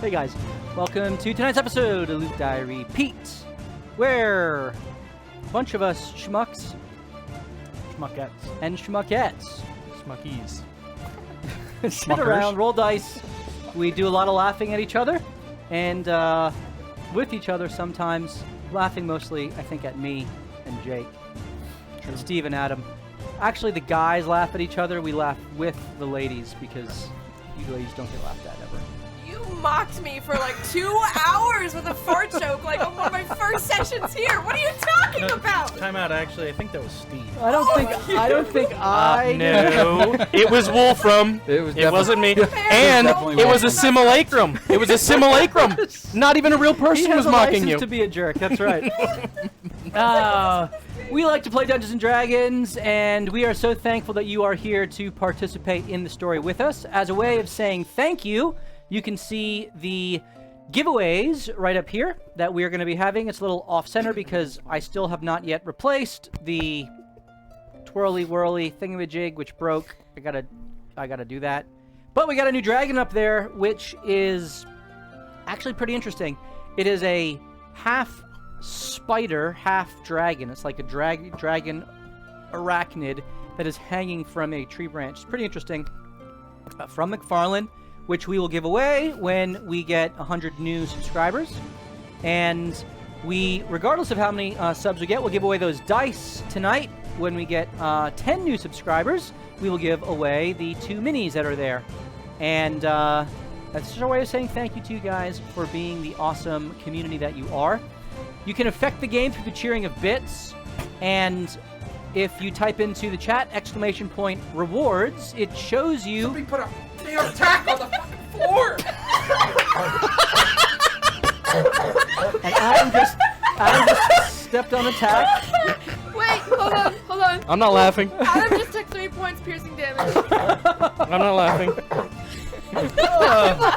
Hey guys, welcome to tonight's episode of Loot Diary Pete, where a bunch of us schmucks and schmuckettes Schmuckies. sit around, roll dice. We do a lot of laughing at each other, and with each other sometimes, laughing mostly, I think, at me and Jake, and Steve and Adam. Actually, the guys laugh at each other. We laugh with the ladies because you ladies don't get laughed at ever. You mocked me for like 2 hours with a fart joke, like on one of my first sessions here. What are you talking about? Time out. Actually, I think that was Steve. I don't think I. No, it was Wolfram. It wasn't me. And it was a simulacrum. It was a simulacrum. Not even a real person was mocking you. To be a jerk. That's right. We like to play Dungeons and Dragons, and we are so thankful that you are here to participate in the story with us. As a way of saying thank you, you can see the giveaways right up here that we are going to be having. It's a little off-center because I still have not yet replaced the twirly-whirly thingamajig, which broke. I gotta do that. But we got a new dragon up there, which is actually pretty interesting. It is a half spider, half dragon. It's like a dragon arachnid that is hanging from a tree branch. It's pretty interesting. From McFarlane, which we will give away when we get 100 new subscribers. And we, regardless of how many subs we get, we'll give away those dice tonight. When we get 10 new subscribers, we will give away the 2 minis that are there. And that's just our way of saying thank you to you guys for being the awesome community that you are. You can affect the game through the cheering of bits, and if you type into the chat _rewards, it shows you. Somebody put a damn attack on the fucking floor! And Adam just stepped on attack. Wait, hold on. I'm not laughing. Adam just took 3 points piercing damage. I'm not laughing. Oh.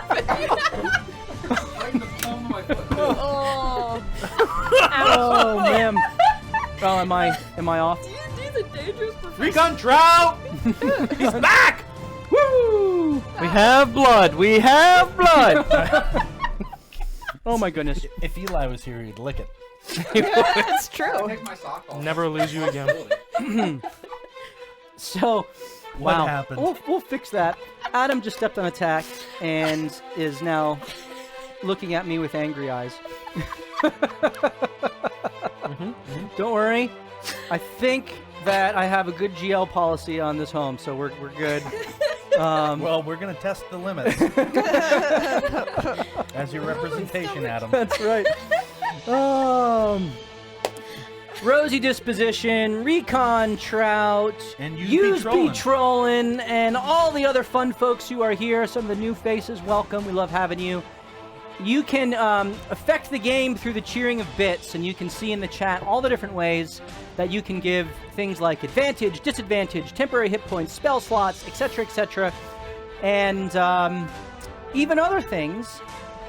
Oh man. Oh, am I off? Do you do the dangerous profession? Recon Trout! He's back! Woo! We have blood. We have blood. Oh my goodness. If Eli was here, he'd lick it. That's true. Take my sock off. Never lose you again. So, What wow. happened? We'll fix that. Adam just stepped on attack and is now looking at me with angry eyes. Don't worry. I think that I have a good GL policy on this home, so we're good. Well, we're gonna test the limits. As your representation, Adam. That's right. Rosy Disposition, Recon Trout, And Use Be Trollin', and all the other fun folks who are here. Some of the new faces, welcome. We love having you. You can affect the game through the cheering of bits, and you can see in the chat all the different ways that you can give things like advantage, disadvantage, temporary hit points, spell slots, etc., and even other things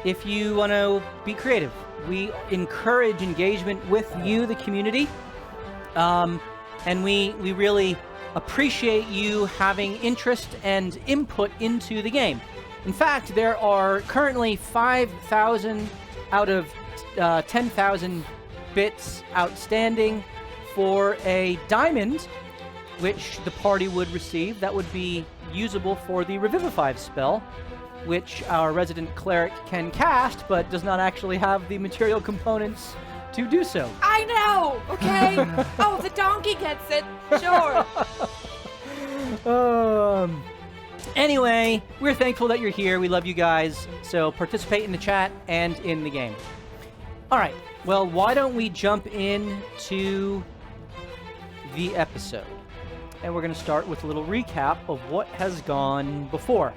if you want to be creative. We encourage engagement with you, the community, and we really appreciate you having interest and input into the game. In fact, there are currently 5,000 out of 10,000 bits outstanding for a diamond, which the party would receive. That would be usable for the Revivify spell, which our resident cleric can cast, but does not actually have the material components to do so. I know, okay? Oh, the donkey gets it. Sure. Anyway, we're thankful that you're here. We love you guys. So participate in the chat and in the game. All right. Well, why don't we jump into the episode? And we're going to start with a little recap of what has gone before.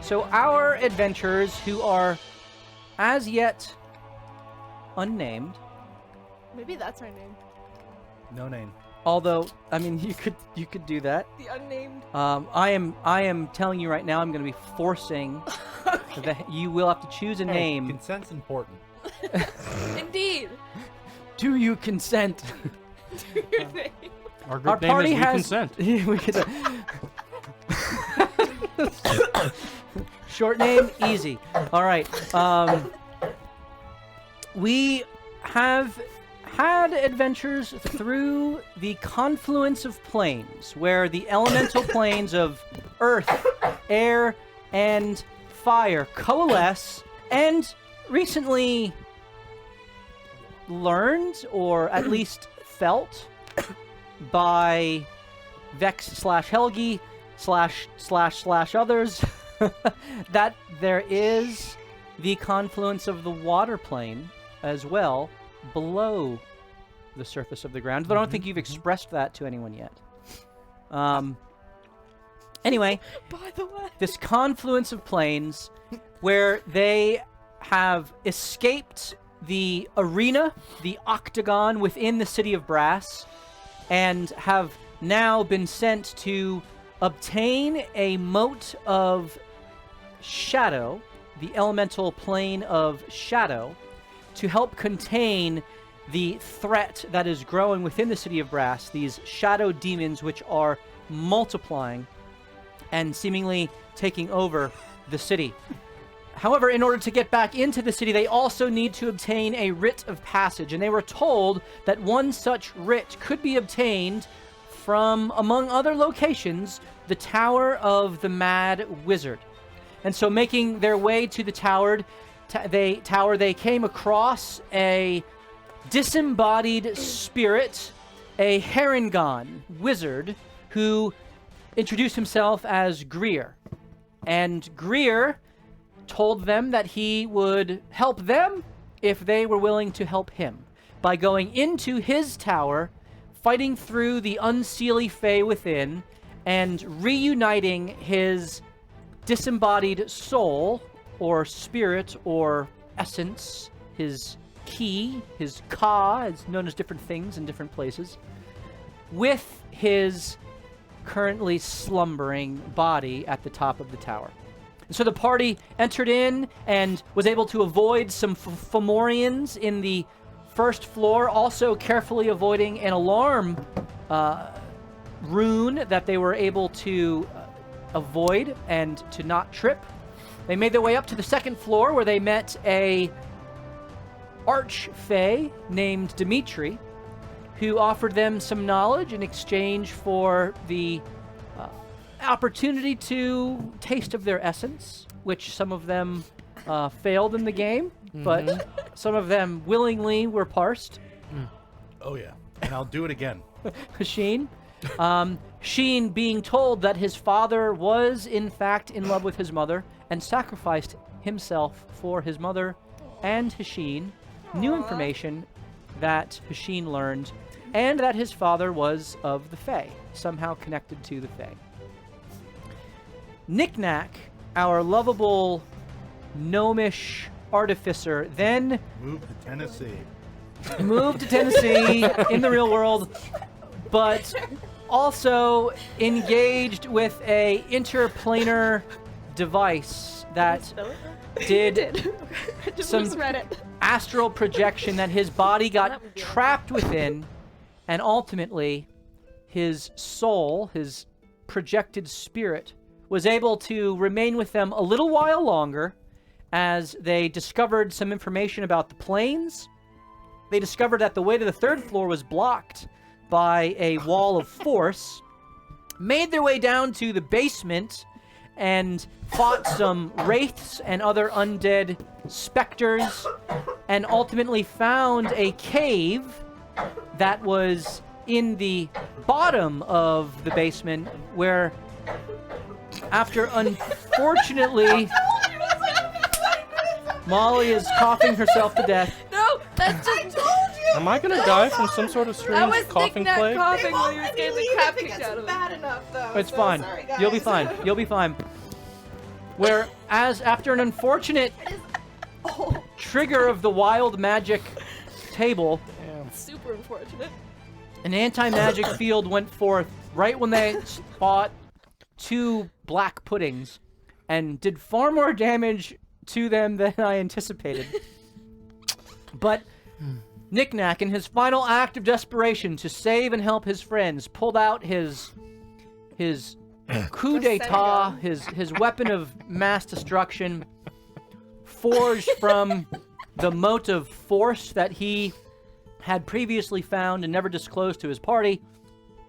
So our adventurers, who are as yet unnamed. Maybe that's our name. No name. Although, I mean, you could do that. The unnamed. I am telling you right now, I'm going to be forcing that you will have to choose a name. Consent's important. Indeed. Do you consent? To your name. Our Our group name party is has. Consent. We could, Short name, easy. All right. We have had adventures through the confluence of planes, where the elemental planes of earth, air, and fire coalesce, and recently learned, or at least felt, by Vex/Helgi / others, that there is the confluence of the water plane as well below the surface of the ground. But I don't think you've expressed that to anyone yet. Anyway, By the way. this confluence of planes where they have escaped the arena, the octagon within the City of Brass, and have now been sent to obtain a mote of shadow, the elemental plane of shadow, to help contain the threat that is growing within the City of Brass, these shadow demons which are multiplying and seemingly taking over the city. However, in order to get back into the city, they also need to obtain a writ of passage, and they were told that one such writ could be obtained from, among other locations, the Tower of the Mad Wizard. And so making their way to the tower, they came across a disembodied spirit, a Harengon wizard, who introduced himself as Greer. And Greer told them that he would help them if they were willing to help him by going into his tower, fighting through the unseelie fae within, and reuniting his disembodied soul, or spirit, or essence, his ki, his ka, it's known as different things in different places, with his currently slumbering body at the top of the tower. And so the party entered in and was able to avoid some Fomorians in the first floor, also carefully avoiding an alarm rune that they were able to avoid and to not trip. They made their way up to the second floor, where they met a archfey named Dimitri, who offered them some knowledge in exchange for the opportunity to taste of their essence, which some of them failed in the game, but some of them willingly were parsed. Oh yeah, and I'll do it again. Sheen. Sheen being told that his father was in fact in love with his mother and sacrificed himself for his mother and Hasheen. New information that Hasheen learned, and that his father was of the Fae, somehow connected to the Fae. Knick-Knack, our lovable gnomish artificer, then Move to Tennessee. moved to Tennessee in the real world, but also engaged with a interplanar device that did some astral projection that his body got trapped within, and ultimately his soul, his projected spirit, was able to remain with them a little while longer as they discovered some information about the planes. They discovered that the way to the third floor was blocked by a wall of force, made their way down to the basement and fought some wraiths and other undead specters, and ultimately found a cave that was in the bottom of the basement, where, after unfortunately Molly is coughing herself to death. No, that's just. Am I gonna die from some sort of strange That was coughing Knick-Knack plague? coughing when he was getting the crap kicked out of him. Bad enough, though. It's so fine. Sorry, guys. You'll be fine. You'll be fine. Whereas after an unfortunate trigger of the wild magic table, Super unfortunate. an anti-magic field went forth right when they fought two black puddings and did far more damage to them than I anticipated. But Knick-Knack, in his final act of desperation to save and help his friends, pulled out his coup d'etat, his weapon of mass destruction, forged from the mote of force that he had previously found and never disclosed to his party,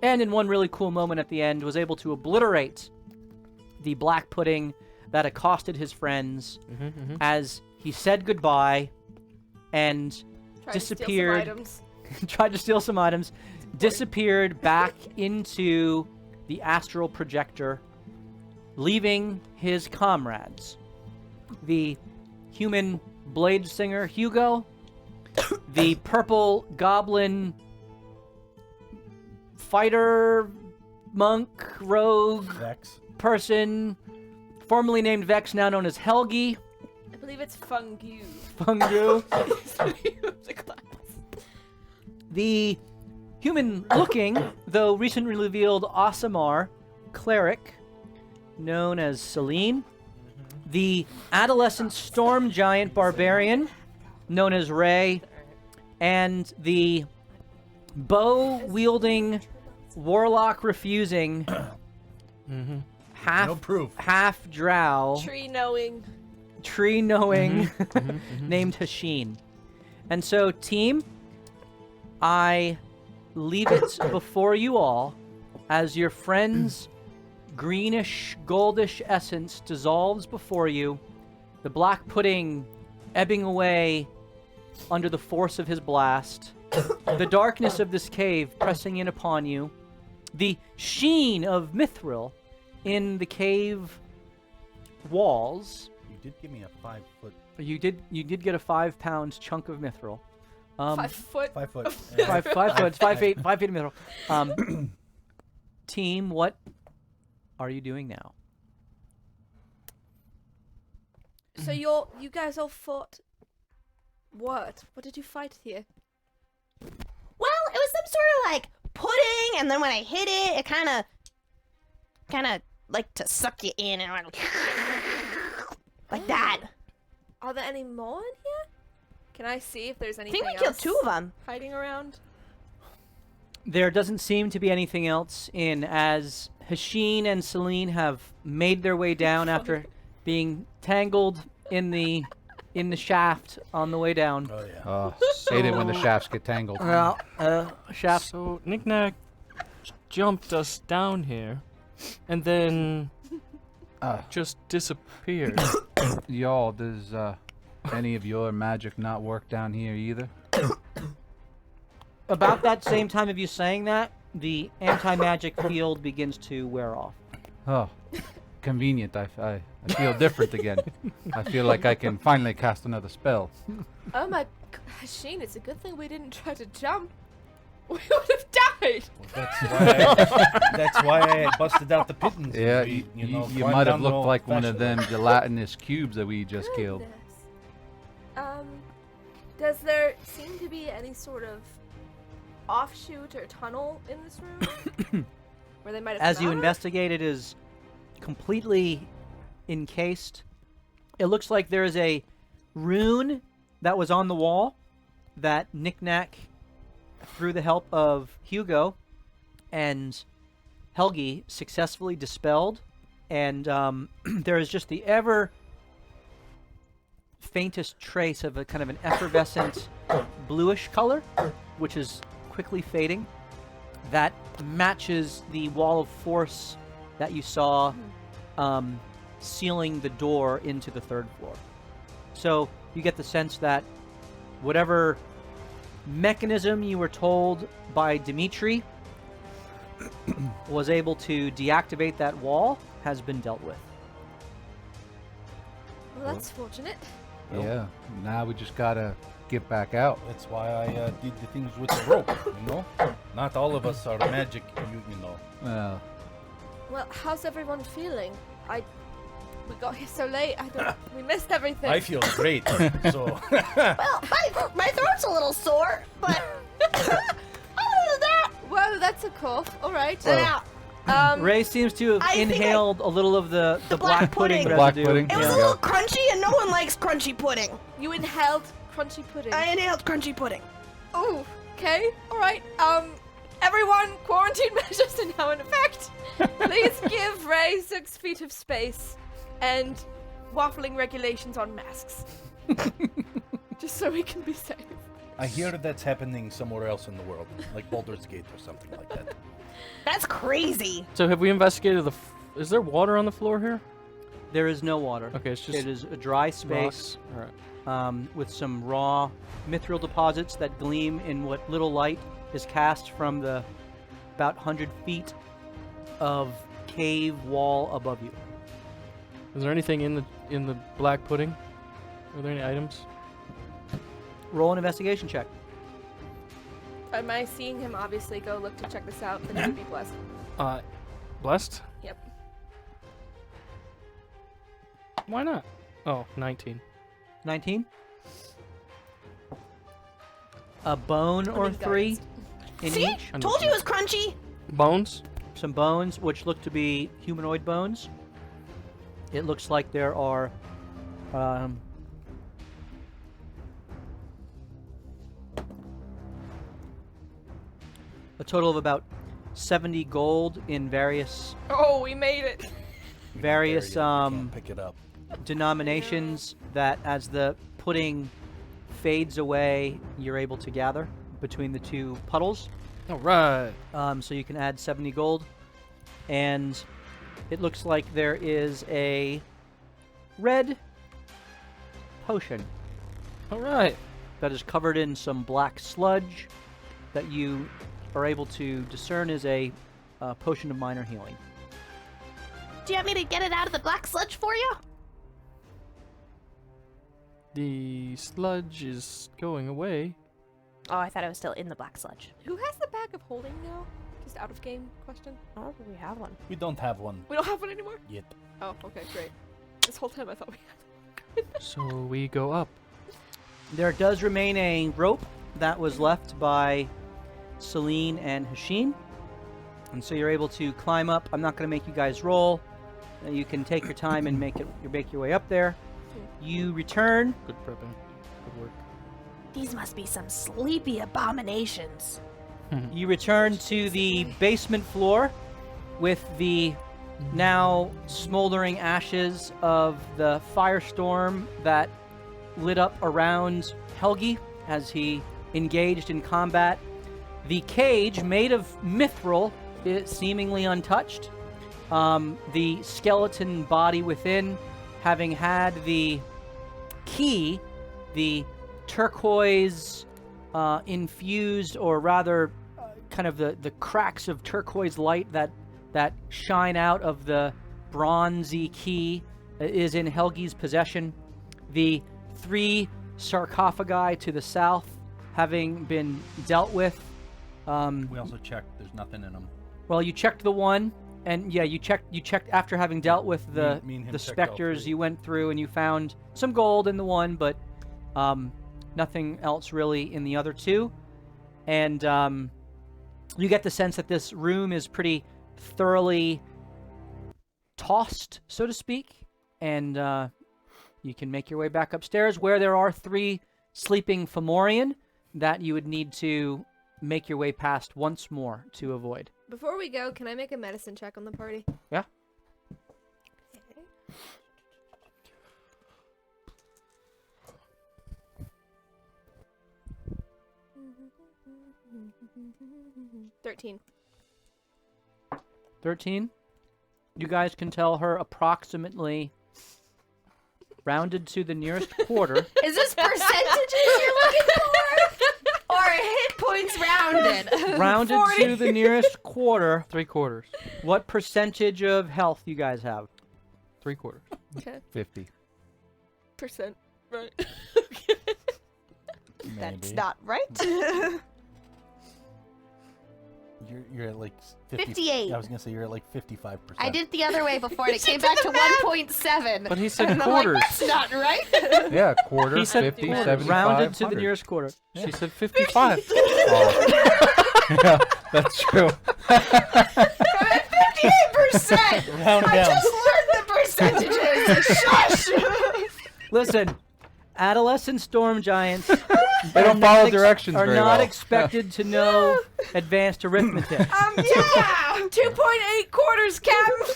and in one really cool moment at the end was able to obliterate the black pudding that accosted his friends as he said goodbye and disappeared. Tried to steal some items, disappeared back into the astral projector, leaving his comrades. The human blade singer Hugo, the purple goblin fighter monk rogue Vex. person, formerly named Vex, now known as Helgi. I believe it's Fungu. Fungu. The human-looking, though recently revealed Aasimar cleric, known as Celine. The adolescent storm giant barbarian, known as Ray. And the bow-wielding, warlock-refusing, No proof. half drow, Tree-knowing. named Hashin. And so, team, I leave it before you all as your friend's greenish, goldish essence dissolves before you, the black pudding ebbing away under the force of his blast, the darkness of this cave pressing in upon you, the sheen of mithril in the cave walls. You did give me a 5 foot. You did get a 5-pound chunk of mithril. 5 foot. 5 foot. 5 foot, 5 feet of mithril. Team, what are you doing now? So you guys all fought. What did you fight here? Well, it was some sort of like pudding, and then when I hit it, it kind of like to suck you in and went like that. Are there any more in here? Can I see if there's I anything think we else killed 2 of them. hiding around? There doesn't seem to be anything else in, as Hashin and Celine have made their way down after being tangled in the shaft on the way down. Oh yeah. Oh, hate it when the shafts get tangled. Shaft. So Knick-Knack jumped us down here, and then just disappeared. Y'all, does any of your magic not work down here either? About that same time of you saying that, the anti-magic field begins to wear off. Oh, convenient. I feel different again. I feel like I can finally cast another spell. Oh my Hashin, it's a good thing we didn't try to jump. We would have died. That's why I busted out the pittance. Yeah, We, you climbed might have down the looked like one of old-fashioned them gelatinous cubes that we just killed. Goodness. Does there seem to be any sort of offshoot or tunnel in this room where they might have? As you come out? investigate, it is completely encased. It looks like there is a rune that was on the wall that Knick-Knack, through the help of Hugo and Helgi, successfully dispelled. And there is just the ever faintest trace of a kind of an effervescent bluish color, which is quickly fading. That matches the wall of force that you saw sealing the door into the 3rd floor. So you get the sense that whatever mechanism you were told by Dimitri was able to deactivate that wall has been dealt with. Well, that's fortunate. Yeah, now we just gotta get back out. That's why I did the things with the rope, Not all of us are magic, you know. Well, Well, how's everyone feeling? We got here so late. We missed everything. I feel great, so... Well, my throat's a little sore, but other than that, Whoa, that's a cough. All right. yeah, Ray seems to have I think inhaled a little of the black pudding The black residue. pudding? it was Yeah. a little crunchy, and no one likes crunchy pudding. You inhaled crunchy pudding. I inhaled crunchy pudding. Oh, okay. All right. Everyone, quarantine measures are now in effect. Please give Ray 6 feet of space and waffling regulations on masks. Just so we can be safe. I hear that's happening somewhere else in the world, like Baldur's Gate or something like that. That's crazy. So have we investigated the... Is there water on the floor here? There is no water. Okay, it's just... It is a dry space with some raw mithril deposits that gleam in what little light is cast from the about 100 feet of cave wall above you. Is there anything in the black pudding? Are there any items? Roll an investigation check. Am I seeing him obviously go look to check this out? Then he would be blessed. Blessed? Yep. Why not? Oh, 19. 19? A bone or three in See? each. Told you it was crunchy. Bones? Some bones, which look to be humanoid bones. It looks like there are a total of about 70 gold in various Oh, we made it. various Can't pick it up. denominations that as the pudding fades away, you're able to gather between the two puddles. All right. So you can add 70 gold. And it looks like there is a red potion All right. that is covered in some black sludge that you are able to discern is a potion of minor healing. Do you want me to get it out of the black sludge for you? The sludge is going away. Oh, I thought I was still in the black sludge. Who has the bag of holding now? Just out of game question. I don't think we have one. We don't have one We don't have one anymore? yet. Oh, okay, great. This whole time I thought we had one. So we go up. There does remain a rope that was left by Celine and Hashin. And so you're able to climb up. I'm not going to make you guys roll. You can take your time and make your way up there. You return. Good prepping. Good work. These must be some sleepy abominations. You return to the basement floor with the now smoldering ashes of the firestorm that lit up around Helgi as he engaged in combat. The cage, made of mithril, is seemingly untouched. The skeleton body within, having had the key, the turquoise infused, or rather kind of the cracks of turquoise light that shine out of the bronzy key is in Helgi's possession. The 3 sarcophagi to the south having been dealt with. We also checked. There's nothing in them. Well, you checked the one, and yeah, you checked after having dealt with the Me and him the checked all specters. 3. You went through and you found some gold in the one, but nothing else really in the other 2. And you get the sense that this room is pretty thoroughly tossed, so to speak, and you can make your way back upstairs where there are 3 sleeping Fomorian that you would need to make your way past once more to avoid. Before we go, can I make a medicine check on the party? Yeah. Okay. 13. 13. You guys can tell her approximately, rounded to the nearest quarter. Is this percentages you're looking for? Or hit points rounded? Rounded 40. to the nearest quarter. 3/4. What percentage of health you guys have? 3/4. Okay. 50. Percent. Right. That's Maybe. not right. You're at like 50, 58. Yeah, I was gonna say you're at like 55%. I did it the other way before and it came back to 1.7. But he said And I'm like, quarters. that's not right. Yeah, quarter, He said 50, quarters. 75, Rounded to the 100. nearest quarter. She said 55. Oh. Yeah, that's true. I'm at 58%. Round I down. just learned the percentages. Shush. Listen, adolescent storm giants They don't follow directions are very not well. expected to know advanced arithmetic. Yeah! 2.8 quarters, Captain!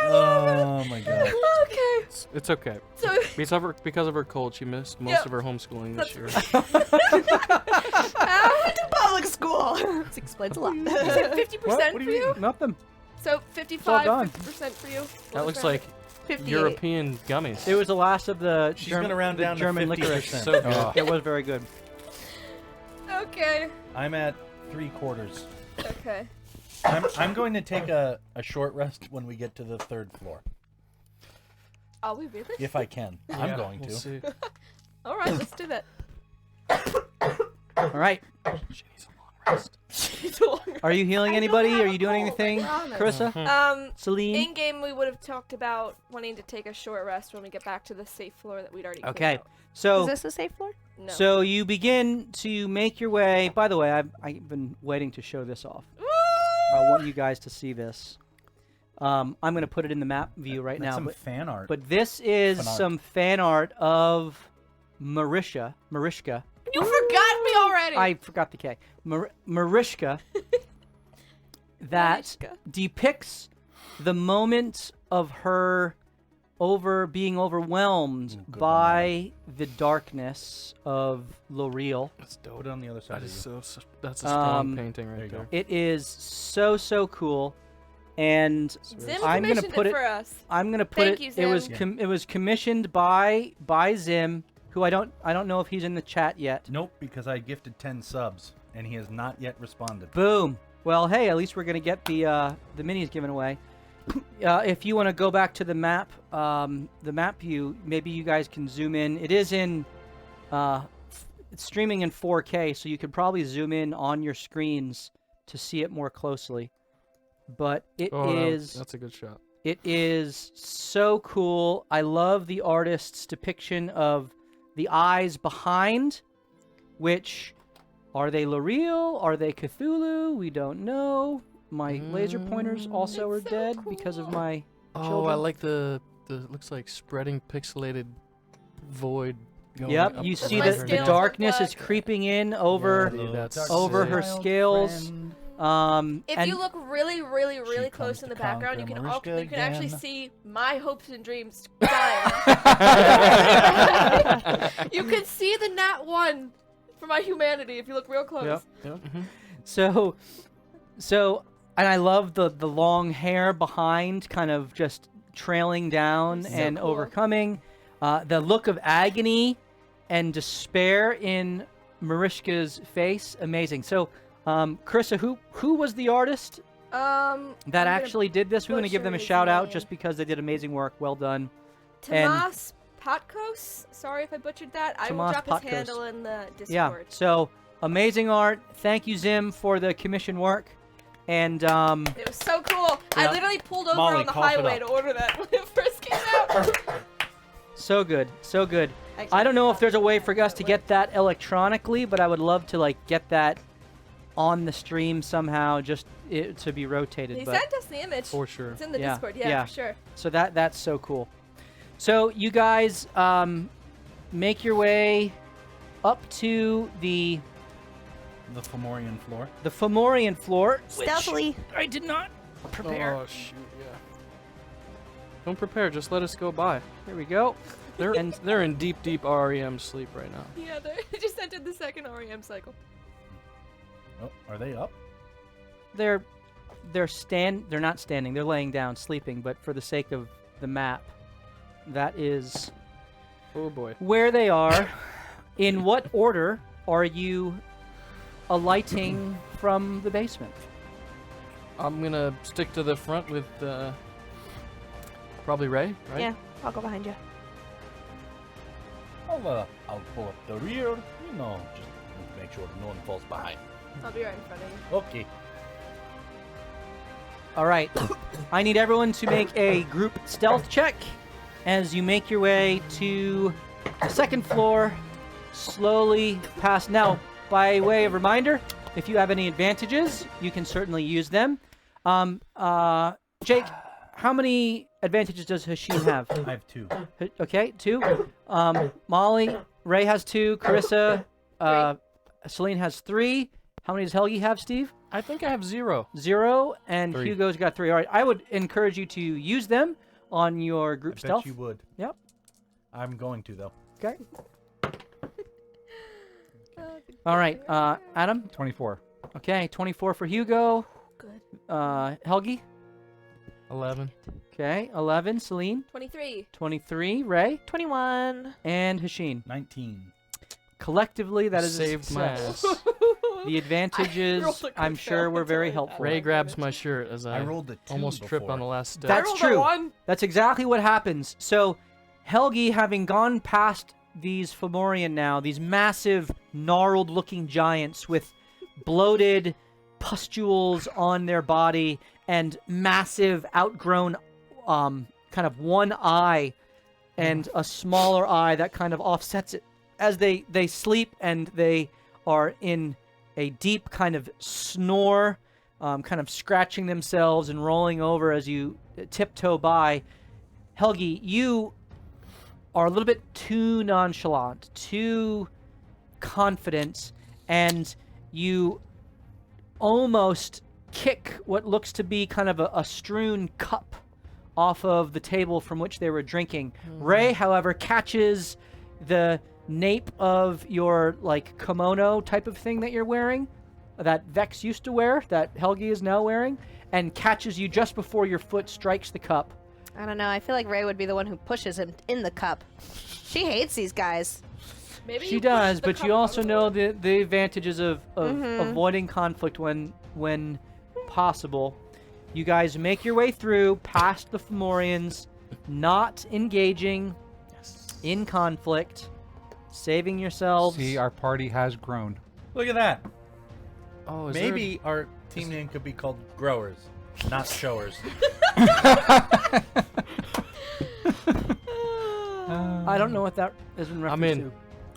Oh my god. Okay. It's okay. So, Because of her cold, she missed most of her homeschooling this year. I went to public school. This explains a lot. you said 50% What for do you? Nothing. So all 55, gone. 50% for you? That looks like 58. European gummies. It was the last of the She's gonna round the down German to 50%. licorice. So good. Oh. It was very good. Okay. I'm at 3/4. Okay. I'm going to take a short rest when we get to the 3rd floor. Are we really? If I can. I'm Yeah, going we'll to. see. All right, let's do that. All right. She needs a long rest. Are you healing anybody? Are you doing cold, I anything, promise. Carissa? Celine? In game we would have talked about wanting to take a short rest when we get back to the safe floor that we'd already cleared Okay. out. So Is this a safe floor? No. so you begin to make your way. By the way, I've been waiting to show this off. I want you guys to see this. I'm going to put it in the map view right That's now. some But, fan art. but this is Fan art. some fan art of Marishka. You forgot me already. I forgot the K. Marishka. That Marishka. depicts the moment of her being overwhelmed Good by the darkness of L'Oreal. That's Put dope. it on the other side That of is you. that's a strong Um, painting there right you go. there. It is so cool, and Zim I'm gonna commissioned put it it. for us. I'm gonna put Thank it. you, It was Zim. it was commissioned by Zim, who I don't know if he's in the chat yet. Nope, because I gifted 10 subs and he has not yet responded. Boom. Well, hey, at least we're gonna get the minis given away. If you want to go back to the map view, maybe you guys can zoom in. It is in it's streaming in 4K, so you could probably zoom in on your screens to see it more closely. But it is That's a good shot. it is so cool. I love the artist's depiction of the eyes behind, which are they L'Oreal? Are they Cthulhu? We don't know. My laser pointers also are It's so dead because of cool. my Oh, I children. like the looks like spreading pixelated void. Going Yep, up you That's see my the scales look darkness is like. creeping in over dude, that's over her Child scales. friend. If and you look really, really, really comes close in to the background, you conquer can Mariska you can actually again. see my hopes and dreams dying. You can see the nat 1 for my humanity if you look real close. Yep. So and I love the long hair behind, kind of just trailing down So and cool. overcoming. The look of agony and despair in Marishka's face, amazing. So, Carissa, who was the artist that I'm gonna actually did this? We're going to give butcher them a his shout out name. just because they did amazing work. Well done. and- Tomas Patkos. Sorry if I butchered that. I will Tomas drop Patkos. his handle in the Discord. Yeah. So amazing art. Thank you, Zim, for the commission work. And It was so cool. Yeah. I literally pulled over Molly, on the cough it highway up. to order that when it first came out. so good, so good. Actually, I don't know if there's a way for us to get that electronically, but I would love to get that on the stream somehow, just to be rotated. He but sent us the image. For sure. It's in the Yeah, Discord. Yeah, yeah. for sure. so that's so cool. So you guys make your way up to the Fomorian floor. Fomorian floor. which Stealthily. I did not prepare. Oh shoot, yeah. Don't prepare, just let us go by. Here we go. They're in deep REM sleep right now. Yeah, they just entered the second REM cycle. Oh, are they up? They're not standing. They're laying down, sleeping. But for the sake of the map, that is Oh boy. where they are. In what order are you alighting from the basement? I'm gonna stick to the front with probably Ray, right? Yeah, I'll go behind you. I'll pull up the rear. You know, just make sure no one falls behind. I'll be right in front of you. Okay. All right. I need everyone to make a group stealth check as you make your way to the second floor, slowly past. Now, by way of reminder, if you have any advantages, you can certainly use them. Jake, how many advantages does Hashim have? I have 2. Okay, 2. Molly, Ray has 2. Carissa, Celine has 3. How many does Helgi have, Steve? I think I have 0. 0, and 3. Hugo's got 3. All right, I would encourage you to use them on your group I stealth. bet you would. Yep. I'm going to, though. Okay. All right, Adam. 24. Okay, 24 for Hugo. Good. Helgi. 11. Okay, 11. Celine. 23. 23. Ray. 21. And Hashim. 19. Collectively, that is a Saved my success. ass. The advantages, rolled a crit I'm sure, fail, were I'll very tell you helpful. Ray grabs my shirt as I, I rolled a 2 almost tripped on the before. last step. That's I rolled true. A 1. That's exactly what happens. So, Helgi, having gone past these Fomorian now, these massive, gnarled-looking giants with bloated pustules on their body and massive, outgrown, kind of one eye and a smaller eye that kind of offsets it. As they sleep and they are in a deep kind of snore, kind of scratching themselves and rolling over as you tiptoe by. Helgi, you are a little bit too nonchalant, too confident, and you almost kick what looks to be kind of a strewn cup off of the table from which they were drinking. Ray, however, catches the nape of your like kimono type of thing that you're wearing, that Vex used to wear, that Helgi is now wearing, and catches you just before your foot strikes the cup. I don't know. I feel like Ray would be the one who pushes him in the cup. She hates these guys. Maybe She you does, push the but cup you out also of the know way. the advantages of avoiding conflict when possible. You guys make your way through past the Fomorians, not engaging in conflict, saving yourselves. See, our party has grown. Look at that. Oh, is Maybe our team name could be called Growers, not Showers. I don't know what that is in reference in.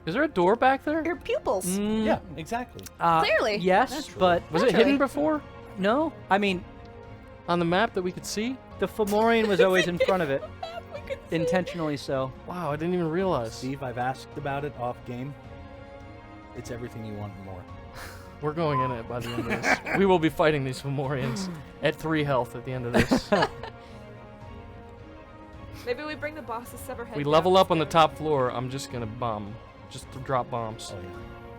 Is there a door back there? Your pupils. to. Yeah, exactly. Clearly. Yes, Naturally. but Was it hidden before no. I mean, on the map that we could see? the Fomorian was always in front of it, intentionally so. Wow, I didn't even realize. Steve, I've asked about it off game. It's everything you want and more. We're going in it by the end of this. We will be fighting these Fomorians at 3 health at the end of this. Maybe we bring the boss's sever head. We down level up on the instead. top floor. I'm just gonna bomb. Just to drop bombs. Oh, yeah.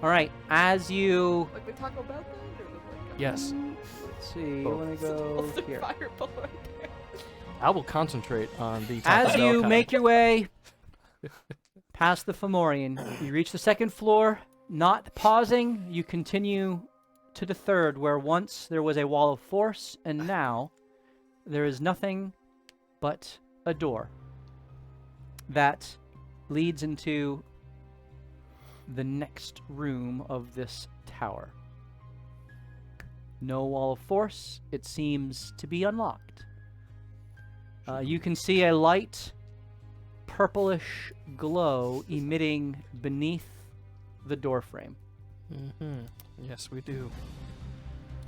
All right, as you Like the Taco Bell thing, or like Yes. let's see, you Both. want to go a here. fireball right there. I will concentrate on the Taco As Bell you kind. make your way past the Fomorian, you reach the 2nd floor. Not pausing, you continue to the 3rd, where once there was a wall of force, and now there is nothing but a door that leads into the next room of this tower. No wall of force. It seems to be unlocked. You can see a light purplish glow emitting beneath the doorframe. Yes, we do.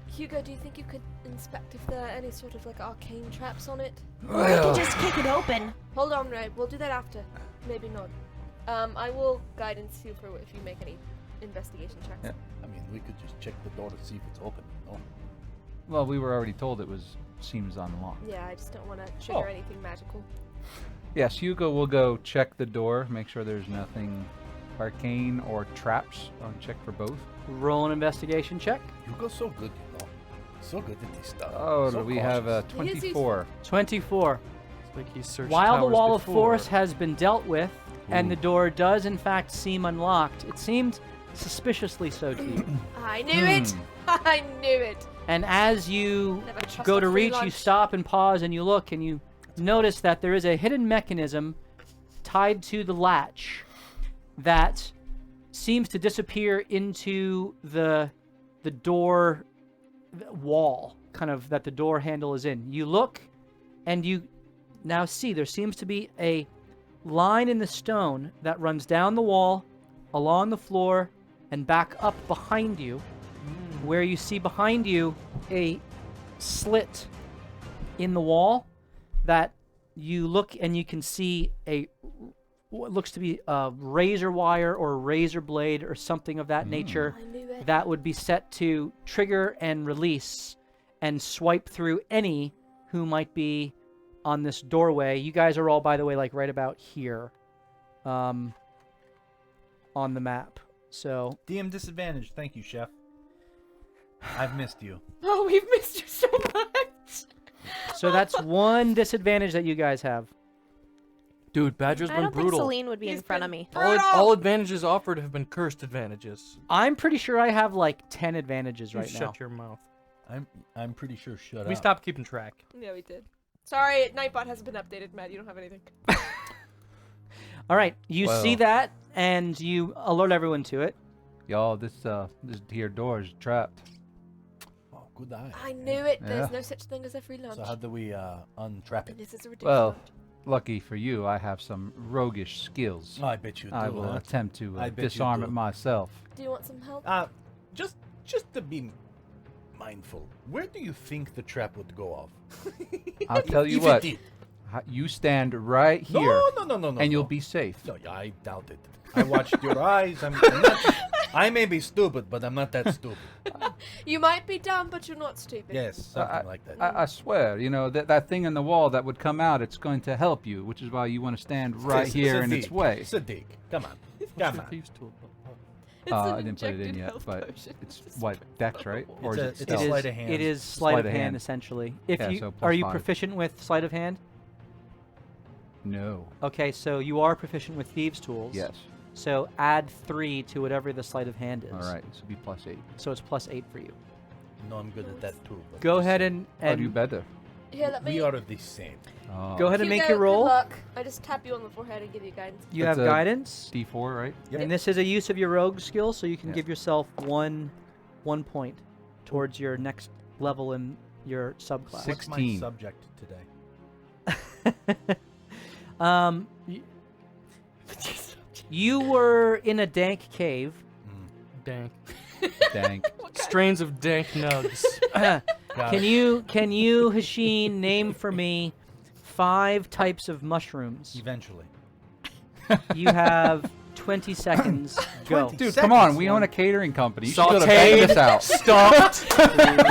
Hugo, do you think you could inspect if there are any sort of like arcane traps on it? Or we can just kick it open. Hold on, Ray. We'll do that after. Maybe not. I will guidance you for if you make any investigation checks. Yeah. I mean, we could just check the door to see if it's open. No. Well, we were already told it seems unlocked. Yeah, I just don't want to trigger Oh. anything magical. Yes, Hugo will go check the door, make sure there's nothing arcane or traps. I'll check for both. Roll an investigation check. You go so good, you know. So good at this stuff. Oh, so we have a He is 24. 24. It's like he searched While the towers wall of before. force has been dealt with, and the door does in fact seem unlocked, it seemed suspiciously so to you. I knew it! I knew it! And as you Never trust go a to free reach, you lunch. stop and pause and you look and you notice that there is a hidden mechanism tied to the latch that seems to disappear into the door wall, kind of that the door handle is in. You look and you now see there seems to be a line in the stone that runs down the wall, along the floor, and back up behind you, where you see behind you a slit in the wall that you look and you can see what looks to be a razor wire or a razor blade or something of that nature I knew it. that would be set to trigger and release and swipe through any who might be on this doorway. You guys are all, by the way, like right about here on the map. So DM disadvantage. Thank you, Chef. I've missed you. Oh, we've missed you so much. so that's one disadvantage that you guys have. Dude, Badger's I been don't think brutal. Celine would be in front of me. All advantages offered have been cursed advantages. I'm pretty sure I have like 10 advantages right now. Shut your mouth. I'm pretty sure. Shut We up. stopped keeping track. Yeah, we did. Sorry, Nightbot hasn't been updated, Matt. You don't have anything. All right, you Well. see that and you alert everyone to it. Y'all, this here door is trapped. Oh, good eye. I knew it. There's Yeah. no such thing as a free lunch. So how do we untrap it? This is a ridiculous. Well, lucky for you, I have some roguish skills. Oh, I bet you do. I will huh? attempt to I bet you disarm do. it myself. Do you want some help? Just to be mindful, where do you think the trap would go off? I'll tell you If what. it did. You stand right here, No. and you'll be safe. No, I doubt it. I watched your eyes. I may be stupid, but I'm not that stupid. You might be dumb, but you're not stupid. Yes, something like that. I swear, you know, that thing in the wall that would come out, it's going to help you, which is why you want to stand right here in its way. Sadiq, come on. Come on. It's I an didn't put it in injected yet, health but potion. it's what, Dex, right? Or It's a- is it it's a stealth? sleight of hand. It is sleight of hand, essentially. If Yeah, you so are you +5. proficient with sleight of hand? No. Okay, so you are proficient with thieves' tools. Yes. So add 3 to whatever the sleight of hand is. All right. This would be +8. So it's +8 for you. No, I'm good at that too. but Go just ahead saying. and How do you better? Here, let me. We are the same. Oh. go ahead and make Hugo, your roll. Good luck. I just tap you on the forehead and give you guidance. You That's have a guidance, D4, right? Yep. and this is a use of your rogue skill, so you can Yeah. give yourself one point towards your next level in your subclass. What's my 16. subject today? You were in a dank cave. Dank. Dank. Strains of dank nugs. Got Can it. you, Hasheen, name for me 5 types of mushrooms? Eventually. You have 20 seconds. Go. Dude, come on. We own a catering company. You should go to Sauteed, bang this out. stuffed,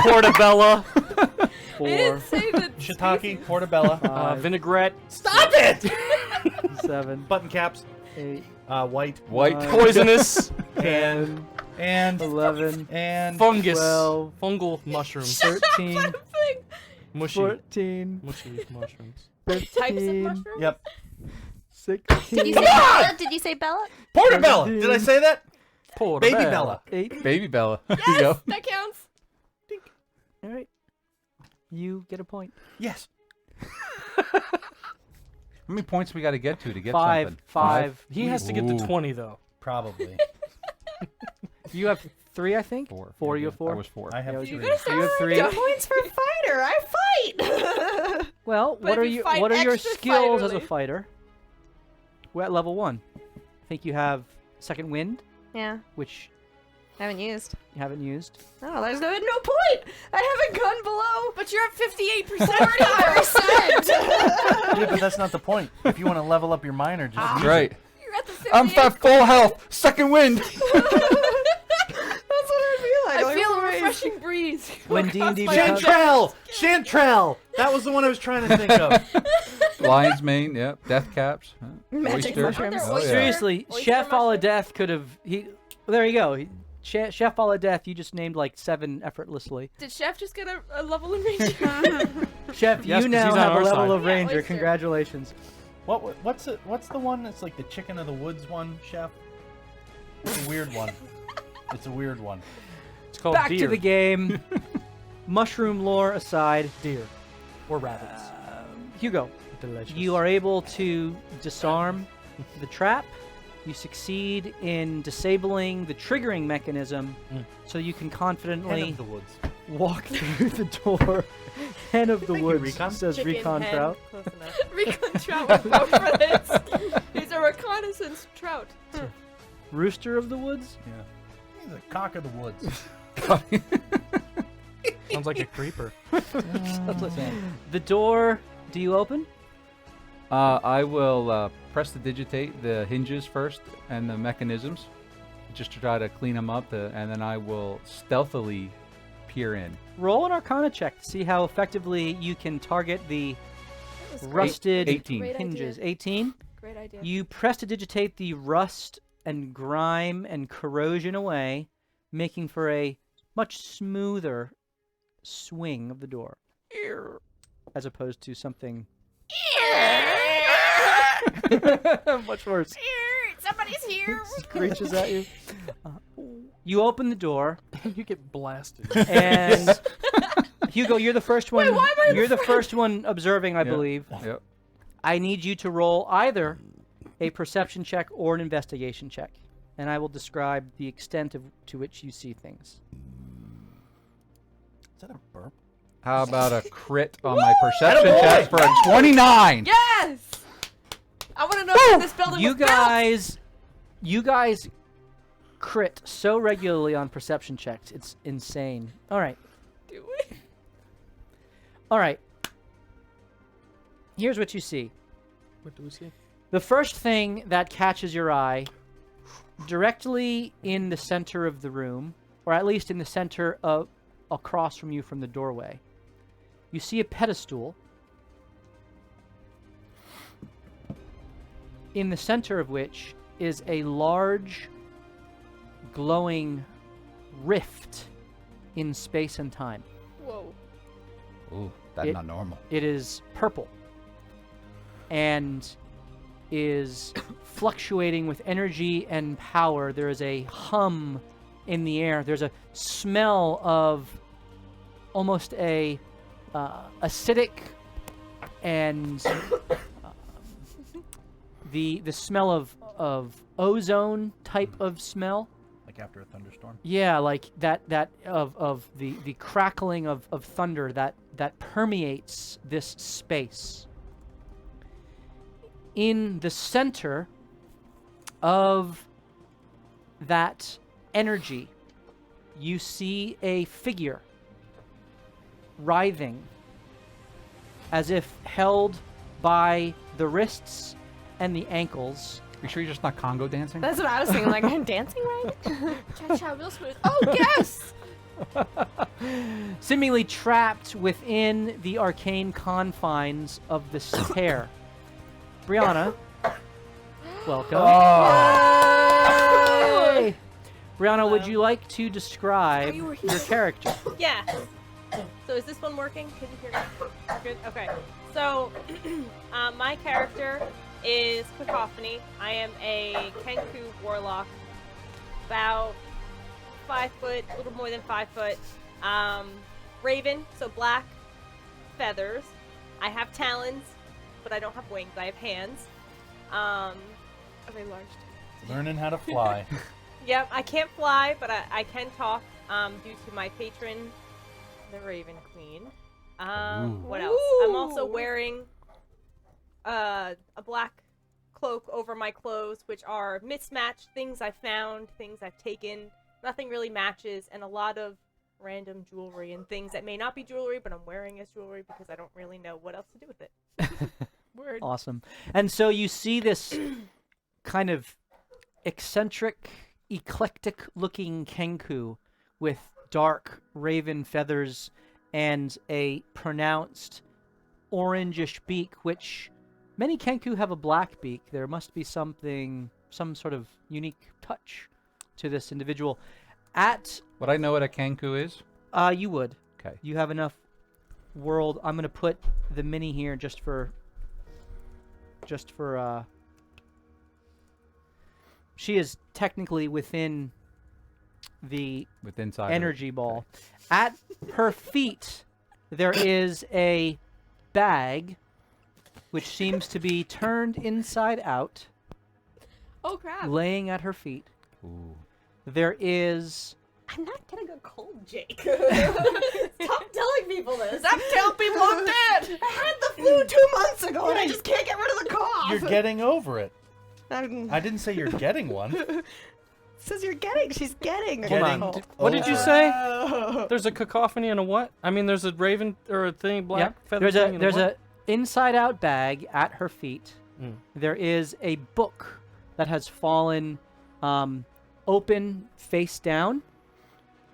portobello, I 4, didn't say the Shiitake, portobello, 5, vinaigrette, Stop it! 7, Button caps, 8, white, White. Nine. poisonous, and 11, fungus, 12, fungal mushrooms, 13, mushy, 14, mushy mushrooms. 15, types of mushrooms. yep, 16, Did you say Bella? Did you say Bella? portobello. Did I say that? Portobello. Baby Bella. 8. Baby Bella. There you go. That counts. All right. You get a point. Yes. How many points we got to get to get 5. something? 5. He has to get Ooh. to 20 though. Probably. You have 3, I think. 4. 4. You have 4. I was 4. I have Yeah, 3. You gotta say You have 3. Points for fighter. I fight. Well, But if you fight what are your extra skills as a fighterly. fighter? We're at level 1. I think you have second wind, Yeah, which haven't used. you haven't used. Oh, there's no point. I have a gun below. But you're at 58%. Yeah, but that's not the point. If you want to level up your minor, just use Right. You're at the 58%. I'm at full health. Second wind. That's what I feel like. I feel a refreshing breeze. When across D&D my becomes- Chantrell! Chantrell! That was the one I was trying to think of. Lion's mane. Yep. Death caps. Huh? Magic Oyster. mushrooms. Oh, yeah. Seriously, Oyster Chef mushroom. Death could have. Well, there you go. Chef Death, you just named like 7 effortlessly. Did Chef just get a level in Ranger? Chef, Yes, 'cause you now he's on have a our level side. of Yeah, Ranger. Oyster. Congratulations. What's the one that's like the chicken of the woods one, Chef? It's a weird one. It's a weird one. It's called Back deer. to the game. Mushroom lore aside, Deer. Or rabbits. Hugo, Delicious. you are able to disarm the trap. You succeed in disabling the triggering mechanism, so you can Hen confidently of the woods. walk through the door. Hen of the Thank you, woods, Recon. says Chicken Recon hen. Trout. Close enough. Recon Trout would go for this. He's a reconnaissance trout. Rooster of the woods? Yeah. He's a cock of the woods. Sounds like a creeper. The door do you open? I will prestidigitate the hinges first and the mechanisms, just to try to clean them up, and then I will stealthily peer in. Roll an Arcana check to see how effectively you can target the rusted 18. Great hinges. idea. 18. Great idea. You prestidigitate the rust and grime and corrosion away, making for a much smoother swing of the door, as opposed to something much worse. Somebody's here. Screeches at you. You open the door, You get blasted. and Hugo, you're the first one. Wait, why am I you're the first one observing, I believe. Yep. I need you to roll either a perception check or an investigation check, and I will describe the extent to which you see things. Is that a burp? How about a crit on my perception check for a 29? Yes! I want to know if this building You was built. you guys crit so regularly on perception checks. It's insane. All right. Do we? All right. Here's what you see. What do we see? The first thing that catches your eye, directly in the center of the room, or at least in the center of across from you from the doorway, you see a pedestal, in the center of which is a large, glowing rift in space and time. Whoa. Ooh, that's It- not normal. It is purple and is fluctuating with energy and power. There is a hum in the air. There's a smell of almost a acidic and the smell of ozone type of smell. Like after a thunderstorm? Yeah, like that of the crackling of thunder that permeates this space. In the center of that energy, you see a figure writhing as if held by the wrists and the ankles. You sure you're just not Congo dancing? That's what I was thinking. Like, I'm dancing right? Cha-cha, real smooth. Oh, yes! Seemingly trapped within the arcane confines of the tear. Brianna, welcome. Yay! Brianna, would you like to describe you were here. your character? Yeah. So is this one working? Can you hear me? Good? Okay. So, my character is Cacophony. I am a Kenku warlock. About 5 foot, a little more than 5 foot. Raven, so black feathers. I have talons, but I don't have wings. I have hands. Are they large? Learning how to fly. Yep, I can't fly, but I can talk due to my patron, the Raven Queen. What else? I'm also wearing a black cloak over my clothes, which are mismatched things I found, things I've taken. Nothing really matches, and a lot of random jewelry and things that may not be jewelry, but I'm wearing as jewelry because I don't really know what else to do with it. Word. Awesome. And so you see this kind of eccentric, eclectic-looking Kenku with dark raven feathers and a pronounced orangish beak, which many Kenku have a black beak. There must be some sort of unique touch to this individual. Would I know what a Kenku is? You would. Okay. You have enough world. I'm gonna put the mini here just for she is technically within the Inside energy ball. At her feet, there is a bag which seems to be turned inside out, Oh, crap. laying at her feet. Ooh. There is I'm not getting a cold, Jake. Stop telling people this. Stop telling people I'm dead! I had the flu 2 months ago and I just can't get rid of the cough. You're getting over it. I'm- I didn't say you're getting one. says you're getting. She's getting. a Getting cold. What did you say? Oh. There's a cacophony and a what? I mean, there's a raven or a thing, black Yep. feather thing and There's what? inside-out bag at her feet, there is a book that has fallen open face down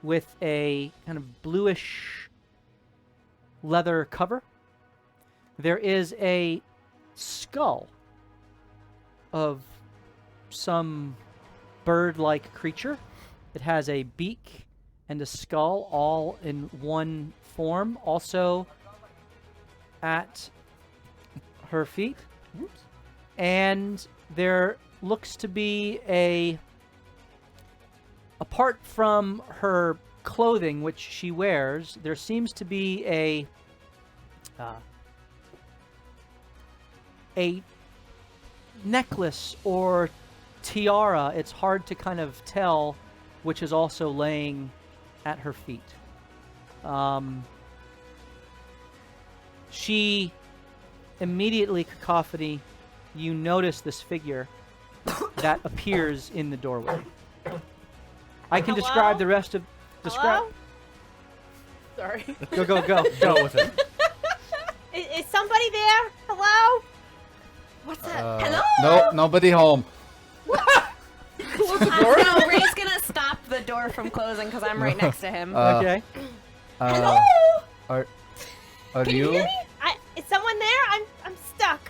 with a kind of bluish leather cover. There is a skull of some bird-like creature. It has a beak and a skull all in one form, also at her feet. And there looks to be apart from her clothing, which she wears, there seems to be a necklace or tiara. It's hard to kind of tell, which is also laying at her feet. She immediately, Cacophony, you notice this figure that appears in the doorway. I can describe the rest of... Hello? Sorry. Go. Go with it. Is somebody there? Hello? What's that? Hello? No, nobody home. No, Ray's gonna stop the door from closing because I'm right next to him. Okay. Hello? Are Can you you? hear me? Is someone there? I'm stuck.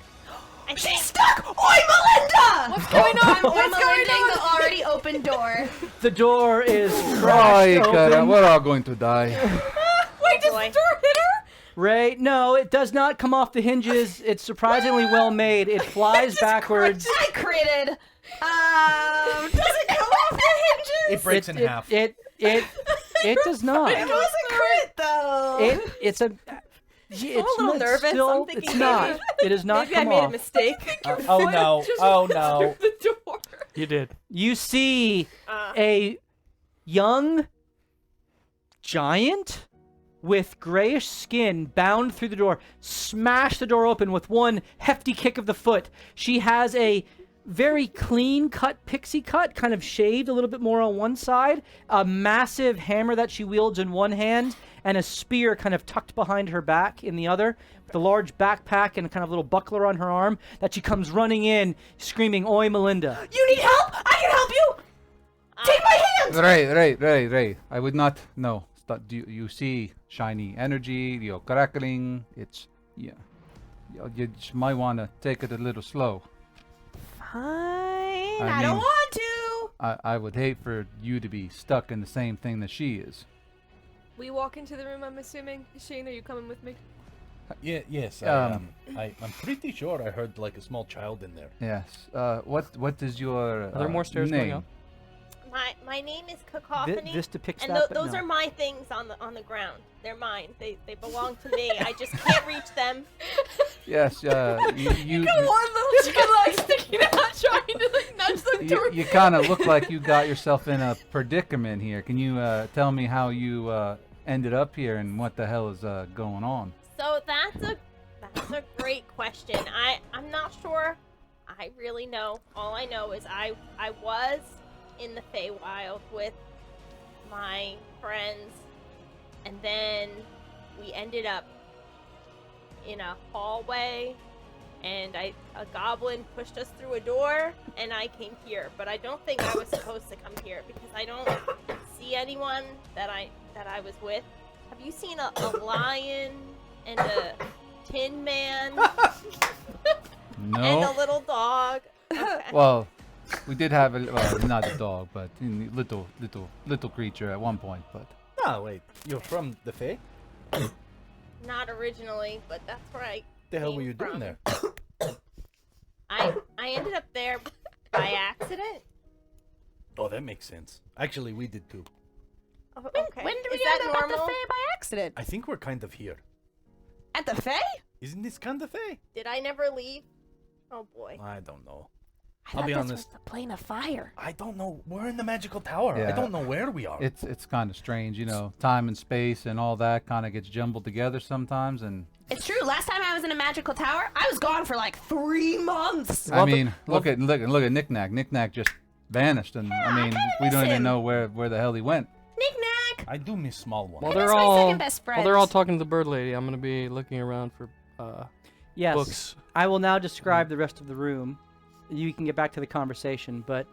She's stuck! Oi, Melinda! What's going on? I'm What's going Melindaing on? the already open door. The door is Oh, crashed open. we're all going to die. Wait, does boy. the door hit her? Ray, no, it does not come off the hinges. It's surprisingly well made. It flies backwards. I critted. Does it come off the hinges? It breaks in half. It does not. It was a crit, though. It's a. It's a little nervous. I'm Still, thinking it's not. maybe- It is not Maybe I come made a off. mistake. Oh no! Oh no! The door. You did. You see a young giant with grayish skin bound through the door, smash the door open with one hefty kick of the foot. She has a very clean cut pixie cut, kind of shaved a little bit more on one side, a massive hammer that she wields in one hand, and a spear kind of tucked behind her back in the other, with a large backpack and a kind of little buckler on her arm, that she comes running in, screaming, "Oi, Melinda." You need help? I can help you! Take my hand! Ray. I would not. No. Stop. You see shiny energy? You're crackling. It's yeah. You just might want to take it a little slow. Fine. I I don't mean- want to. I would hate for you to be stuck in the same thing that she is. We walk into the room, I'm assuming. Shane, are you coming with me? Yes. Um, I'm pretty sure I heard like a small child in there. Yes. What is your Are there more stairs name? going up? My name is Cacophony. This depicts and that, but those no. are my things on the ground. They're mine. They belong to me. I just can't reach them. Yes. You One little chicken leg sticking out, trying to like nudge them toward you kind of look like you got yourself in a predicament here. Can you tell me how you ended up here and what the hell is going on? So that's a great question. I'm not sure. I really know. All I know is I was in the Feywild with my friends, and then we ended up in a hallway, and a goblin pushed us through a door, and I came here. But I don't think I was supposed to come here because I don't see anyone that I was with. Have you seen a lion and a tin man and a No. little dog? Okay. Well, we did have not a dog, but little creature at one point. But No, wait. You're from the Fae? Not originally, but that's where I The hell came were you doing from. there? I ended up there by accident. Oh, that makes sense. Actually, we did too. Oh, okay. When did we Is that end up at normal? the Fae by accident? I think we're kind of here. At the Fae? Isn't this kind of Fae? Did I never leave? Oh boy. I don't know. I I'll thought be this honest. was the plane of fire. I don't know. We're in the magical tower. I Yeah. don't know where we are. it's kind of strange, you know. Time and space and all that kind of gets jumbled together sometimes. And It's true. Last time I was in a magical tower, I was gone for like 3 months. I mean, look at Knick-Knack. Knick-Knack just vanished, and I mean, we don't miss even him. know where the hell he went. Knick-knack. I do miss small ones. While I they're miss my all second best while they're all friends. talking to the bird lady, I'm gonna be looking around for Yes. books. I will now describe the rest of the room. You can get back to the conversation, but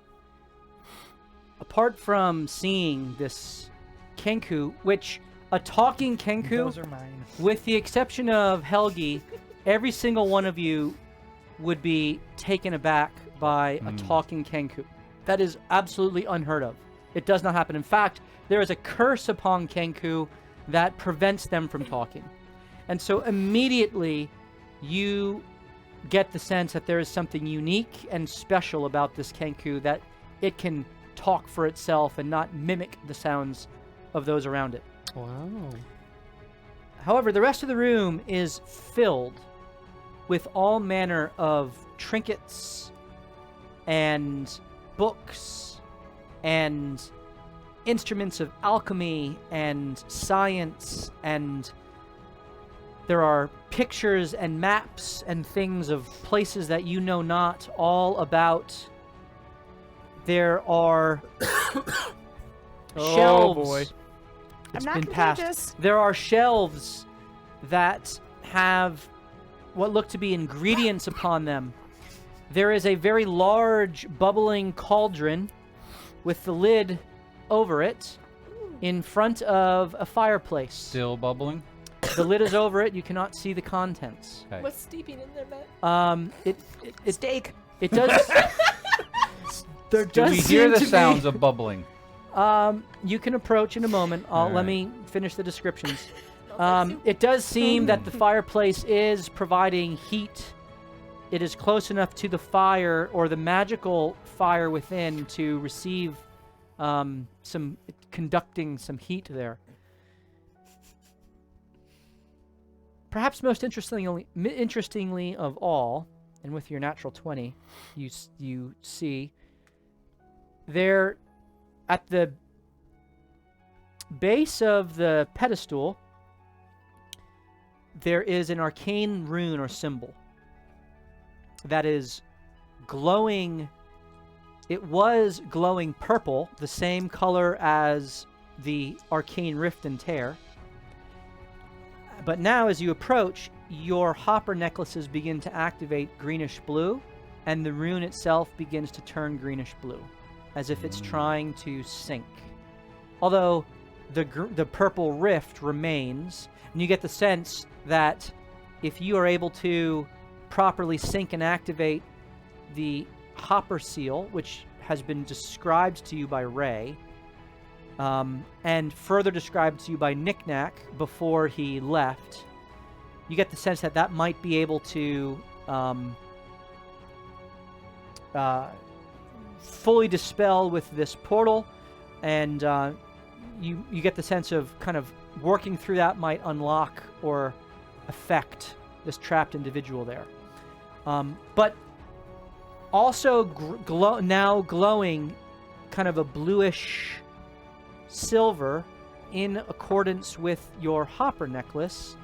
apart from seeing this Kenku, which a talking Kenku, Those are mine. with the exception of Helgi, every single one of you would be taken aback by a talking Kenku. That is absolutely unheard of. It does not happen. In fact, there is a curse upon Kenku that prevents them from talking. And so immediately you get the sense that there is something unique and special about this Kenku, that it can talk for itself and not mimic the sounds of those around it. Wow. However, the rest of the room is filled with all manner of trinkets and books and instruments of alchemy and science, and there are pictures and maps and things of places that you know not all about. There are shelves. Oh boy. It's I'm not been passed. contagious. There are shelves that have what look to be ingredients upon them. There is a very large bubbling cauldron with the lid over it in front of a fireplace. Still bubbling. The lid is over it. You cannot see the contents. Okay. What's steeping in there, Matt? It steak. It does. There Do does we seem hear the to sounds be, of bubbling? You can approach in a moment. Let Alright. me finish the descriptions. It does seem that the fireplace is providing heat. It is close enough to the fire or the magical fire within to receive conducting some heat there. Perhaps most interestingly of all, and with your natural 20, you see there at the base of the pedestal, there is an arcane rune or symbol that is glowing. It was glowing purple, the same color as the arcane rift and tear. But now as you approach, your hopper necklaces begin to activate greenish blue, and the rune itself begins to turn greenish blue, as if it's trying to sink. Although the purple rift remains, and you get the sense that if you are able to properly sync and activate the hopper seal, which has been described to you by Ray, and further described to you by Knick-Knack before he left, you get the sense that that might be able to fully dispel with this portal, and you get the sense of kind of working through that might unlock or affect this trapped individual there. But also now glowing kind of a bluish silver in accordance with your hopper necklace,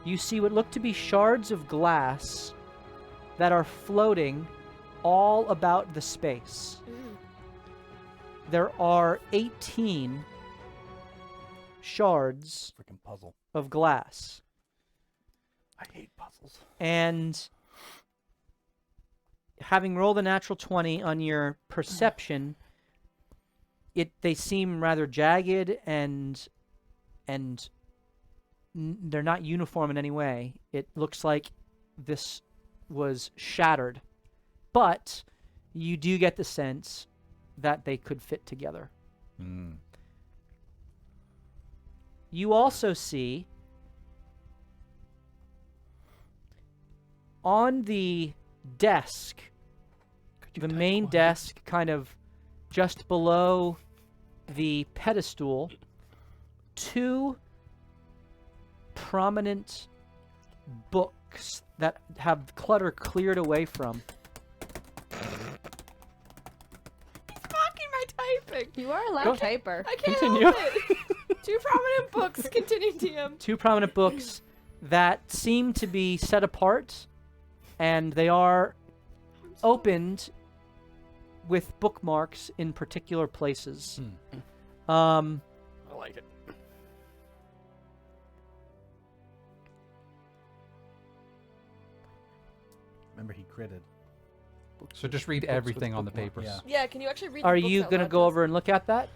you see what look to be shards of glass that are floating all about the space. There are 18 shards Freaking puzzle. of glass. I hate puzzles. And having rolled a natural 20 on your perception, they seem rather jagged and they're not uniform in any way. It looks like this was shattered, but you do get the sense that they could fit together. You also see on the desk, the main desk, kind of just below the pedestal, two prominent books that have clutter cleared away from. Mocking my typing. You are a loud typer. I can't Continue. help it. Two prominent books. Continue, DM. Two prominent books that seem to be set apart, and they are opened with bookmarks in particular places. I like it. critted. So just read everything on the papers. Yeah. Yeah, can you actually read? Are the books you out gonna loud, go please? over and look at that?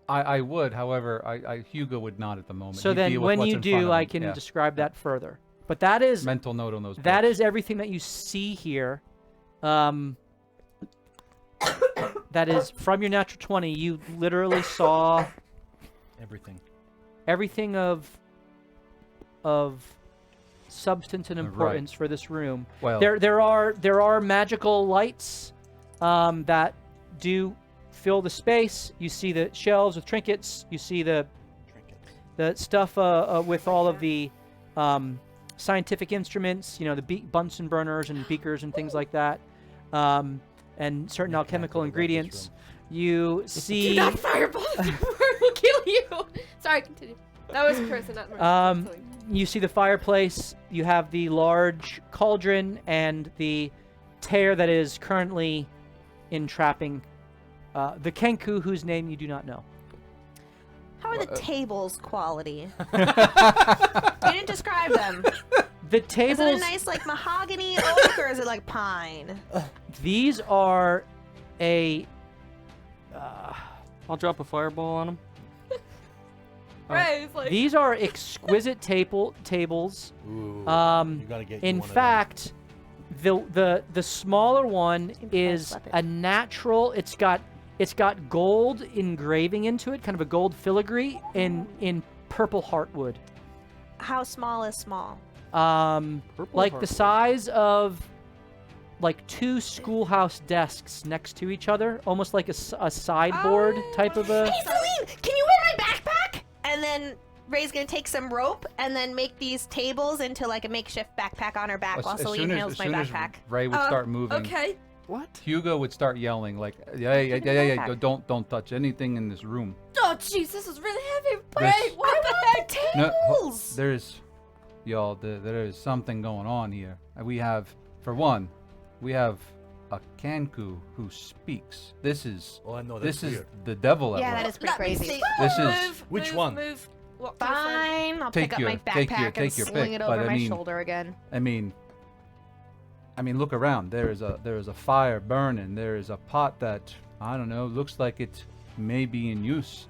I would, however, Hugo would not at the moment. So He'd then, deal with when what's you in front do, of I him. can Yeah. describe that further. But that is Mental note on those. that books. is everything that you see here. That is from your natural 20. You literally saw everything of substance and Right. importance for this room. Well, There are magical lights that do fill the space. You see the shelves with trinkets. You see the stuff with all of the scientific instruments. You know, the Bunsen burners and beakers and things like that, and certain alchemical ingredients. You see. Do not fireball the door. Will kill you. Sorry, continue. That was cursing, not murder. You see the fireplace. You have the large cauldron and the tear that is currently entrapping the Kenku, whose name you do not know. How are the tables quality? You didn't describe them. The Is tables. it a nice like mahogany oak or is it like pine? These are a. I'll drop a fireball on him. Right, it's like These are exquisite tables. Ooh, In you gotta get you one of those. fact, the smaller one Impressed is with it. a natural. It's got gold engraving into it, kind of a gold filigree in purple heartwood. How small is small? Like the size of like 2 schoolhouse desks next to each other, almost like a sideboard type of a. Hey, Celine, can you wear my backpack? And then Ray's gonna take some rope and then make these tables into like a makeshift backpack on her back while Celine handles my backpack. Ray would start moving, okay. What? Hugo would start yelling like, yeah, don't touch anything in this room. Oh, jeez, this is really heavy. This- Wait, what the heck? No, there's, y'all, there is something going on here. We have, for one, we have a Kenku who speaks. This is Oh, I know. That's this is weird. the devil at Yeah, work. that is pretty crazy. This is- Move, Which move, one? Move. What closer? Fine, I'll Take pick up your- my take backpack your- and take your sling pick, it but over I my mean- shoulder again. I mean, look around. There is a fire burning. There is a pot that, I don't know, looks like it may be in use.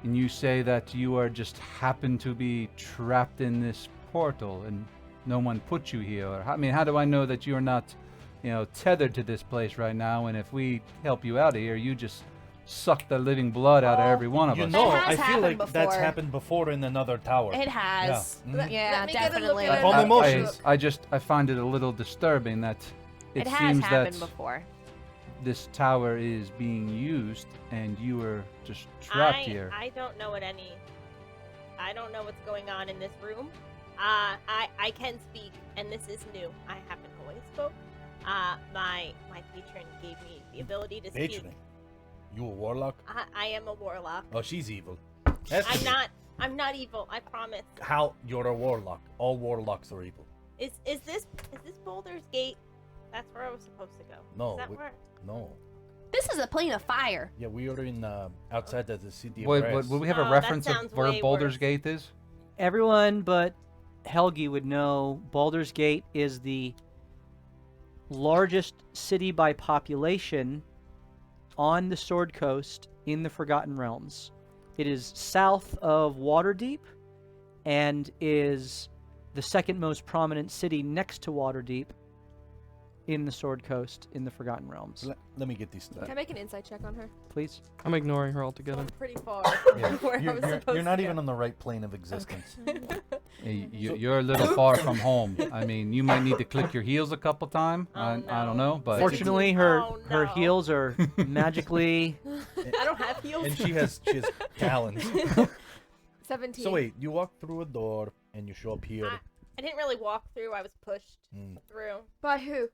And you say that you are just happen to be trapped in this portal and no one put you here. Or, I mean, how do I know that you're not, tethered to this place right now? And if we help you out of here, you just suck the living blood out of every one of You us. know, It has I feel happened like that's before. happened before in another tower. It has. Yeah. Let me get a definitely. look at Like it. on emotions. I find it a little disturbing that It has seems happened that before. this tower is being used and you are just trapped here. I don't know I don't know what's going on in this room. I can speak, and this is new. I haven't always spoke. My patron gave me the ability to speak. Patron. You a warlock? I am a warlock. Oh, she's evil. I'm not evil. I promise. How? You're a warlock. All warlocks are evil. Is this Boulder's Gate? That's where I was supposed to go. No, Is that we- where? No. This is a plane of fire. Yeah, we are in outside of the city of Would Brass. we have Oh, a that reference of sounds where way Boulder's worse. Gate is? Everyone but Helgi would know Baldur's Gate is the largest city by population on the Sword Coast in the Forgotten Realms. It is south of Waterdeep and is the second most prominent city next to Waterdeep in the Sword Coast in the Forgotten Realms. Let me get these Can I make an insight check on her? Please. I'm ignoring her altogether. I'm pretty far from Yeah. where I was supposed You're not to even go. on the right plane of existence. Hey, you're a little far from home. I mean, you might need to click your heels a couple times. Oh, I don't know, but Fortunately, her Oh, her no. heels are magically. I don't have heels. And she has talons. 17. So wait, you walk through a door and you show up here. I didn't really walk through. I was pushed Mm. through. By who?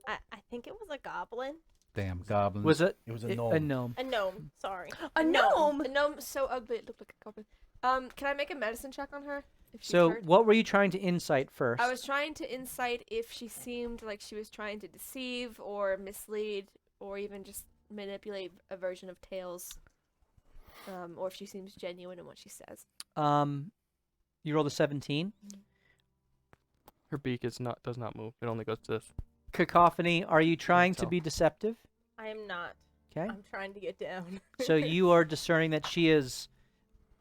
I think it was a goblin. damn goblins. Was it It was a gnome. a gnome? A gnome. Sorry. A gnome. A gnome so ugly it looked like a goblin. Can I make a medicine check on her? If she's So, hurt? what were you trying to insight first? I was trying to insight if she seemed like she was trying to deceive or mislead or even just manipulate a version of tales. Or if she seems genuine in what she says. You rolled a 17. Her beak does not move. It only goes to this. Cacophony, are you trying to tell. be deceptive? I am not. Okay. I'm trying to get down. So you are discerning that she is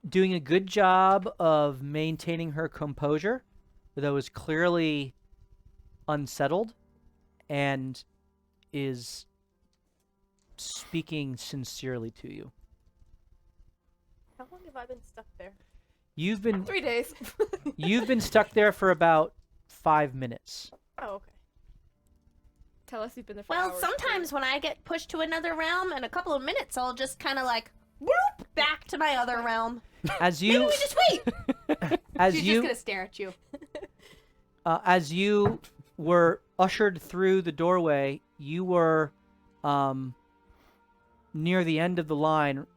doing a good job of maintaining her composure, though is clearly unsettled and is speaking sincerely to you. How long have I been stuck there? You've been 3 days. you've been stuck there for about 5 minutes. Oh, okay. Tell us you've been there for Well, hours. sometimes when I get pushed to another realm, in a couple of minutes, I'll just kind of like whoop back to my other realm. As Maybe you we just wait. as She's you just gonna stare at you. as you were ushered through the doorway, you were near the end of the line.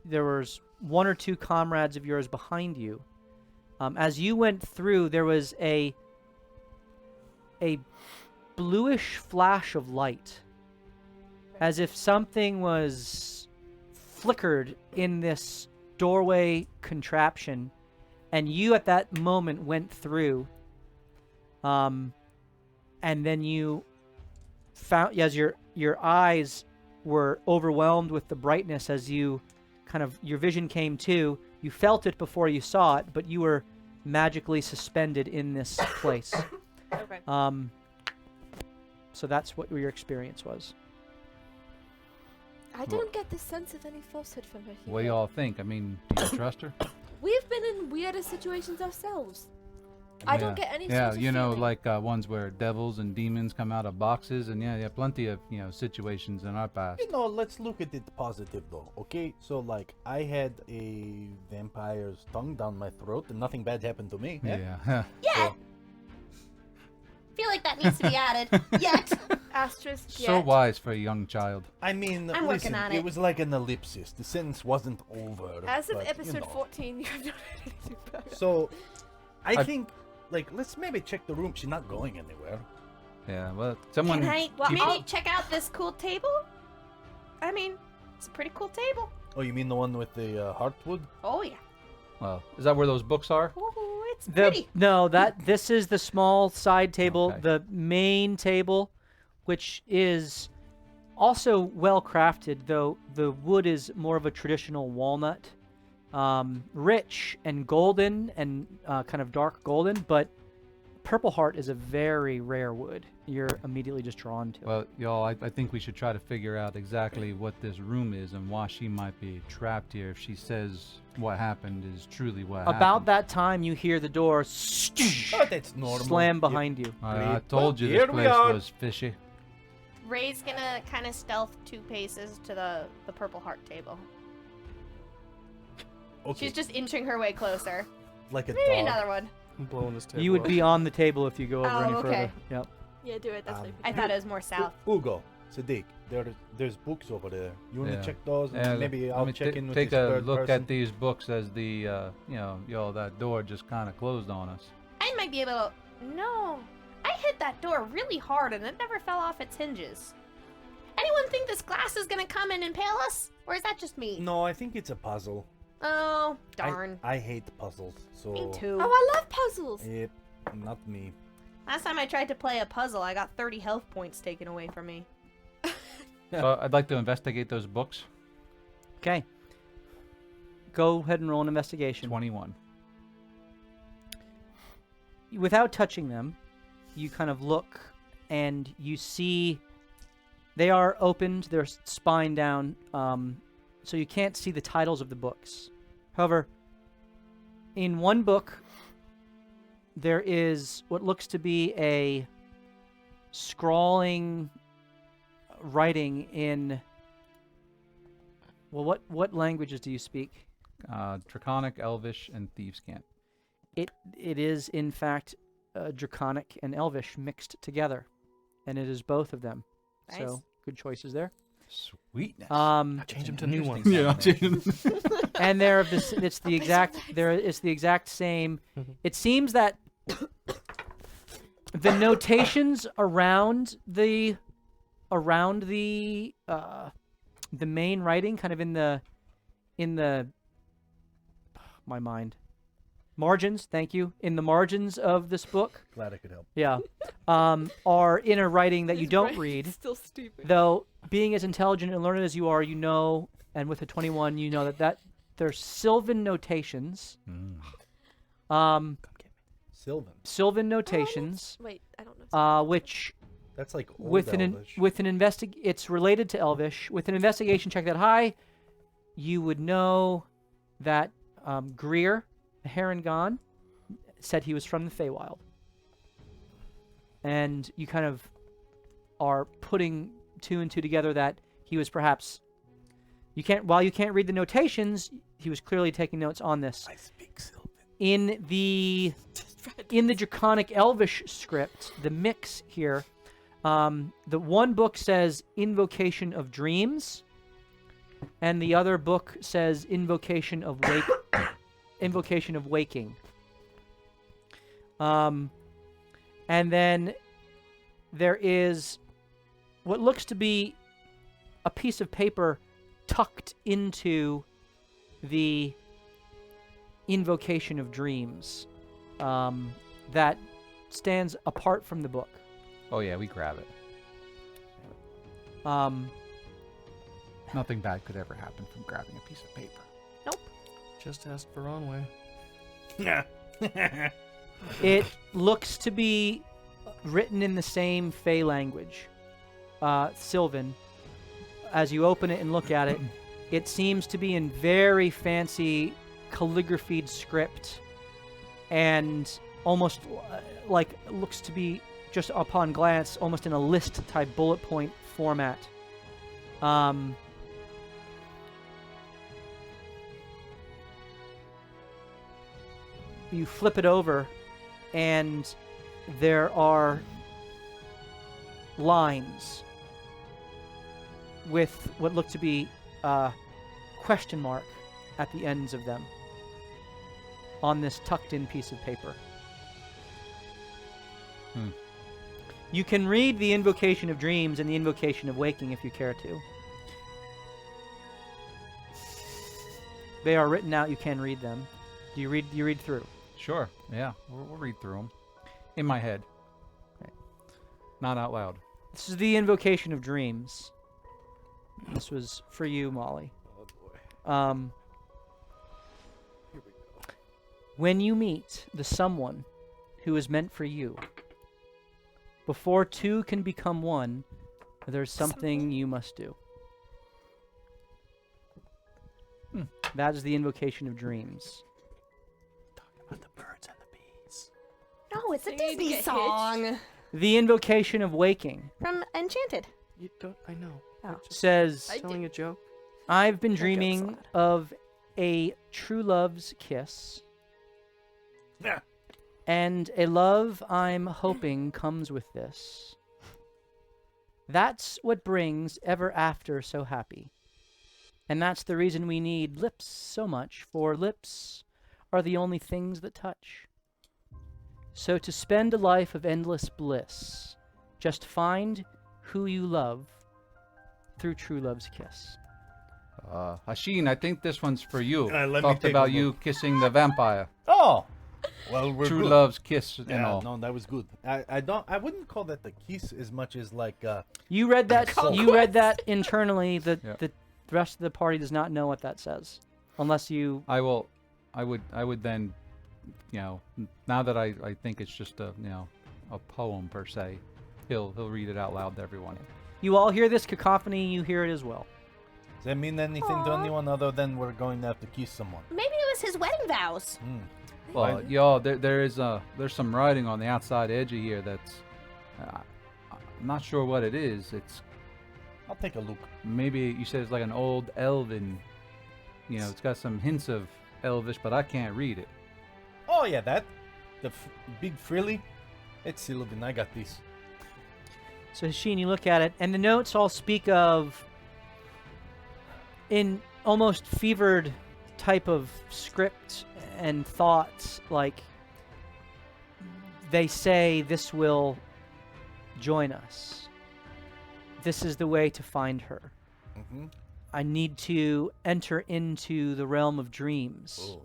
There was one or two comrades of yours behind you. As you went through, there was a bluish flash of light, as if something was flickered in this doorway contraption, and you at that moment went through. And then you found, as your eyes were overwhelmed with the brightness, as you kind of, your vision came to, you felt it before you saw it, but you were magically suspended in this place. Okay. So that's what your experience was. I don't get the sense of any falsehood from her here. What do y'all think? I mean, do you trust her? We've been in weirder situations ourselves. I don't get any Yeah, sort of you know, feeling. like ones where devils and demons come out of boxes, and yeah, plenty of situations in our past. You know, let's look at it positive though, okay? So like, I had a vampire's tongue down my throat, and nothing bad happened to me. Eh? Yeah. Yeah. Feel like that needs to be added. Yet. Asterisk So yet. wise for a young child. I mean, I'm working listen, on it it. was like an ellipsis. The sentence wasn't over. As of but, you episode know. 14, you have not heard anything about it. So, I I- think, like, let's maybe check the room. She's not going anywhere. Yeah, well, someone. Can I Well, maybe I'll- check out this cool table? I mean, it's a pretty cool table. Oh, you mean the one with the heartwood? Oh yeah. Well, is that where those books are? Ooh, it's pretty. This is the small side table. Okay. The main table, which is also well crafted, though the wood is more of a traditional walnut, rich and golden and kind of dark golden. But Purple Heart is a very rare wood. You're immediately just drawn to. Well, y'all, I think we should try to figure out exactly what this room is and why she might be trapped here. If she says what happened is truly what happened. About that time, you hear the door Oh, that's normal. slam behind you. I told you Well, this here we place are. was fishy. Ray's gonna kind of stealth 2 paces to the Purple Heart table. Okay, She's just inching her way closer. like a Maybe dog. another one. I'm blowing this table You would up. be on the table if you go over Oh, any okay. further. Yep. Yeah, do it. That's Um, safe. I thought it was more south. Ugo, Sadiq, there's books over there. You wanna Yeah. check those? And Yeah, maybe let I'll me check in with take this a third look person. at these books as the, that door just kind of closed on us. I might be able to. No, I hit that door really hard and it never fell off its hinges. Anyone think this glass is gonna come and impale us, or is that just me? No, I think it's a puzzle. Oh darn. I hate puzzles, so. Me too. Oh, I love puzzles. Yep, not me. Last time I tried to play a puzzle, I got 30 health points taken away from me. So I'd like to investigate those books. Okay. Go ahead and roll an investigation. 21. Without touching them, you kind of look and you see they are opened, they're spine down, so you can't see the titles of the books. However, in one book, there is what looks to be a scrawling writing in. Well, what languages do you speak? Draconic, Elvish, and Thieves' Cant. It is in fact Draconic and Elvish mixed together, and it is both of them. Nice. So good choices there. Sweetness. Change them to new ones. And they're of this. It's the exact. It's the exact same. It seems that the notations around the main writing, kind of in the my mind, margins, thank you, in the margins of this book, Glad I could help. yeah, are in a writing that you His don't brain's read. Still stupid. Though, being as intelligent and learned as you are, you know, and with a 21, you know that there's Sylvan notations. Sylvan. Sylvan notations, Wait, I don't know. which That's like old with an Elvish. it's related to Elvish. With an investigation check that high, you would know that Greer, the Harengon, said he was from the Feywild, and you kind of are putting two and two together that he was perhaps. While you can't read the notations, he was clearly taking notes on this. I speak Sylvan. In the Draconic Elvish script, the mix here, the one book says Invocation of Dreams, and the other book says Invocation of Waking. And then there is what looks to be a piece of paper tucked into the Invocation of Dreams that stands apart from the book. Oh yeah, we grab it. Nothing bad could ever happen from grabbing a piece of paper. Just ask Veronway. It looks to be written in the same Fey language, Sylvan. As you open it and look at it, it seems to be in very fancy calligraphied script, and almost like looks to be, just upon glance, almost in a list type bullet point format. You flip it over, and there are lines with what look to be a question mark at the ends of them on this tucked-in piece of paper. You can read the Invocation of Dreams and the Invocation of Waking if you care to. They are written out. You can read them. Do you read through? Sure. Yeah, we'll read through them. In my head. Okay. Not out loud. This is the Invocation of Dreams. This was for you, Molly. Oh boy. Here we go. When you meet the someone who is meant for you, before two can become one, there's something you must do. That is the Invocation of Dreams. Talking about the birds and the bees. No, it's a So you need to Disney get song The Invocation of Waking from Enchanted. You don't. I know. Oh. I'm just says, telling a joke. I've been Don't get dreaming sad. of a true love's kiss. Yeah. And a love I'm hoping comes with this. That's what brings ever after so happy. And that's the reason we need lips so much, for lips are the only things that touch. So to spend a life of endless bliss, just find who you love through true love's kiss. Hashin, I think this one's for you. Let me Talked take about a you look. kissing the vampire. Oh! Well, we're True good. love's kiss and Yeah, all. no, that was good. I wouldn't call that the kiss as much as like You read that. You read that internally. Yeah. The rest of the party does not know what that says, unless you. I would then, now that I think it's just a poem per se, he'll read it out loud to everyone. You all hear this cacophony. You hear it as well. does that mean anything to Aw. anyone other than we're going to have to kiss someone? Maybe it was his wedding vows. Well, y'all, there's some writing on the outside edge of here that's, I'm not sure what it is. It's I'll take a look. maybe you said it's like an old elven, it's got some hints of Elvish, but I can't read it. Oh yeah, that the big frilly. It's Sylvan. I got this. So Hashin, you look at it, and the notes all speak of, in almost fevered type of script and thoughts, like they say, this will join us. This is the way to find her. Mm-hmm. I need to enter into the realm of dreams. Oh,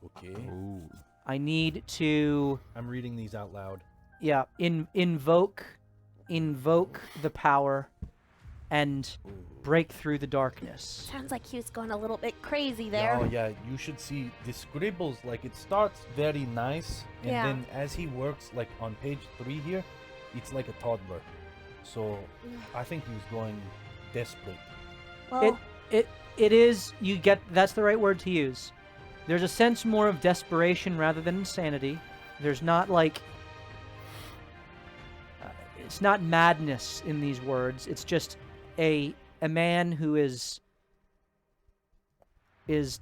okay. Ooh. I need to, I'm reading these out loud. yeah, invoke the power and break through the darkness. Sounds like he was going a little bit crazy there. Oh yeah, you should see the scribbles. Like it starts very nice, and Yeah. then as he works, like on page 3 here, it's like a toddler. So I think he was going desperate. Well, It is, you get, that's the right word to use. There's a sense more of desperation rather than insanity. There's not like, it's not madness in these words. It's just a man who is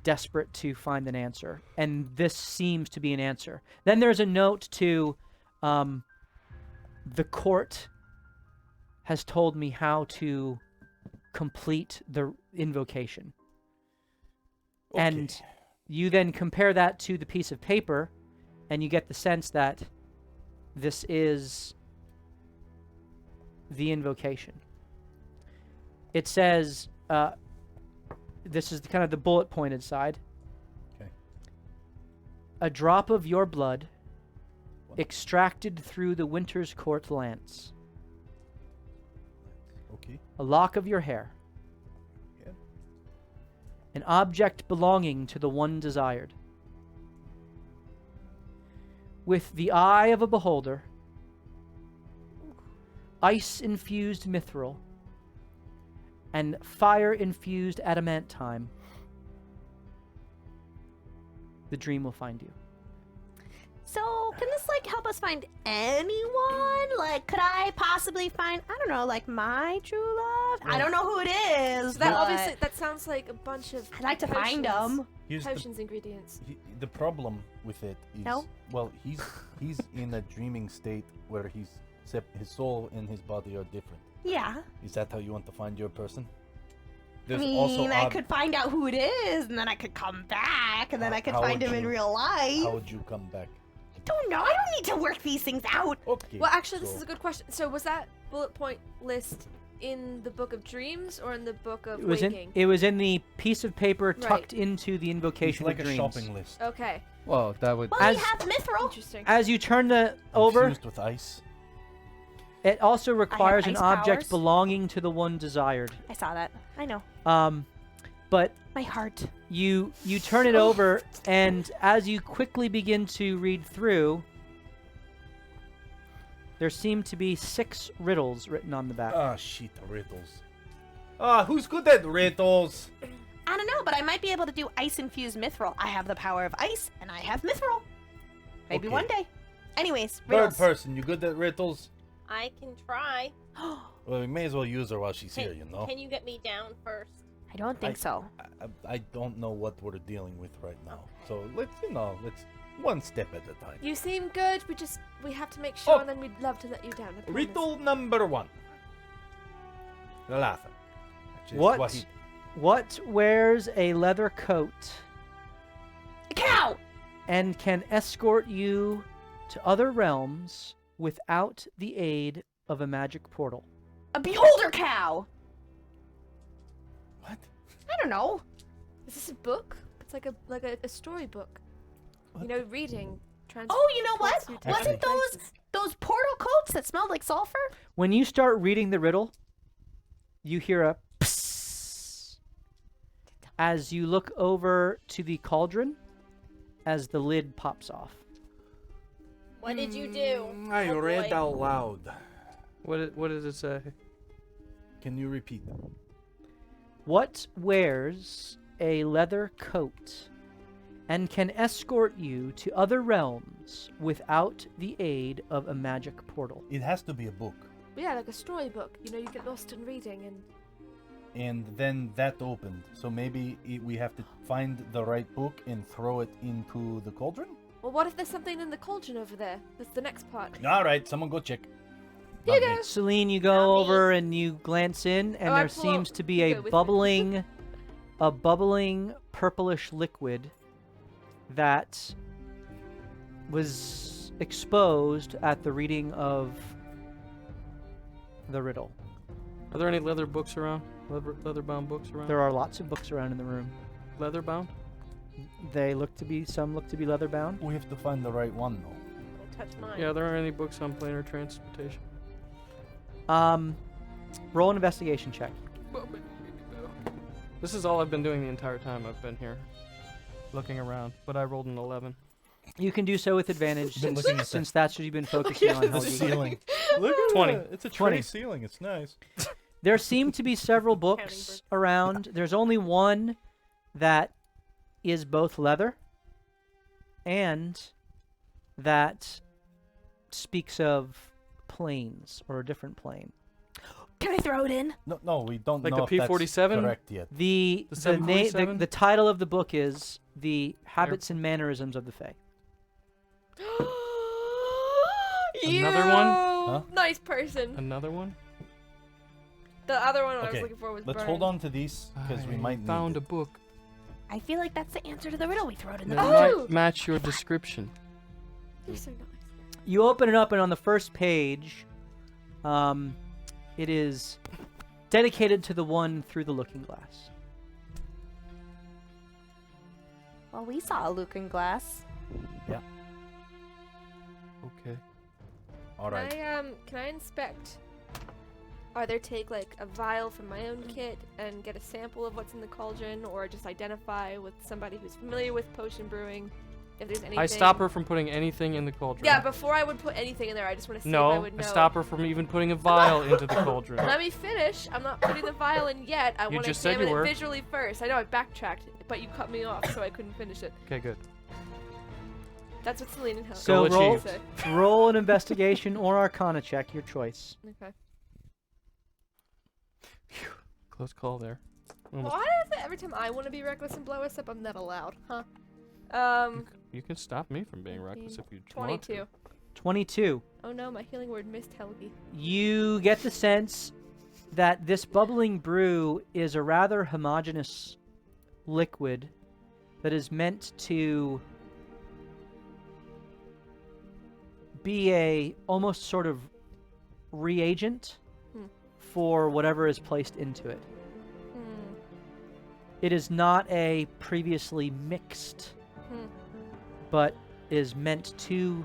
desperate to find an answer. And this seems to be an answer. Then there's a note to, the court has told me how to complete the invocation. And Okay. you then compare that to the piece of paper, and you get the sense that this is the invocation. It says, this is kind of the bullet pointed side. Okay. A drop of your blood extracted through the winter's court lance. Okay. A lock of your hair. Yeah. An object belonging to the one desired. With the eye of a beholder, ice-infused mithril, and fire-infused adamantine, the dream will find you. so can this like help us find anyone? Like, could I possibly find, I don't know, like my true love? I don't know who it is. That but obviously that sounds like a bunch of I'd like to find them. Here's potions ingredients. the problem with it is, No? well, he's in a dreaming state where his soul and his body are different. Yeah. Is that how you want to find your person? I There's mean, also I could find out who it is, and then I could come back, and then How- I could how find would him in you- real life. How would you come back? I don't know. I don't need to work these things out. Okay. Well, actually, this so- is a good question. So, was that bullet point list in the Book of Dreams or in the Book of Waking? It was in the piece of paper Right. tucked into the It's invocation like of a dreams. shopping list. Okay, Well, that would. Well, As- we have mithril. interesting. As you turn the over, Infused with ice. it also requires an ice object powers. belonging to the one desired. I saw that. I know. But My heart. you turn it over, and as you quickly begin to read through, there seem to be 6 riddles written on the back. Ah, shit, riddles. Ah, who's good at riddles? I don't know, but I might be able to do ice-infused mithril. I have the power of ice, and I have mithril. Maybe Okay. one day. Anyways, Third riddles. person, you good at riddles? I can try. Well, we may as well use her while she's here, you know? Can you get me down first? I don't think so. I don't know what we're dealing with right now. So let's one step at a time. You seem good. We have to make sure, Oh. and then we'd love to let you down. I promise. Riddle number 1. Lalata. What wears a leather coat A cow! and can escort you to other realms without the aid of a magic portal? A beholder cow! What? I don't know. Is this a book? It's like a storybook. You know, reading. Oh, you know what? transports you to Wasn't different places. those portal coats that smelled like sulfur? When you start reading the riddle, you hear a psst as you look over to the cauldron as the lid pops off. What did you do? I Oh, read boy. out loud. What does it say? Can you repeat? What wears a leather coat and can escort you to other realms without the aid of a magic portal? It has to be a book. Yeah, like a storybook. You know, you get lost in reading, and And then that opened. So maybe we have to find the right book and throw it into the cauldron? well, what if there's something in the cauldron over there? That's the next part. Alright, someone go check. Here you Not me. go. Celine, you go over and you glance in, and Oh, I there pull out- seems to be you a go with me. bubbling purplish liquid that was exposed at the reading of the riddle. Are there any leather books around? Leather-bound books around? There are lots of books around in the room. Leather-bound? Some look to be leather bound. We have to find the right one, though. Don't touch mine. Yeah, there aren't any books on planar transportation. Roll an investigation check. This is all I've been doing the entire time I've been here. Looking around, but I rolled an 11. You can do so with advantage Been looking at since that's what you've been focusing on. The Helgi. ceiling. Look at 20. that. It's a 20. tray ceiling. It's nice. There seem to be several books around. There's only one that is both leather and that speaks of planes or a different plane. Can I throw it in? No, we don't Like know the if that's P-47? correct yet. The The the, na- the 747? the title of the book is The Habits and Mannerisms of the Fae. Another one? Huh? Nice person. Another one? The other one I was Okay, looking for was let's burned. hold on to these because we might found need a book I feel like that's the answer to the riddle. We throw it in the that book. might match your description. You're so nice. You open it up, and on the first page, it is dedicated to the one through the looking glass. Well, we saw a looking glass. Okay. All right. Can I inspect? Either take like a vial from my own kit and get a sample of what's in the cauldron, or just identify with somebody who's familiar with potion brewing if there's anything. I stop her from putting anything in the cauldron. Yeah, before I would put anything in there, I just want to see if I No, would I know. stop her from even putting a vial into the cauldron. Let me finish. I'm not putting the vial in yet. I You want to just said examine you it were. visually first. I know I backtracked, but you cut me off, so I couldn't finish it. Okay, good. That's what Celine and Helen So Goal roll, achieved. roll an investigation or Arcana check, your choice. Okay. Close call there. Well, Almost- why is it every time I want to be reckless and blow us up, I'm not allowed, huh? You can stop me from being reckless if you want 22. to. 22. Oh no, my healing word missed Helgi. You get the sense that this bubbling brew is a rather homogeneous liquid that is meant to be a almost sort of reagent for whatever is placed into it. It is not a previously mixed, but is meant to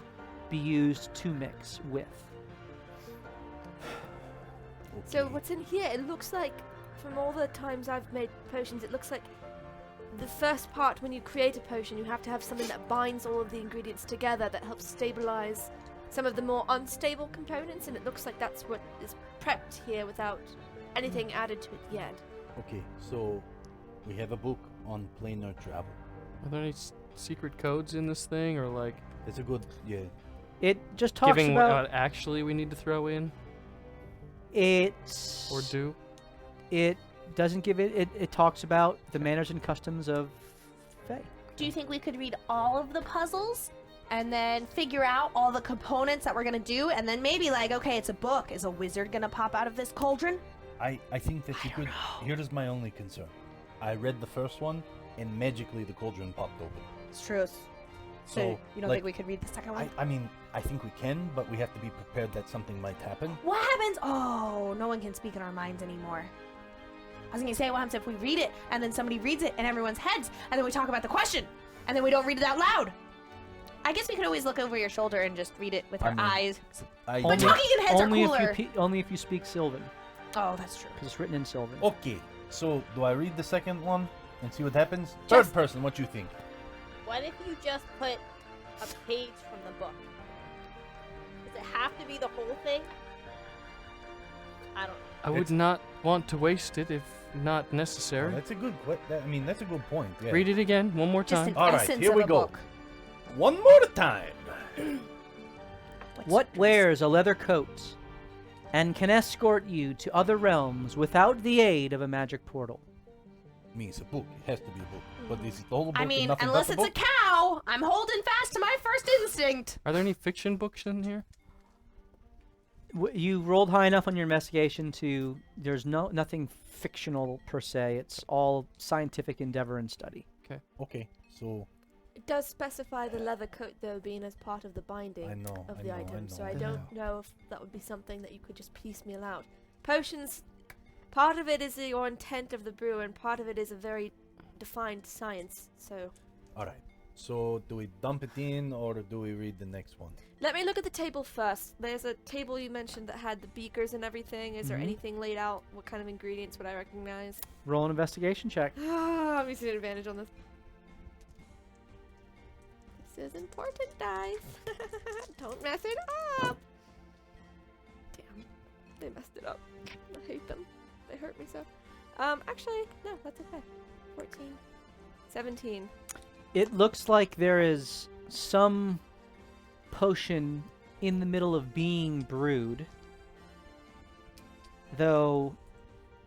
be used to mix with. So what's in here? It looks like, from all the times I've made potions, it looks like the first part when you create a potion, you have to have something that binds all of the ingredients together that helps stabilize some of the more unstable components, and it looks like that's what is prepped here without anything added to it yet. Okay, so we have a book on planar travel. Are there any secret codes in this thing, or like It's a good, yeah. It just talks giving about what actually we need to throw in it. or do? It doesn't give it. It talks about the manners and customs of Fae. Do you think we could read all of the puzzles and then figure out all the components that we're gonna do, and then maybe like, okay, it's a book. Is a wizard gonna pop out of this cauldron? I think that you could. Here's my only concern. I read the first one, and magically the cauldron popped open. It's true. So, you don't like, think we could read the second one? I mean, I think we can, but we have to be prepared that something might happen. What happens? Oh, no one can speak in our minds anymore. I was gonna say, what happens if we read it and then somebody reads it in everyone's heads, and then we talk about the question, and then we don't read it out loud? I guess we could always look over your shoulder and just read it with our mean, eyes. I But talking in heads are only cooler. if you only if you speak Sylvan, Oh, that's true. because it's written in Sylvan. Okay, so do I read the second one and see what happens? Just- Third person, what you think? What if you just put a page from the book? Does it have to be the whole thing? I don't know. I would not want to waste it if not necessary. Oh, that's a good. I mean, that's a good point. Yeah. Read it again one more Just time. an All right, essence here of we a go. book. One more time. What wears a leather coat and can escort you to other realms without the aid of a magic portal? I mean, it's a book. It has to be a book. But is it the whole book I and mean, nothing unless but the it's a book? cow, I'm holding fast to my first instinct. Are there any fiction books in here? You rolled high enough on your investigation to there's nothing fictional per se. It's all scientific endeavor and study. Okay, so It does specify the leather coat though being as part of the binding I know, of I the know, I item, so know. I don't know if that would be something that you could just piecemeal out. Potions, part of it is your intent of the brew, and part of it is a very defined science. So All right. So do we dump it in or do we read the next one? Let me look at the table first. There's a table you mentioned that had the beakers and everything. Is there anything laid out? What kind of ingredients would I recognize? Roll an investigation check. I'm using an advantage on this. This is important, guys. Don't mess it up. Damn, they messed it up. I hate them. They hurt me so. Actually, no, that's okay. 14, 17. It looks like there is some potion in the middle of being brewed, though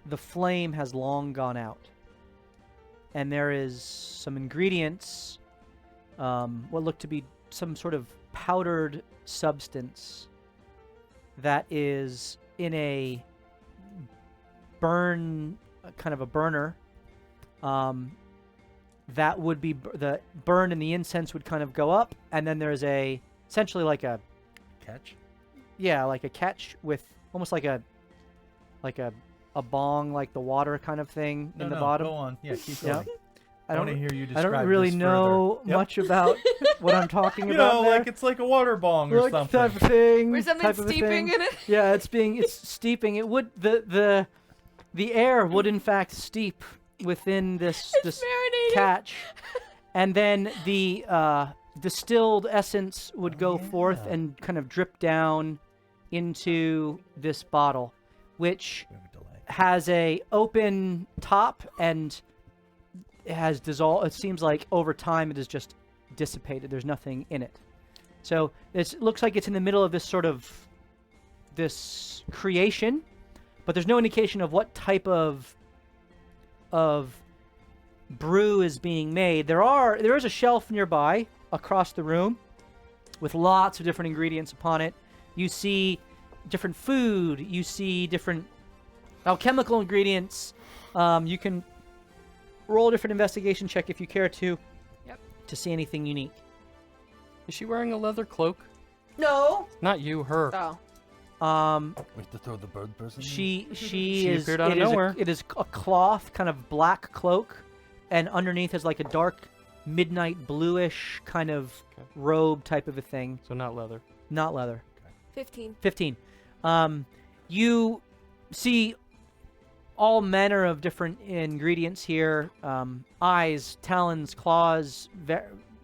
the flame has long gone out. And there is some ingredients, what look to be some sort of powdered substance that is in a kind of a burner. That would be the burn and the incense would kind of go up, and then there's essentially like a catch. Yeah, like a catch with almost like a bong, like the water kind of thing in the bottom. Go on. Yeah, keep going. I want to hear you describe. I don't really this know further. much about what I'm talking you about. know, like it's like a water bong or like something. Type of thing. Or something type of a steeping thing. in it. Yeah, it's steeping. It would the air would in fact steep within this marinating. catch, and then the distilled essence would go forth and kind of drip down into this bottle, which has a open top and it has dissolved. It seems like over time it is just dissipated. There's nothing in it. So it looks like it's in the middle of this sort of this creation, but there's no indication of what type of brew is being made. There is a shelf nearby across the room with lots of different ingredients upon it. You see different food. You see different alchemical ingredients. You can roll a different investigation check if you care to. Yep. To see anything unique. Is she wearing a leather cloak? No. Not you, her. Oh. Wait to throw the bird person. She is. appeared out of nowhere. It is a cloth, kind of black cloak, and underneath is like a dark, midnight bluish kind of robe type of a thing. So not leather. Not leather. 15. 15. You see all manner of different ingredients here. Eyes, talons, claws,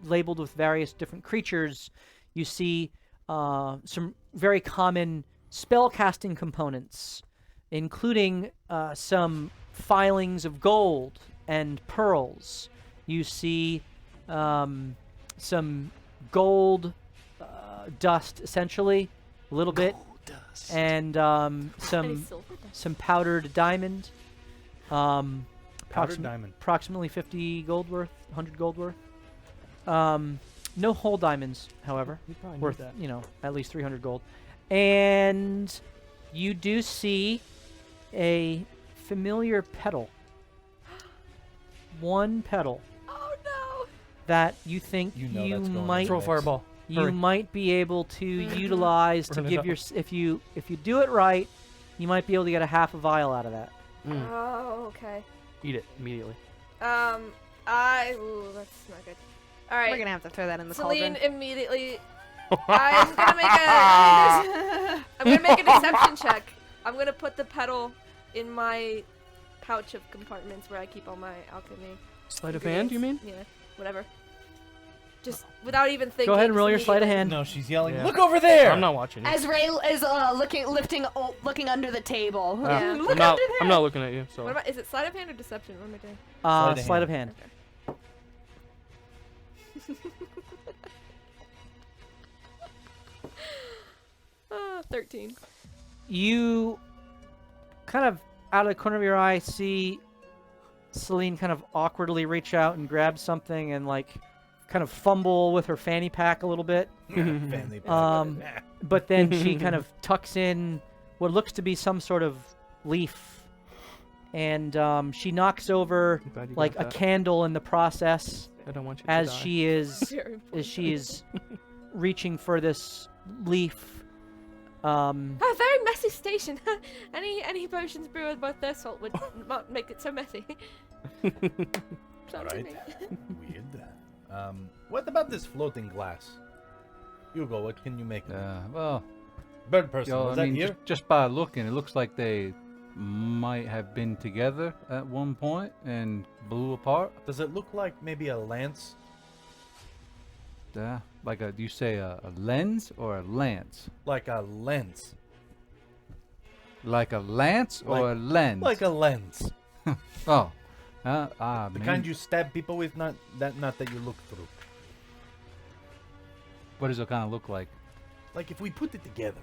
labeled with various different creatures. You see some very common spellcasting components, including some filings of gold and pearls. You see some gold dust, essentially, a little bit, and some powdered diamond. Powdered diamond. Approximately 50 gold worth, 100 gold worth. No whole diamonds, however, worth at least 300 gold. And you do see a familiar petal. One petal. Oh no! That you think You you, know that's going might in the Throw a mix. fireball. you Hurry. might be able to utilize to Burn it give up. your if you do it right, you might be able to get a half a vial out of that. Oh, okay. Eat it immediately. Ooh, that's not good. All right. We're gonna have to throw that in the Celine cauldron. immediately. I'm gonna make a deception check. I'm gonna put the petal in my pouch of compartments where I keep all my alchemy. Sleight of hand, you mean? Yeah, whatever. Just without even thinking. Go ahead and roll your just sleight of immediately. hand. No, she's yelling. Yeah. Look over there. I'm not watching you. As Ray is looking under the table. Yeah. Look I'm not. under there. I'm not looking at you. So. What about? Is it sleight of hand or deception? What am I doing? Sleight of hand. Okay. 13. You kind of out of the corner of your eye see Celine kind of awkwardly reach out and grab something and like kind of fumble with her fanny pack a little bit. Family But then she kind of tucks in what looks to be some sort of leaf, and she knocks over I'm glad you like got a that. candle in the process I don't want you to as die. she is Very important. as she is reaching for this leaf. Ah, very messy station. any potions brewed with their salt would not make it so messy. All right. Weird. What about this floating glass? Hugo, what can you make of it? Well, Bird person, yo, was I that mean, here? just by looking, it looks like they might have been together at one point and blew apart. Does it look like maybe a lance? Yeah, like do you say a lens or a lance? Like a lens. Like a lance or a lens? Like a lens. Oh. The man. kind you stab people with, not that you look through. What does it kind of look like? Like if we put it together.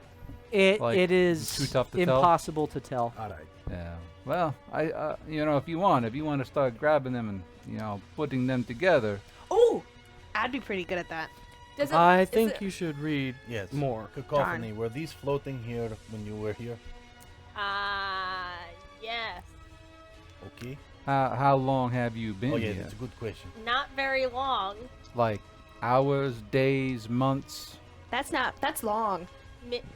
Like, It is too tough to tell? impossible to tell. All right. Yeah. Well, if you want to start grabbing them and putting them together. Oh, I'd be pretty good at that. Does it, I is think it- you should read Yes. more. Cacophony. Were these floating here when you were here? Yes. Okay. How long have you been Oh yeah, here? that's a good question. Not very long. Like hours, days, months? That's long.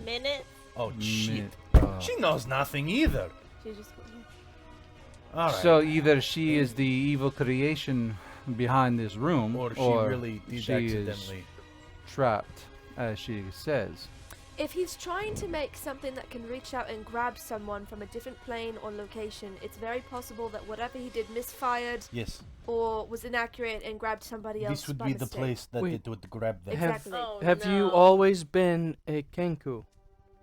Minutes. Oh shit. Minute. She knows nothing either. She just All right. So either she is the evil creation behind this room, or she really did she accidentally. is trapped, as she says. If he's trying to make something that can reach out and grab someone from a different plane or location, it's very possible that whatever he did misfired Yes. or was inaccurate and grabbed somebody else This would by be the mistake. place that Wait. it would grab them. Exactly. Have you always been a Kenku?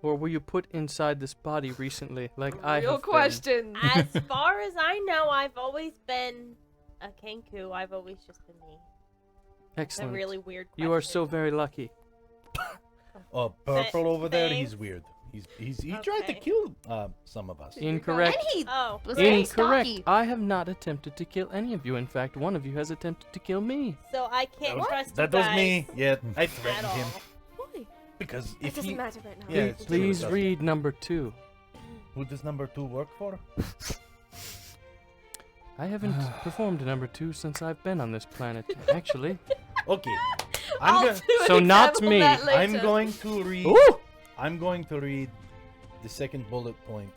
Or were you put inside this body recently, like I Real have question. As far as I know, I've always been a Kenku. I've always just been me. been? It's a Excellent. really weird question. You are so very lucky. Oh, purple over there. thanks. He's weird. He tried to Okay. kill some of us. Incorrect. And he Oh. was very Incorrect. stocky. I have not attempted to kill any of you. In fact, one of you has attempted to kill me. So I can't trust That you was guys me. Yeah, I at threatened all. him Why? because It if doesn't he, matter right now. Yeah, it's true, it Please doesn't. read number 2. who does number 2 work for? I haven't performed number 2 since I've been on this planet, actually. Okay, I'll I'm going. do an So not example me. of that I'm later. going to read. Ooh! I'm going to read the second bullet point,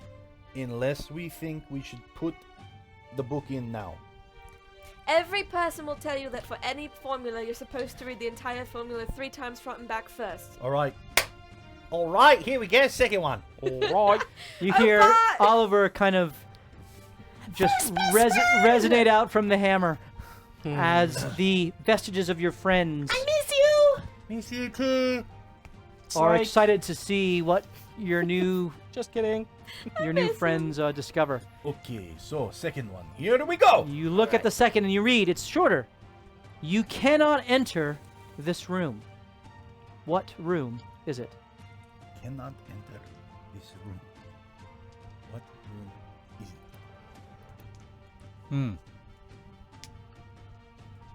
unless we think we should put the book in now. Every person will tell you that for any formula, you're supposed to read the entire formula 3 times front and back first. All right. All right. Here we go. Second one. All right. You Oh, hear God! Oliver kind of just resonate out from the hammer as the vestiges of your friends I miss you. Miss you too. are excited to see what your new Just kidding. friends discover. Okay, so second one. Here we go. You look at the second and you read. It's shorter. You cannot enter this room. What room is it? Cannot enter this room. What room is it?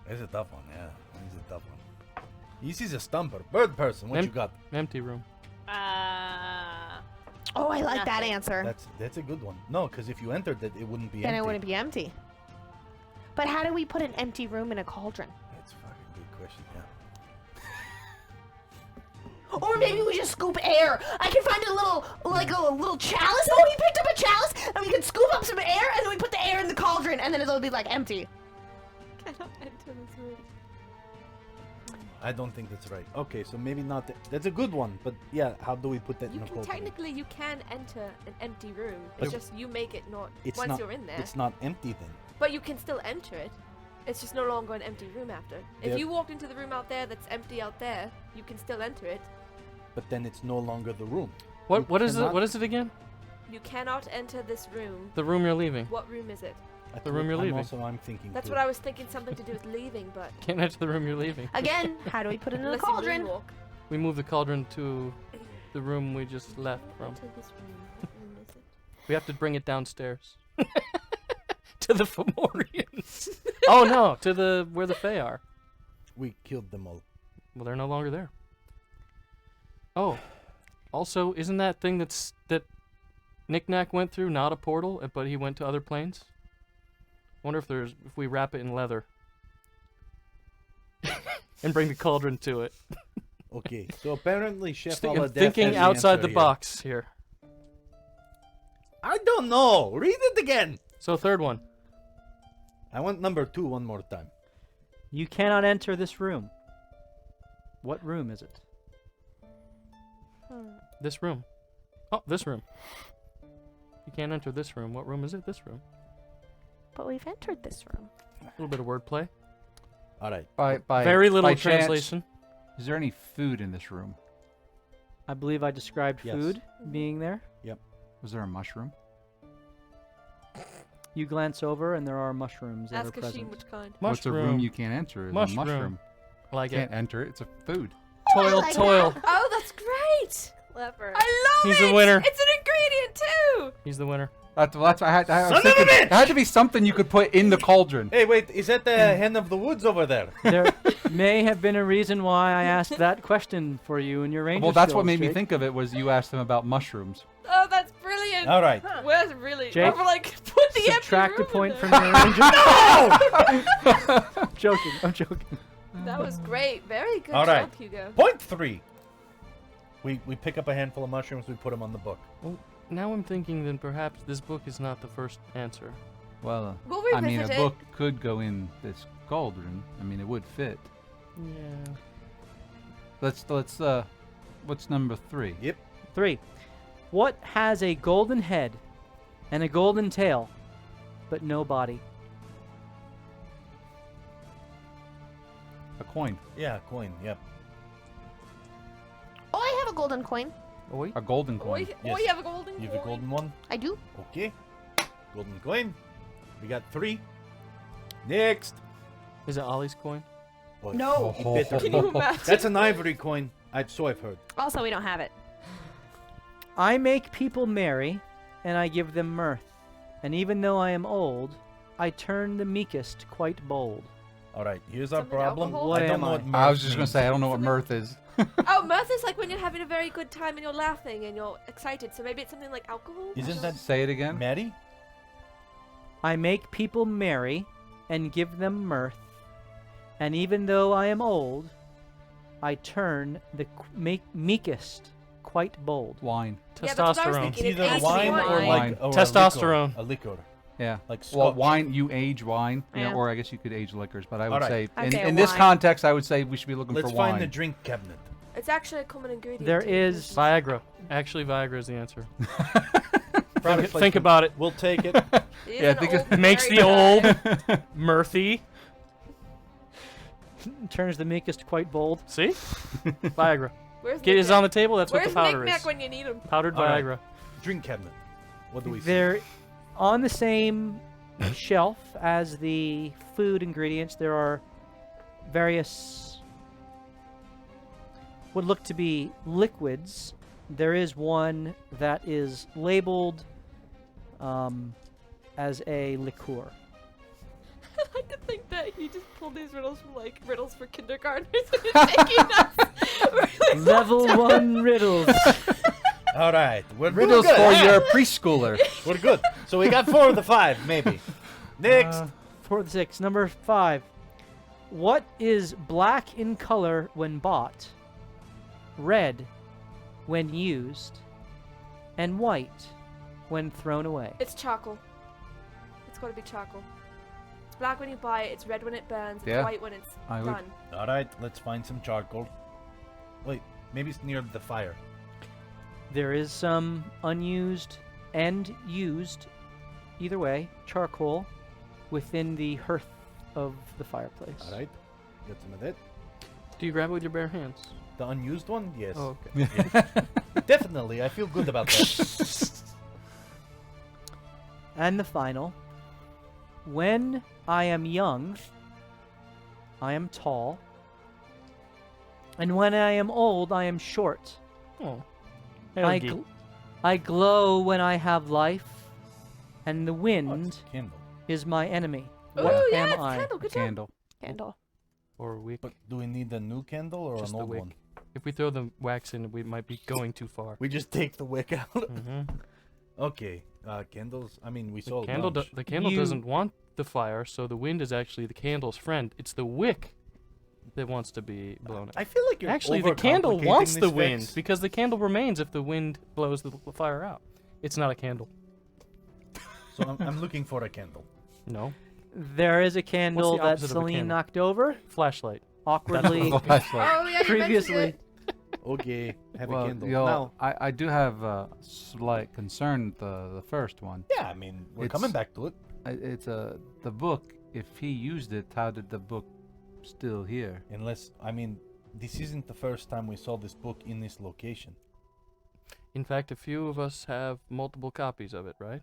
It's a tough one, yeah. It's a tough one. This is a stumper. Bird person, what you got? Empty room. Oh, I like that Nothing. answer. That's a good one. No, because if you entered it, it wouldn't be Then empty. it wouldn't be empty. But how do we put an empty room in a cauldron? That's a fucking good question, yeah. Or maybe we just scoop air. I can find a little chalice. Oh, we picked up a chalice, and we can scoop up some air, and then we put the air in the cauldron, and then it'll be like empty. Cannot enter this room. I don't think that's right. Okay, so maybe not. That's a good one, but yeah, how do we put that You in a can cauldron? technically you can enter an empty room. But It's just you make it not It's once not, you're in there. It's not empty then. But you can still enter it. It's just no longer an empty room after. If There- you walked into the room out there that's empty out there, you can still enter it. But then it's no longer the room. What is it? cannot- What is it again? You cannot enter this room. The room you're leaving. What room is it? That's The room what you're leaving. I'm thinking. That's too. what I was thinking, something to do with leaving, but Can't enter the room you're leaving. Again, how do we put it in a unless you cauldron? moonwalk. We move the cauldron to the room we just left from. Enter this room. What room is it? We have to bring it downstairs. To the Fomorians. Oh no, to the where the Fae are. We killed them all. Well, they're no longer there. Oh, also, isn't that thing that Knick-Knack went through not a portal, but he went to other planes? Wonder if we wrap it in leather and bring the cauldron to it. Okay, so apparently Chef Just Aladef thinking has outside answer the here. box here. I don't know. Read it again. So third one. I want number 2 one more time. You cannot enter this room. What room is it? This room. Oh, this room. You can't enter this room. What room is it? This room. But we've entered this room. A little bit of wordplay. All right. By Very little by chance, translation. is there any food in this room? I believe I described Yes. food being there. Was there a mushroom? You glance over, and there are mushrooms that Ask are Hashim present. which kind. What's a room you can't enter? Is Mushroom. A mushroom. I like Can't it. enter it. It's a food. Toil, like toil. Oh, that's great! Clever. I love He's it! the winner. It's an ingredient too! He's the winner. That's what I had. I was Son of a thinking, bitch! it had to be something you could put in the cauldron. Hey, wait, is that the hen of the woods over there? There may have been a reason why I asked that question for you in your ranger Well, that's what skills, made me Jake. think of it. Was you asked him about mushrooms? Oh, that's brilliant! All right. Where's really? Jake, We're like, put the Subtract empty a room point in from there. your ranger. I'm joking. I'm joking. That was great. Very good All job, right. Hugo. Point 3. We pick up a handful of mushrooms. We put them on the book. Now I'm thinking then perhaps this book is not the first answer. Well, We'll I mean, a revisit it. book could go in this cauldron. I mean, it would fit. Yeah. Let's. What's number 3? 3. What has a golden head and a golden tail, but no body? A coin. Yeah, coin. Yep. Oh, I have a golden coin. Oi. A golden Oh, coin. Yes. you have a golden You have a coin? golden one? I do. Okay. Golden coin. We got 3. Next. Is it Ollie's coin? Oh, No. you better Can not. you imagine? That's an ivory coin. So I've heard. Also, we don't have it. I make people merry, and I give them mirth. And even though I am old, I turn the meekest quite bold. All right, here's our Something problem. alcohol? What I don't am know I? what mirth I was just gonna means. say I don't know what mirth is. Oh, mirth is like when you're having a very good time and you're laughing and you're excited. So maybe it's something like alcohol? Isn't that Say it again. Maddie? I make people merry, and give them mirth. And even though I am old, I turn the meekest quite bold. Wine. Yeah, that's what I was Testosterone. thinking. It's either aged wine or wine. like or Testosterone. A liquor. Yeah. Like Well, scotch. wine. You age wine. You know, Yeah. or I guess you could age liquors. But I would Alright. say I'd say a in this wine. context, I would say we should be looking Let's for find wine. the drink cabinet. It's actually a common ingredient. There too. is- Viagra. Actually, Viagra is the answer. Product Think placement. about it. We'll take it. It is Yeah, I an think old Makes the married old guy. mirthy. Turns the meekest quite bold. See? Viagra. Where's Get is Knick-Knack? on the table. That's Where's what the powder Knick-Knack is. when you need him? Powdered All right. Viagra. Drink cabinet. What do we see? They're on the same shelf as the food ingredients. There are various what look to be liquids. There is one that is labeled as a liqueur. I like to think that he just pulled these riddles from like riddles for kindergartners and is taking us really Level 1 riddles. All right, we're doing Riddles good. for your preschooler. We're good. So we got 4 of the 5, maybe. Next. 4 of the 6. Number 5. What is black in color when bought, red when used, and white when thrown away? It's charcoal. It's got to be charcoal. It's black when you buy it. It's red when it burns. It's Yeah. white when it's I would- done. All right, let's find some charcoal. Wait, maybe it's near the fire. There is some unused and used, either way, charcoal within the hearth of the fireplace. All right, get some of that. Do you grab it with your bare hands? The unused one? Yes. Oh, okay. Definitely, I feel good about that. And the final. When I am young, I am tall. And when I am old, I am short. Oh. I, Helgi. I glow when I have life, and the Oh, wind it's a candle. is my enemy. Ooh, What yeah, am it's I? candle. Good job. Candle. Candle. Or wick. But do we need a new candle or Just an the old wick. one? If we throw the wax in, we might be going too far. We just take the wick out. hmm Okay, candles. I mean, we sold The candle You- doesn't want the fire, so the wind is actually the candle's friend. It's the wick that wants to be blown out. I feel like you're Actually, the candle overcomplicating wants this, the wind Vex. because the candle remains if the wind blows the fire out. It's not a candle. So I'm looking for a candle. No. There is a candle that opposite of a Celine candle? knocked over Flashlight. awkwardly. Flashlight. Oh yeah, you Previously. mentioned it. Okay, have a Well, candle. yo, Now, I do have a slight concern with the first one. yeah, I mean, we're It's- coming back to it. It's the book. If he used it, how did the book still here? Unless, I mean, this isn't the first time we saw this book in this location. In fact, a few of us have multiple copies of it, right?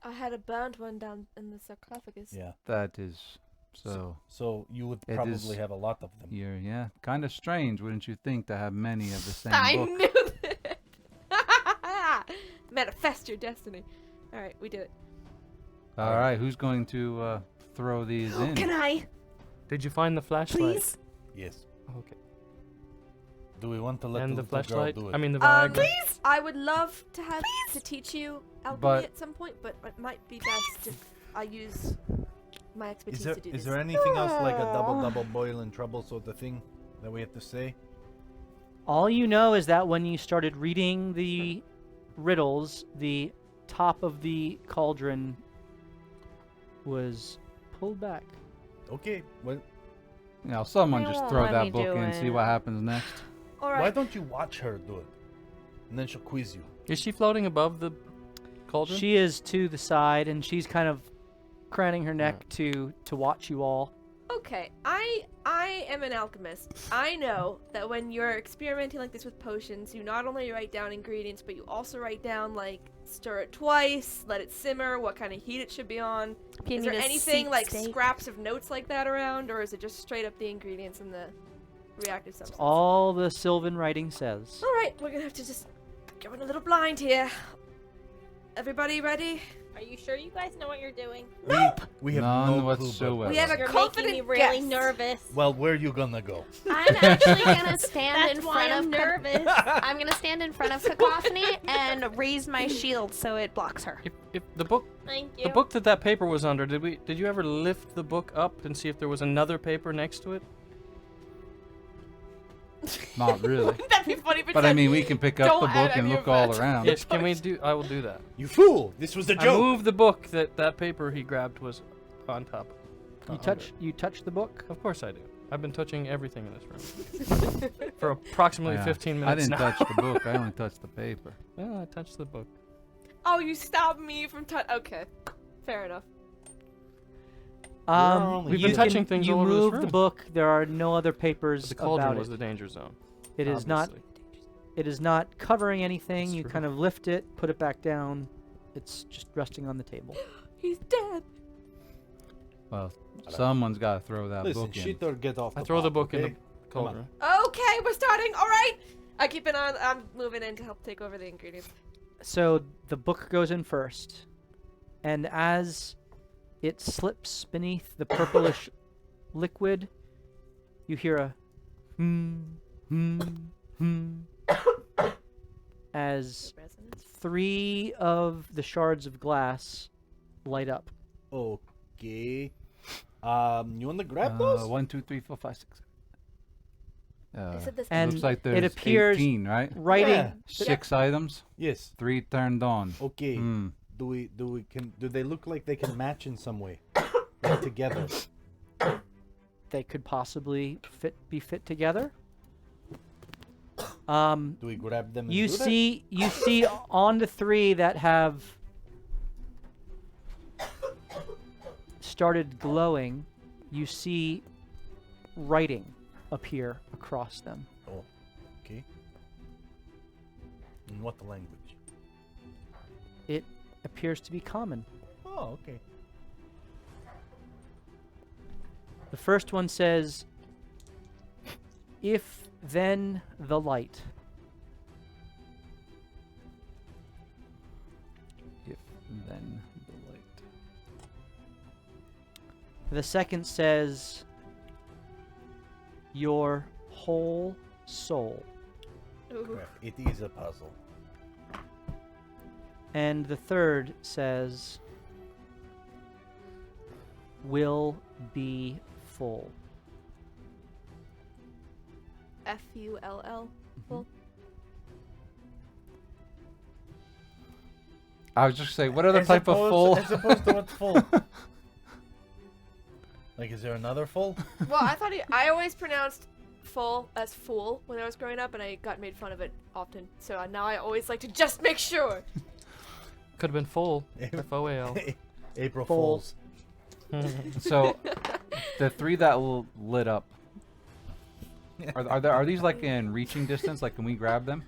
I had a burnt one down in the sarcophagus. Yeah. That is so. So you would It probably is- have a lot of them. You're kind of strange, wouldn't you think, to have many of the same I book? knew that. Manifest your destiny. All right, we did it. All right, who's going to throw these in? Can I, Did you find the flashlight? please? Yes. Okay. Do we want to let And the the little flashlight? girl do it? I mean the Viagra. Please? I would love to have to teach you alchemy But- at some point, but it might be best if I use my expertise is there to do is this. there anything else like a double boil in trouble sort of thing that we have to say? All you know is that when you started reading the riddles, the top of the cauldron was pulled back. Okay. Well, Someone They just won't throw let that me book do in and see it. what happens next. All why right. don't you watch her do it, and then she'll quiz you. Is she floating above the cauldron? She is to the side, and she's kind of craning her neck to watch you all. Okay, I am an alchemist. I know that when you're experimenting like this with potions, you not only write down ingredients, but you also write down like stir it twice, let it simmer, what kind of heat it should be on. You Is need there a anything seat like steak. scraps of notes like that around, or is it just straight up the ingredients and the reactive substance? All the Sylvan writing says. All right, we're gonna have to just go in a little blind here. Everybody ready? Are you sure you guys know what you're doing? We have None no clue. whatsoever. We have a You're confident making me really guess. nervous. Well, where you gonna go? I'm actually gonna stand That's in why front I'm of nervous. I'm gonna stand in front of Cacophony and raise my shield so it blocks her. If the book Thank you. the book that paper was under, did you ever lift the book up and see if there was another paper next to it? Not really. That'd be funny. But I mean, we can pick up Don't the add book and any look of all that. around. Yes, can we do? I will do that. You fool! This was a I joke. moved the book that paper he grabbed was on top. You touch the book. Of course I do. I've been touching everything in this room for approximately Yeah. 15 I minutes didn't now. touch the book. I only touched the paper. Well, I touched the book. Oh, you stopped me from Okay, fair enough. only We've you been touching things You all over this move the room. book. There are no other papers The cauldron about was it. the danger zone. It is not. obviously. It is not covering anything. That's You true. kind of lift it, put it back down. It's just resting on the table. He's dead. Well, someone's got to throw that Listen, book in. shit or get off. I the throw the pot, book in okay? the Come on. cauldron. Okay, we're starting. All right. I keep it on. I'm moving in to help take over the ingredients. So the book goes in first, and as it slips beneath the purplish liquid, you hear a as Resonance. 3 of the shards of glass light up. Okay. You want to grab those? 1, 2, 3, 4, 5, 6. I said this. And Looks like it there's appears 18, right? Writing. Yeah. 6 items, Yes. 3 turned on. Okay. Hmm. Do they look like they can match in some way? Like together. They could possibly be fit together. Do we grab them and You do that? see on the 3 that have started glowing, you see writing appear across them. Oh, okay. In what language? It appears to be common. Oh, okay. The first one says, "If then the light." If then the light. The second says, "Your whole soul." Ooh. Crap, it is a puzzle. And the third says, "Will be full." Full. Full. I was just saying, what other As type of opposed- full? As opposed to what's full. Like, is there another full? Well, I always pronounced full as fool when I was growing up, and I got made fun of it often. So now I always like to just make sure. Could have been full. F-O-A-L. April Full. Fools. So, the 3 that lit up. Are these like in reaching distance? Like, can we grab them?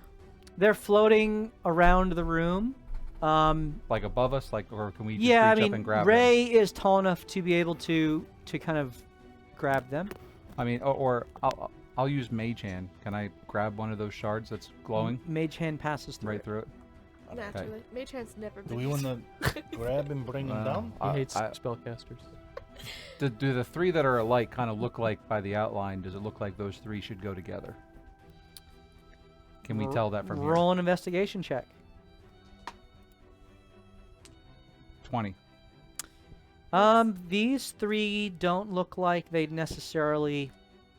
They're floating around the room. Like above us? Like, or can we just Yeah, I reach mean, up and grab Ray is tall enough to be able to kind of grab them. them? I mean, or I'll use Mage Hand. Can I grab one of those shards that's glowing Mage Hand passes through right it. through it? Naturally. Mage Hand's never Do been. we want to grab and bring them down? He hates spellcasters. Do the 3 that are alike kind of look like by the outline? Does it look like those 3 should go together? Can we tell that from here? Roll an investigation check. 20. These 3 don't look like they necessarily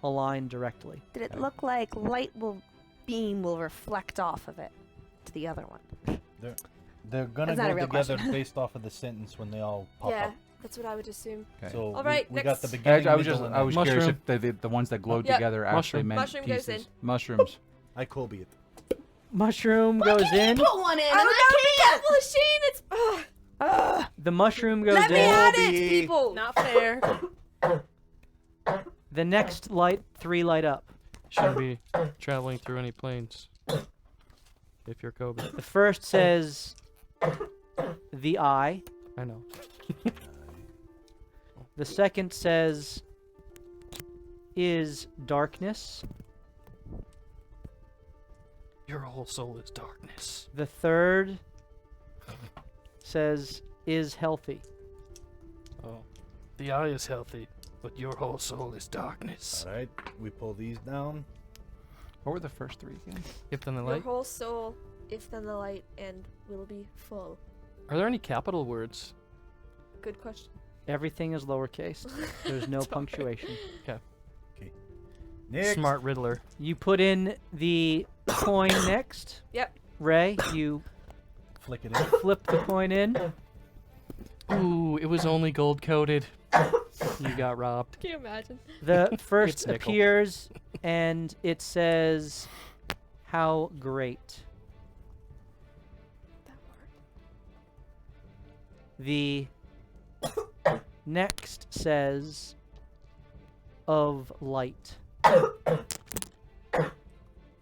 align directly. Did it look like beam will reflect off of it to the other one? They're gonna That's not a go real together question. based off of the sentence when they all pop Yeah, up. that's what I would assume. Okay. So All right, we got the next. beginning, I was middle, just and I was end. curious Mushroom. if the ones that glowed Yep. together actually Mushroom. meant Mushroom goes pieces. in. Mushrooms. I Kobe it. Mushroom goes in. Put one in. I don't know the machine. It's. The mushroom goes Let me in. at it, people. Not fair. The next 3 light up. Shouldn't be traveling through any planes. If you're Kobe. The first says the eye. I know. The second says is darkness. Your whole soul is darkness. The third says is healthy. Oh. The eye is healthy, but your whole soul is darkness. All right, we pull these down. What were the first 3 again? If then the Your light. whole soul, if then the light, and will be full. Are there any capital words? Good question. Everything is lowercase. There's no Sorry. punctuation. Next. Smart Riddler. You put in the coin next. Yep. Ray, you Flick it in. flip the coin in. Ooh, it was only gold coated. You got robbed. Can you imagine? The first It's nickel. appears and it says, "How great." That worked. The next says, "Of light."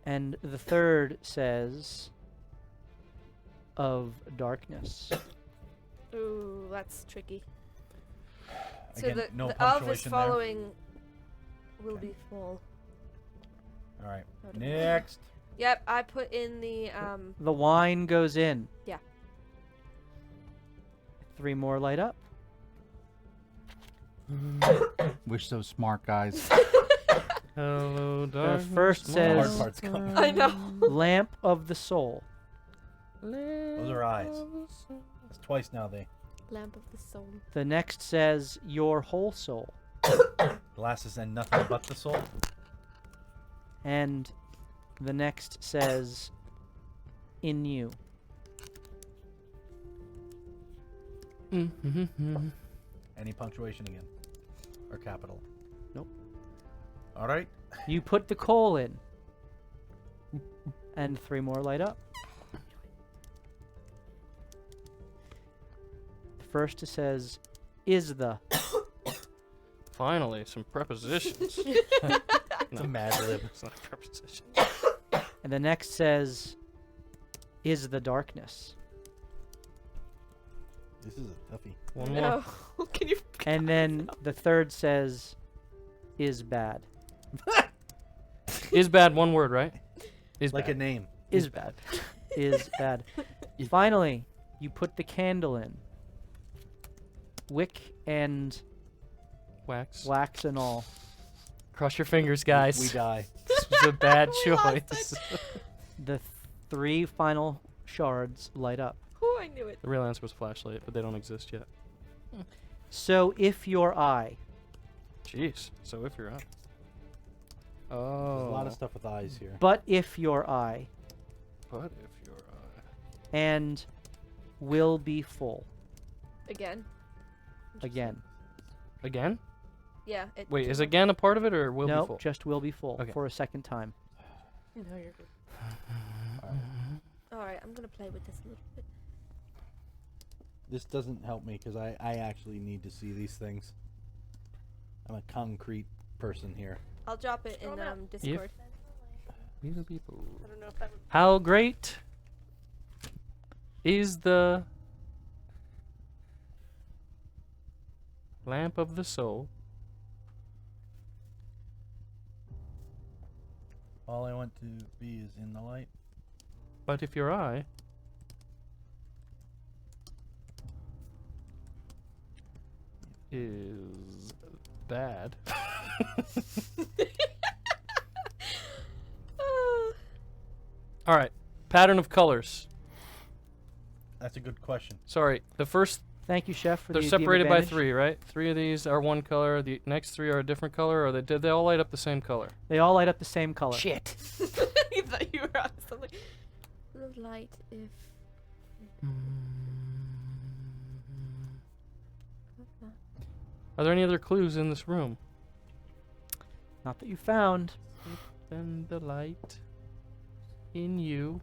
And the third says, "Of darkness." Ooh, that's tricky. So Again, the, no the of is punctuation there. following will be full. All right. How do we- Next. Yep, I put in the The wine goes in. Yeah. 3 more light up. We're so smart, guys. Hello, darkness. first my says- Hard part's coming. I know. Lamp of the soul. Those are eyes. It's twice now. Lamp of the soul. The next says, "Your whole soul." Glasses and nothing but the soul. And the next says, "In you." Any punctuation again? Or capital? Nope. All right. You put the coal in. And 3 more light up. First it says, "Is the." Finally, some prepositions. It's a mad lib. It's not a preposition. And the next says, "Is the darkness." This is a toughie. One more. No. Can you? And then the third says, "Is bad." Is bad one word, right? Is Like bad. a name. Is bad. Is bad. Finally, you put the candle in. Wick and Wax. wax and all. Cross your fingers, guys. We die. This was a bad We lost choice. The 3 final shards light up. Ooh, I knew it. The real answer was flashlight, but they don't exist yet. So if your eye. Jeez. So if you're on. There's Oh. a lot of stuff with eyes here. But if your eye. But if you're And will be full. Again. Again. again? Yeah. Wait, is again a part of it or will be No, full? just will be full Okay. for a second time. No, you're good. All right, I'm gonna play with this a little bit. This doesn't help me because I actually need to see these things. I'm a concrete person here. I'll drop it in Discord. These are people. I don't know if that would. How great is the lamp of the soul? All I want to be is in the light. But if your eye is bad. All right. Pattern of colors. That's a good question. Sorry. The first, Thank you, Chef, for they're the separated by advantage. 3, right? 3 of these are one color. The next 3 are a different color, or did they all light up the same color? They all light up the same color. Shit. You thought you were on something. Little light if. Are there any other clues in this room? Not that you found. Then the light in you.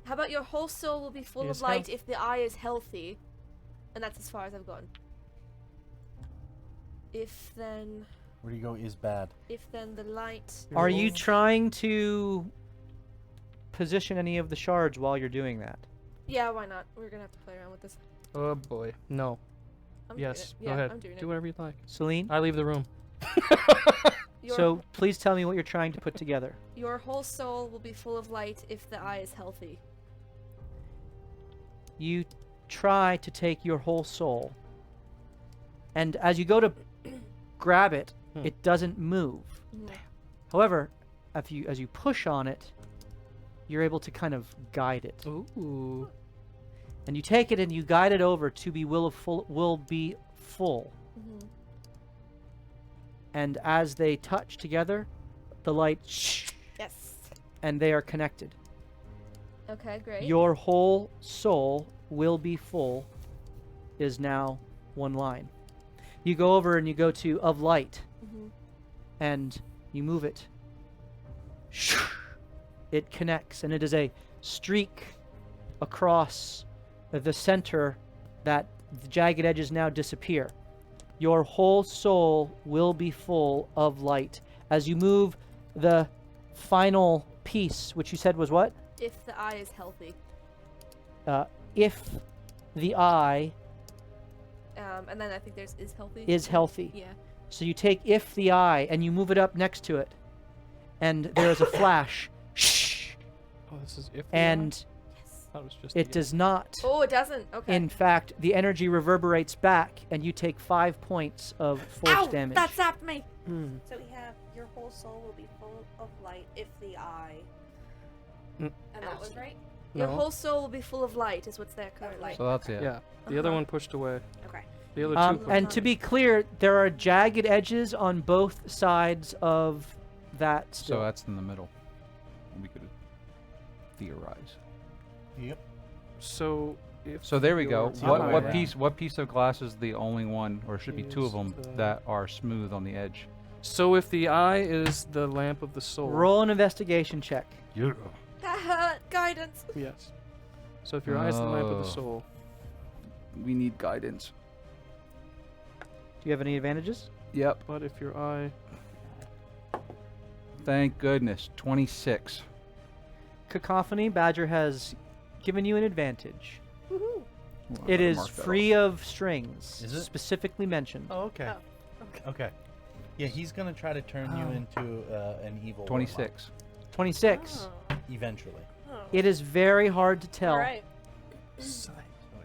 How about your whole soul will be full Is of light health- if the eye is healthy? And that's as far as I've gone. If then Where do you go is bad? the light. Are you is- trying to position any of the shards while you're doing that? Yeah, why not? We're gonna have to play around with this. Oh boy. No. I'm doing Yes. it. Go Yeah, ahead. I'm doing Do it. whatever you'd like. Celine? I leave the room. So please tell me what you're trying to put together. Your whole soul will be full of light if the eye is healthy. You try to take your whole soul, and as you go to grab it, it doesn't move. However, as you push on it, you're able to kind of guide it. Ooh. And you take it and you guide it over to be will be full. And as they touch together, the light Yes. and they are connected. Okay, great. Your whole soul will be full is now one line. You go over and you go to of light and you move it. It connects and it is a streak across the center that the jagged edges now disappear. Your whole soul will be full of light. As you move the final piece, which you said was what? If the eye is healthy. If the eye And then I think there's is healthy. is healthy. Yeah. So you take if the eye and you move it up next to it. And there is a flash. Oh, this is if. And That was just it does not. Oh, it doesn't. Okay. In fact, the energy reverberates back and you take 5 points of force damage. That zapped me. So we have your whole soul will be full of light if the eye. Mm. And that was right? Your No. whole soul will be full of light, is what's there currently. So that's it. Yeah. The other one pushed away. Okay. The other two pushed And to be clear, there are jagged edges on both sides of that So still. that's in the middle. We could theorize. Yep. So if So there we go. your What eye what piece of glass is the only one, or should be 2 of them, Is the- that are smooth on the edge? So if the eye is the lamp of the soul. Roll an investigation check. Yeah. That hurt. Guidance. Yes. So if your eye is the lamp of the Oh. soul. We need guidance. Do you have any advantages? Yep. But if your eye. Thank goodness. 26. Cacophony, Badger has given you an advantage. Well, It I is marked that free of strings, Is it? specifically mentioned. Oh, okay. Okay. Yeah, he's gonna try to turn you into an evil. off. 26. 26. warlock Eventually. It is very hard to tell. All right. So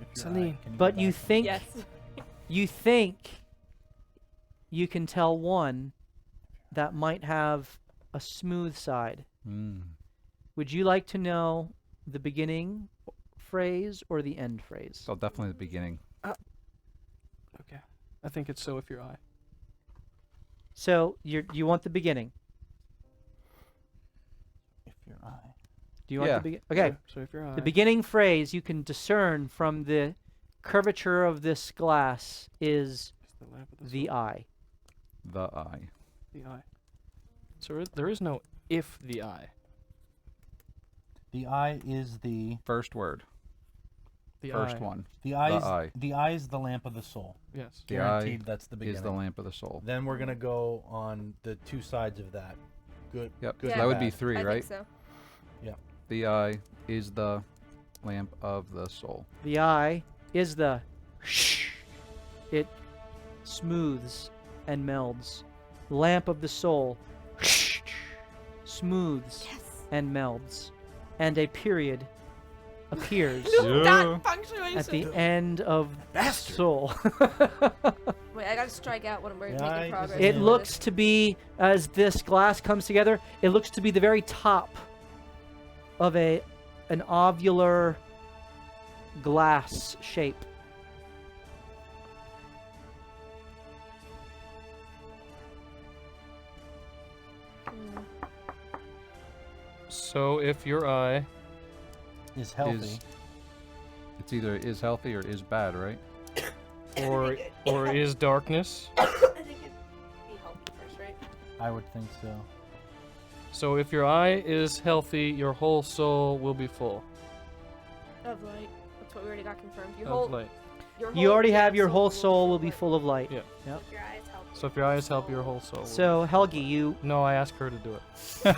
if you're Celine. can But go you back? think Yes. you think you can tell one that might have a smooth side. Mm. Would you like to know the beginning phrase or the end phrase? So definitely the beginning. Okay. I think it's so if your eye. So you want the beginning? If your eye. Do you want Yeah. the beginning? Okay. So if your eye. The beginning phrase you can discern from the curvature of this glass is The lamp of the soul. eye. The eye. The eye. So there is no if the eye. The eye is the First word. The First eye. one. the eye. Is, eye. The eye is the lamp of the soul. Yes. The Guaranteed. eye That's the beginning. is the lamp of the soul. Then we're gonna go on the two sides of that. Good. Yep. Good. Yeah. That would be bad. 3, I right? think so. The eye is the lamp of the soul. The eye is the it smooths and melds. Lamp of the soul smooths Yes. and melds. And a period appears That punctuation. at the end of Bastard. soul. Wait, I gotta strike out when we're Yeah, making I- progress. It Yeah. looks to be, as this glass comes together, it looks to be the very top of an ovular glass shape. So if your eye Is healthy. It's either is healthy or is bad, right? or is darkness. I think it'd be healthy first, right? I would think so. So if your eye is healthy, your whole soul will be full Of light. That's what we already got confirmed. Your of whole, light. You already yeah, have your whole soul will full be of full of light. Yeah. Yep. If your eye is healthy. So if your eye is healthy, your whole soul. will So Helgi, you be- No, I asked her to do it.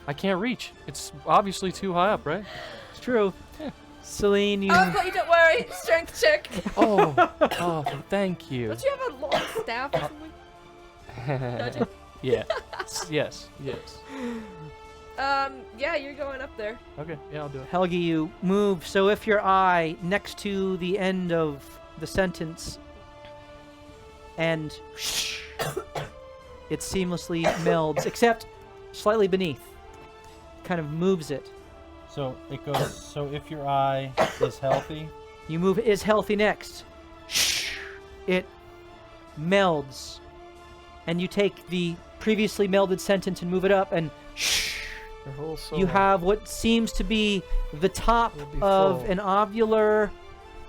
I can't reach. It's obviously too high up, right? it's true. Yeah. Celine, you Oh, but you don't worry. Strength check. Oh, thank you. Don't you have a long staff or something? Don't you? Yeah. Yes. Yeah, you're going up there. Okay. Yeah, I'll do it. Helgi, you move. So if your eye next to the end of the sentence and it seamlessly melds, except slightly beneath, kind of moves it. So it goes. So if your eye is healthy, You move is healthy next. It melds. And you take the previously melded sentence and move it up, and Your whole soul. you have what seems to be the top Will be of full. an ovular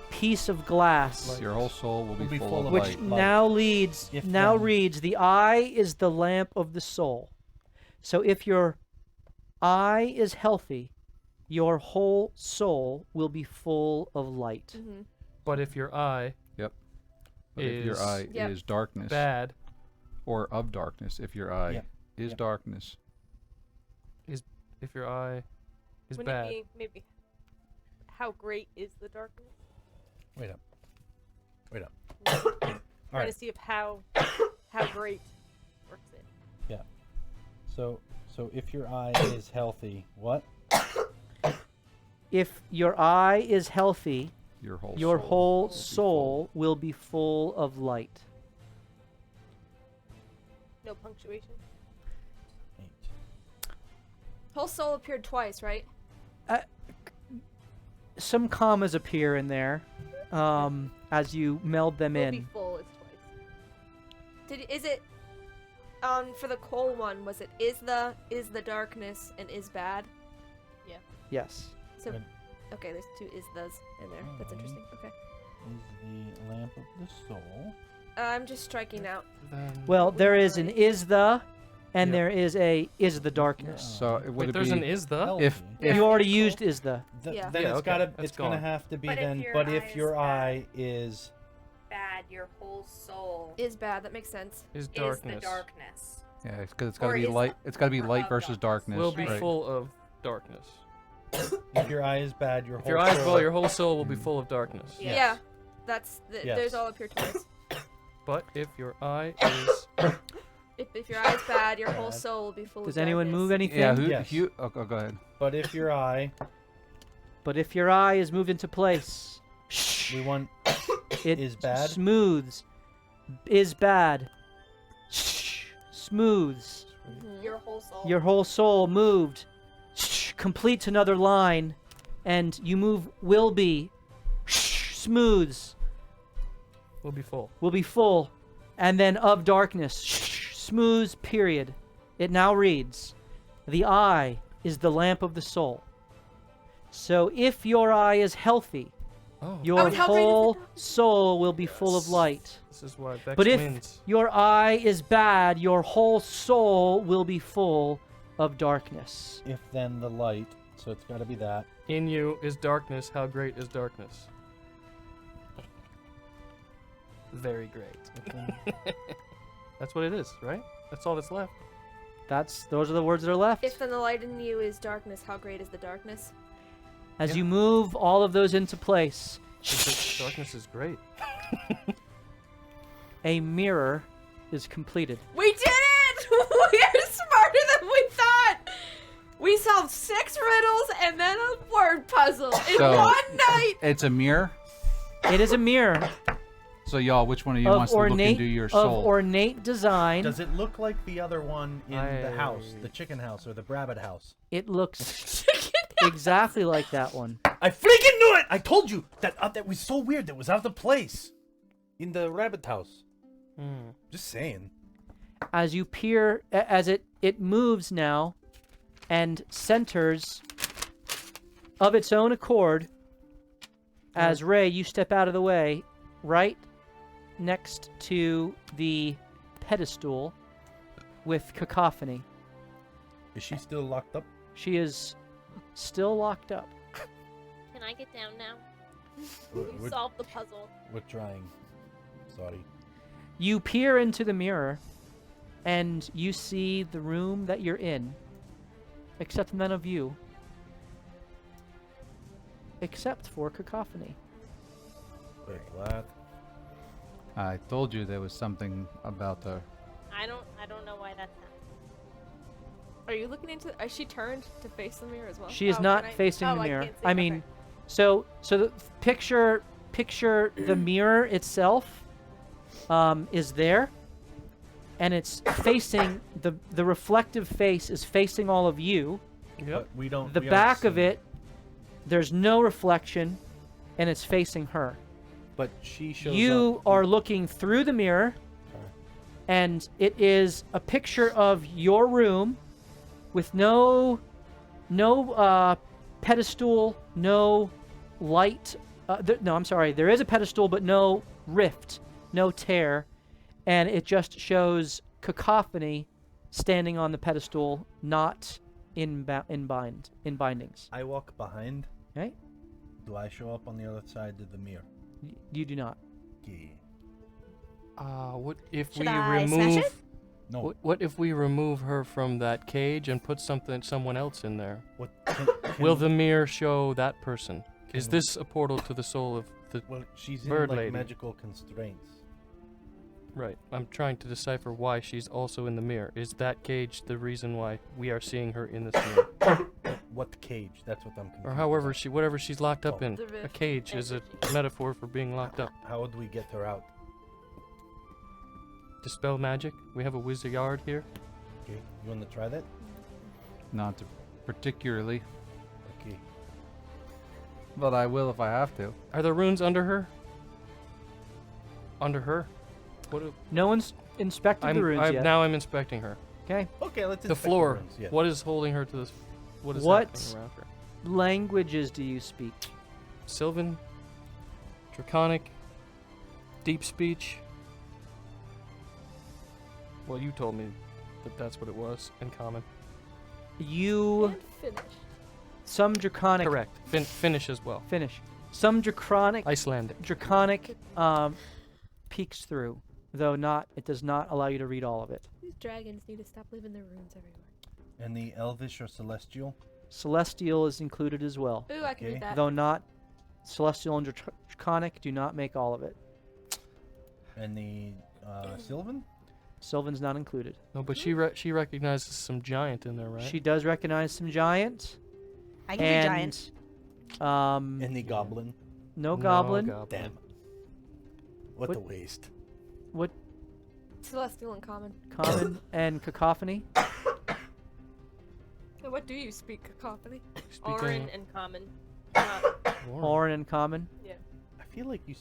piece of glass, Your whole soul will be full of which light. now leads If now then- reads, the eye is the lamp of the soul. So if your eye is healthy, your whole soul will be full of light. Mm-hmm. But if your eye But if your is eye Yep. is darkness bad, or of darkness, if your eye Yep. is Yep. darkness, if your eye is Wouldn't bad, it be maybe how great is the darkness? wait up. All Trying right. to see if how great works it. So if your eye is healthy, what? If your eye is healthy, your whole your soul whole will be full. soul will be full of light. No punctuation. 8. Whole soul appeared twice, right? Some commas appear in there as you meld them Will in. be full is twice. Is it for the coal one, was it is the darkness and is bad? Yes. So Good. okay, there's two is those in there. That's interesting. Okay. Is the lamp of the soul? I'm just striking out. then Well, there is an is the, and Yep. there is a is the darkness. So it would wait, it there's be an is the. Healthy. if You already used is the. Yeah. Then Yeah, it's okay, gotta. that's It's gonna gone. have to be But if then. your But eye if is your bad- eye is bad, your whole soul Is bad. That makes sense. Is is darkness. the darkness. yeah, because it's got to Or be is light. It's got to be above light versus darkness. Will be right? full of darkness. if your eye is bad, your If whole your eye is soul. well, your whole soul will be full of darkness. Yeah. Yeah. That's Yes. there's all appeared twice. But if your eye is If your eye is bad, your whole Bad. soul will be full Does of anyone darkness. move anything? Yeah. Yes. Oh, go ahead. But if your eye, But if your eye is moved into place, we want it is bad? smooths. Is bad. Smooths. Mhm. Your whole soul. Your whole soul moved. Completes another line, and you move will be. Smooths. will be full. Will be full, and then of darkness. Smooths, period. It now reads, the eye is the lamp of the soul. So if your eye is healthy, Oh, Your and how great is whole the darkness? soul will be full of light. this is why Vex But if wins. your eye is bad, your whole soul will be full of darkness. If then the light, so it's got to be that. In you is darkness. How great is darkness? Very great. That's what it is, right? That's all that's left. Those are the words that are left. If then the light in you is darkness, how great is the darkness? As Yeah. you move all of those into place, Darkness is great. a mirror is completed. We did it! We are smarter than we thought! We solved 6 riddles and then a word puzzle in So- one night! It's a mirror. It is a mirror So y'all, which one of you of wants to look into your soul? ornate design. Does it look like the other one in the house, I- the chicken house or the rabbit house? It looks exactly like that one. I freaking knew it! I told you that was so weird. That was out of place in the rabbit house. Just saying. As you peer, as it moves now, and centers of its own accord. As Ray, you step out of the way, right next to the pedestal with Cacophony. Is she still locked up? She is still locked up. Can I get down now? We're, Solve the puzzle. we're trying. Sorry. You peer into the mirror, and you see the room that you're in, except none of you, except for Cacophony. Wait, what? I told you there was something about her. I don't know why that's happening. Are you looking into? Is she turned to face the mirror as well? She is Oh, not can I- facing oh, the I mirror. can't see. I mean, Okay. so the picture the mirror itself is there, and it's facing the reflective face is facing all of you. Yep. But we don't. The we back aren't of seeing it, there's no reflection, and it's facing her. But she shows You up. are looking through the mirror, Okay. and it is a picture of your room with no pedestal, no light. No, I'm sorry. There is a pedestal, but no rift, no tear, and it just shows Cacophony standing on the pedestal, not in bindings. I walk behind. Okay, Do I show up on the other side of the mirror? you do not. Yeah. What if Should we I smash remove? it? No. What if we remove her from that cage and put someone else in there? What? Will the mirror show that person? Is Can- this a portal to the soul of the? Well, she's in Bird like lady. magical constraints. Right. I'm trying to decipher why she's also in the mirror. Is that cage the reason why we are seeing her in this mirror? What cage? That's what I'm confused. Or however about. whatever she's locked up Oh. in. The A rift. cage is a metaphor for being locked up. How would we get her out? Dispel magic. We have a wizard here. Okay. You want to try that? Not particularly, Okay. but I will if I have to. Are there runes under her? Under her? What? No one's inspected the runes yet. Now I'm inspecting her. Okay. Okay. Let's The inspect floor. rooms, yes. What is holding her to this? What is What? happening around her? Languages do you speak? Sylvan, Draconic, Deep Speech. Well, you told me that that's what it was in common. You And finish. some draconic Correct. Finnish as well. finish. Some draconic Icelandic. peeks through, though not. It does not allow you to read all of it. These dragons need to stop leaving their runes everywhere. And the elvish or celestial? Celestial is included as well, Ooh, I can Okay. read that. though not. Celestial and draconic do not make all of it. And the Sylvan? Sylvan's not included. No, but she recognizes some giant in there, right? She does recognize some giant. I can do giant. And the goblin? No goblin. Damn. What What- a waste. What Celestial and common. common and cacophony? And what do you speak, Cacophony? Speaking Orin and common. Orin and common. I feel like you.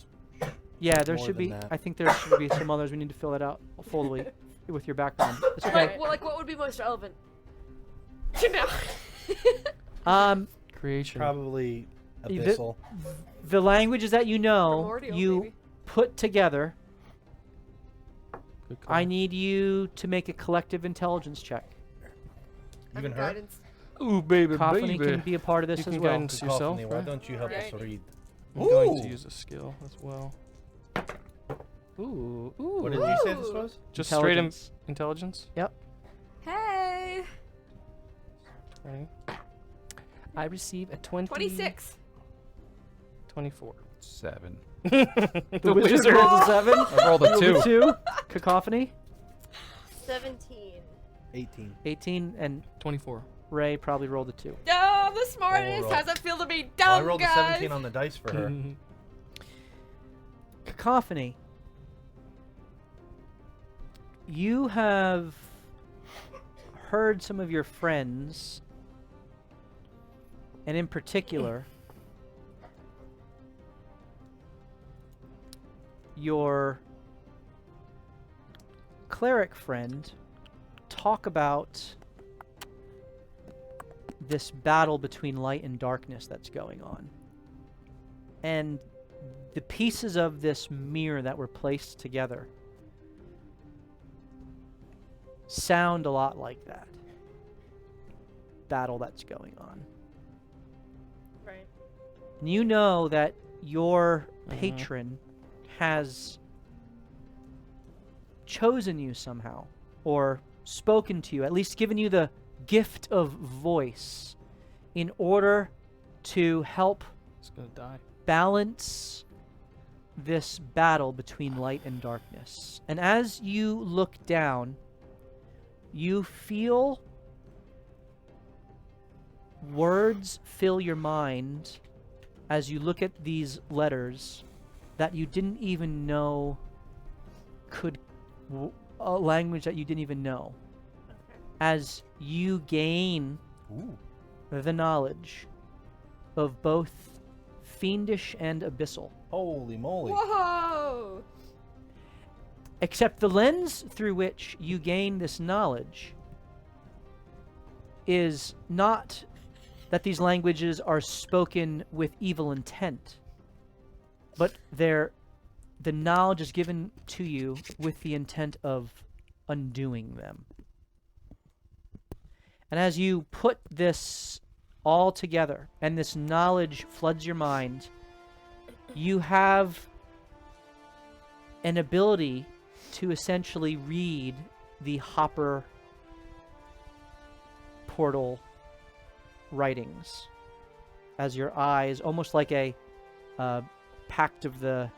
Yeah, there more should than be. that. I think there should be some others. We need to fill it out fully with your background. It's okay. Like what would be most relevant? You know. Um, creation. Probably Abyssal. The languages that you know, Primordial, you maybe. put together. Good call. I need you to make a collective intelligence check. Even I'm her? guidance. Ooh, baby, Cacophony baby. can be a part of this You as can well. guidance yourself. Cacophony, why right? don't you help us Alrighty. read? I'm going to Ooh! use a skill as well. Ooh, ooh. What did you say this Ooh. was? Just straight Intelligence. intelligence. Hey! Okay. I receive a 26. 24. 7. The wizard rolls a 7. I rolled a You 2. rolled a 2. Cacophony, 17. 18. 18, and 24. Ray probably rolled a 2. Oh, the smartest. roll. How's it feel to be Oh, dumb, I rolled a guys? 17 on the dice for her. Cacophony, you have heard some of your friends, and in particular, your cleric friend, talk about this battle between light and darkness that's going on. And the pieces of this mirror that were placed together sound a lot like that battle that's going on. Right. And you know that your patron has chosen you somehow, or spoken to you, at least given you the gift of voice in order to help It's gonna die. balance this battle between light and darkness. And as you look down, you feel words fill your mind as you look at these letters that you didn't even know could, a language that you didn't even know. As you gain Ooh. the knowledge of both fiendish and abyssal. Holy moly. Whoa! Except the lens through which you gain this knowledge is not that these languages are spoken with evil intent, but the knowledge is given to you with the intent of undoing them. And as you put this all together and this knowledge floods your mind, you have an ability to essentially read the Hopper portal writings as your eyes, almost like a pact of the,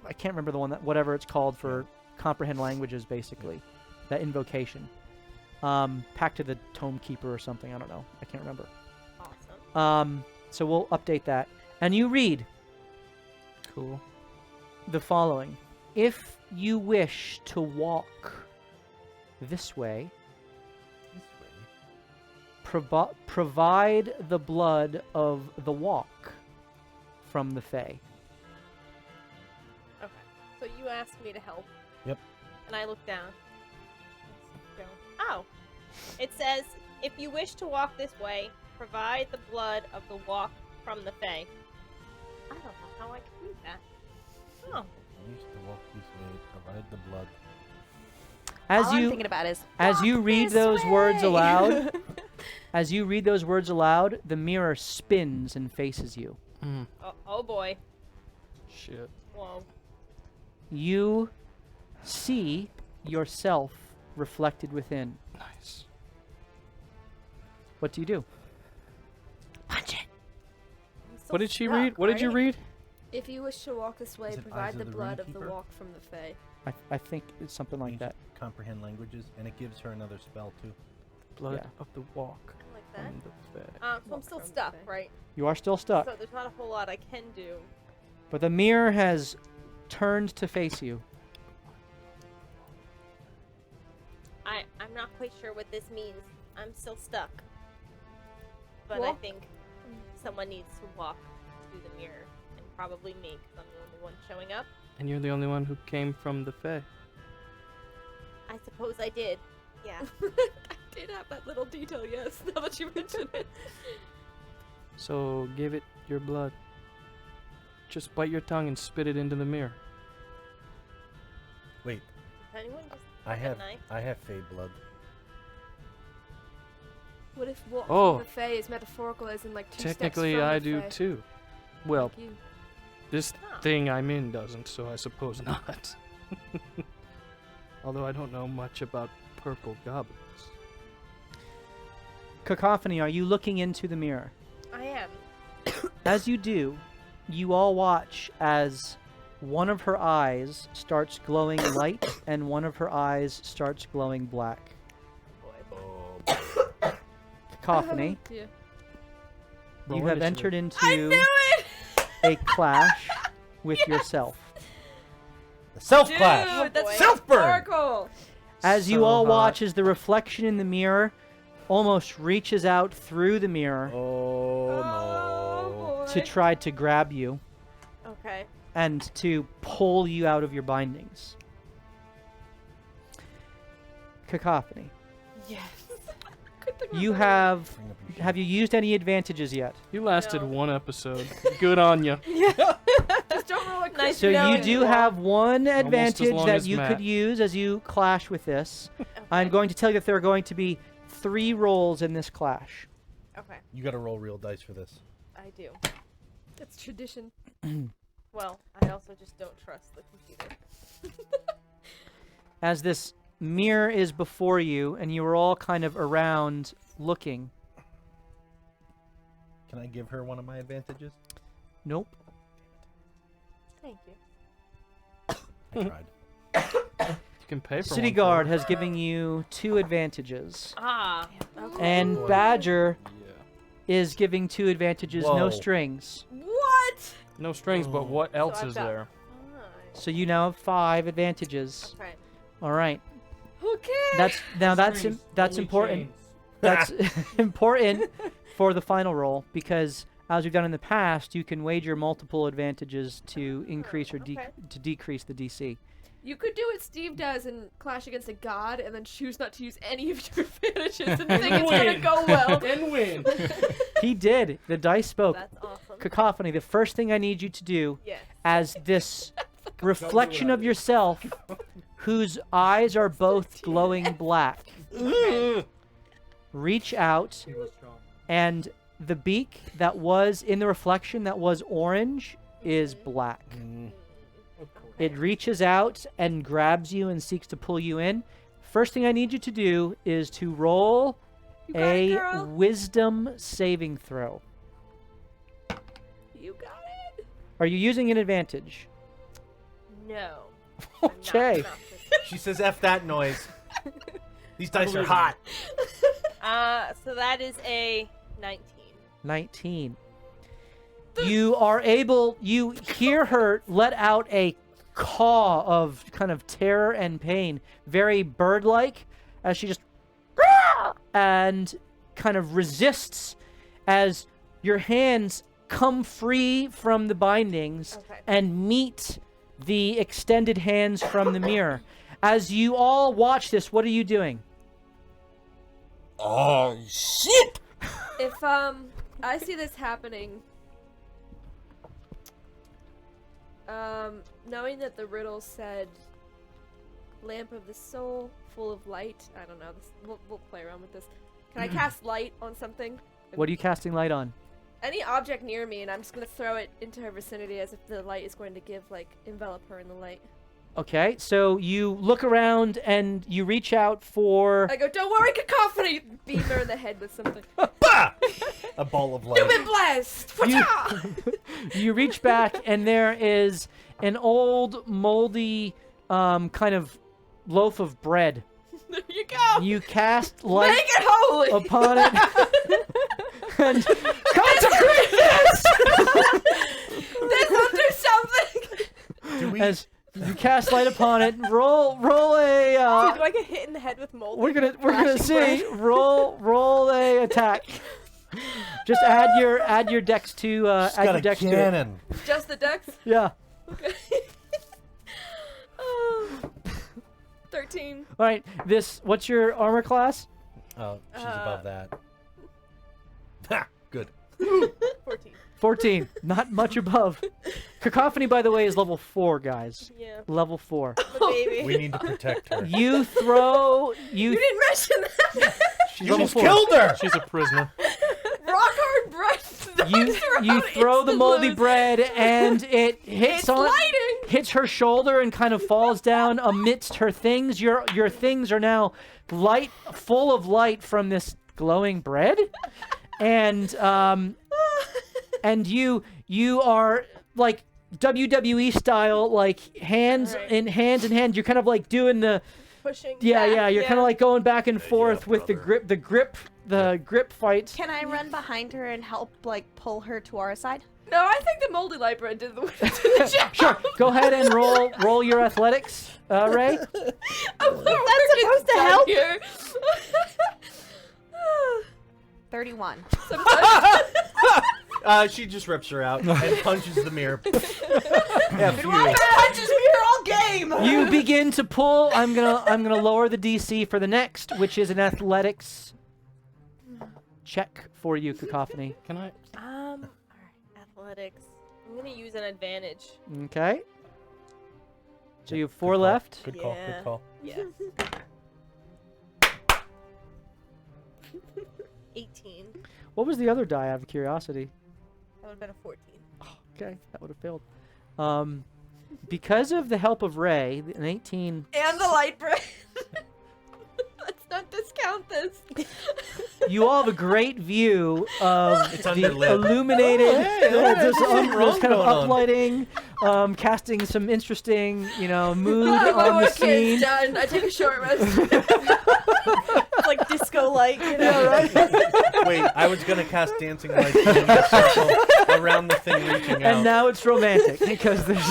I can't remember the one, that whatever it's called for comprehend languages, basically, that invocation. Pact of the Tome Keeper or something, I don't know, I can't remember. Awesome. So we'll update that. And you read Cool. the following. If you wish to walk this way, provide the blood of the walk from the Fae. Okay. So you asked me to help. Yep. And I look down. Let's go. Oh. It says, if you wish to walk this way, provide the blood of the walk from the Fae. I don't know how I can read that. Oh. I used to walk this way, provide the blood. As All I'm you thinking about is as you "Walk read this those words way." aloud, as you read those words aloud, the mirror spins and faces you. Oh boy. Shit. Whoa. You see yourself reflected within. Nice. What do you do? Punch it. I'm still What did she stuck, read? What did you right? read? If you wish to walk this way, Is it provide Eyes of the the blood of the Runekeeper? walk from the Fae. I think it's something like that. Comprehend languages, and it gives her another spell too. Blood Yeah. of the walk. Like that. From the Fae. So I'm Walk still from the stuck, Fae. right? You are still stuck, So there's not a whole lot I can do. but the mirror has turned to face you. I'm not quite sure what this means. I'm still stuck. But I Walk. think someone needs to walk through the mirror, and probably me, because I'm the only one showing up. And you're the only one who came from the Fae. I suppose I did. Yeah. I did have that little detail, yes, now that you mention it. So give it your blood. Just bite your tongue and spit it into the mirror. Wait, Does anyone just I have knife? Fey blood. What if walk Oh. from the Fae is metaphorical as in like 2 Technically, steps from I the do Fae? too. Well, Like you. this Oh. thing I'm in doesn't, so I suppose not. Although I don't know much about purple goblins. Cacophony, are you looking into the mirror? I am. As you do, you all watch as one of her eyes starts glowing light and one of her eyes starts glowing black. Boy. Cacophony, Yeah. Roll you have initiative. entered I into knew it! a clash with yourself. The self Dude, clash. that's Self-burn. metaphorical. As you So all hot. watch as the reflection in the mirror almost reaches out through the mirror Oh to try to grab you Okay. and to pull you out of your bindings. Cacophony, Yes. you have you used any advantages yet? You lasted No. one episode. Good on you. Just don't roll like Nice So to know you do you. have one as advantage long that as you Matt. could use as you clash with this. I'm Okay. going to tell you that there are going to be 3 rolls in this clash. Okay. You gotta roll real dice for this. I do. That's tradition. Well, I also just don't trust the computer. As this mirror is before you and you are all kind of around looking. Can I give her one of my advantages? Nope. Thank you. I tried. You can pay for City one for Guard it. has given you 2 advantages. Ah. And boy. Badger Yeah. is giving 2 advantages, Whoa. no strings. What? No strings, but what else I've is got- there? So you now have 5 advantages. Okay. All right. Okay. That's important. That's important for the final roll because as we've done in the past, you can wager multiple advantages to increase or okay. to decrease the DC. You could do what Steve does and clash against a god and then choose not to use any of your advantages and think it's gonna go well. And win. He did. The dice spoke. That's awesome. Cacophony, the first thing I need you to do Yes. as this reflection of yourself whose eyes are both glowing black. Reach out and the beak that was in the reflection that was orange is black. It reaches out and grabs you and seeks to pull you in. First thing I need you to do is to roll You got it, a girl. wisdom saving throw. You got it. Are you using an advantage? No. I'm not- Okay. not She says F that noise. These dice are hot. so that is a 19. 19. You are able, you hear her let out a caw of kind of terror and pain, very bird-like, as she just and kind of resists as your hands come free from the bindings Okay. and meet the extended hands from the mirror. As you all watch this, what are you doing? Oh shit! If I see this happening, knowing that the riddle said lamp of the soul, full of light. I don't know. This, we'll play around with this. Can I cast light on something? What are you casting light on? Any object near me, and I'm just gonna throw it into her vicinity as if the light is going to give, like, envelop her in the light. Okay, so you look around and you reach out for... I go, don't worry, Cacophony! Beam her in the head with something. Bah! A ball of light. You've been blessed! You, Fwata! you reach back and there is an old, moldy, kind of loaf of bread. There you go! You cast light Make it holy! upon it and consecrate this! This will do something! Do we? As you cast light upon it, roll a. Dude, do I get hit in the head with mold? We're gonna see. Roll a attack. Just add your dex to She's add got your a dex to it. cannon. Just the dex? Yeah. Okay. Oh. 13. All right. What's your armor class? Oh, she's Uh, above that. Ha! Good. 14. 14. Not much above. Cacophony, by the way, is level 4, guys. Yeah. Level 4. The baby. We need to protect her. You throw. You didn't mention that. She's You level just 4. killed her! She's a prisoner. Rock hard bread. You throw the moldy bread and it hits It's lighting. hits her shoulder and kind of falls down amidst her things. Your things are now full of light from this glowing bread, and you are like WWE style, like hands Right. in hand. You're kind of like doing the Pushing. yeah. back, You're kind of like going back and forth with brother. the grip fight. Can I run behind her and help, like, pull her to our side? No, I think the moldy light bread did the job. Sure. Go ahead and roll your athletics, Ray. I'm supposed to help? Here. 31. She just rips her out and punches the mirror. F you. Punches me here all game! You begin to pull. I'm gonna lower the DC for the next, which is an athletics check for you, Cacophony. Can I? All right. Athletics. I'm gonna use an advantage. Okay. So you have 4 Good call. left. Good call. Yeah. Good call. Yes. 18. What was the other die? Out of curiosity. That would have been a 14. Okay, that would have failed. Because of the help of Ray, an 18. And the light bread. Let's not discount this. You all have a great view of It's the underlit. illuminated, there's something this wrong kind of going on. uplighting, casting some interesting, mood My on the work scene. is done. I take a short rest. It's like disco light, you know? Wait, I was gonna cast dancing lights in a circle around the thing reaching out. And now it's romantic because there's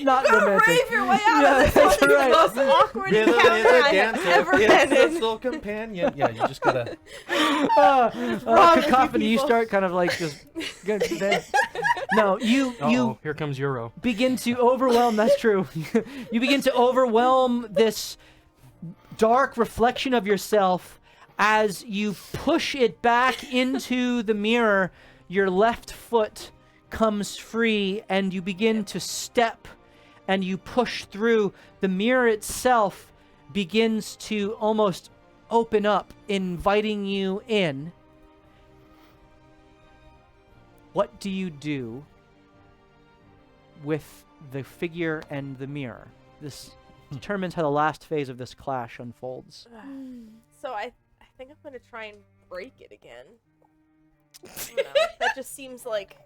not romantic. Rave your way out Yeah, of this. that's right. Most awkward Rhythm is encounter a I have dancer, ever it's been the in. soul companion. Yeah, you just gotta. wrong with you Cacophony, you people? start kind of like just. No, you Uh-oh, here comes Euro. begin to overwhelm. That's true. You begin to overwhelm this dark reflection of yourself as you push it back into the mirror. Your left foot comes free and you begin to step and you push through. The mirror itself begins to almost open up, inviting you in. What do you do with the figure and the mirror? This determines how the last phase of this clash unfolds. So I think I'm gonna try and break it again. I don't know. That just seems like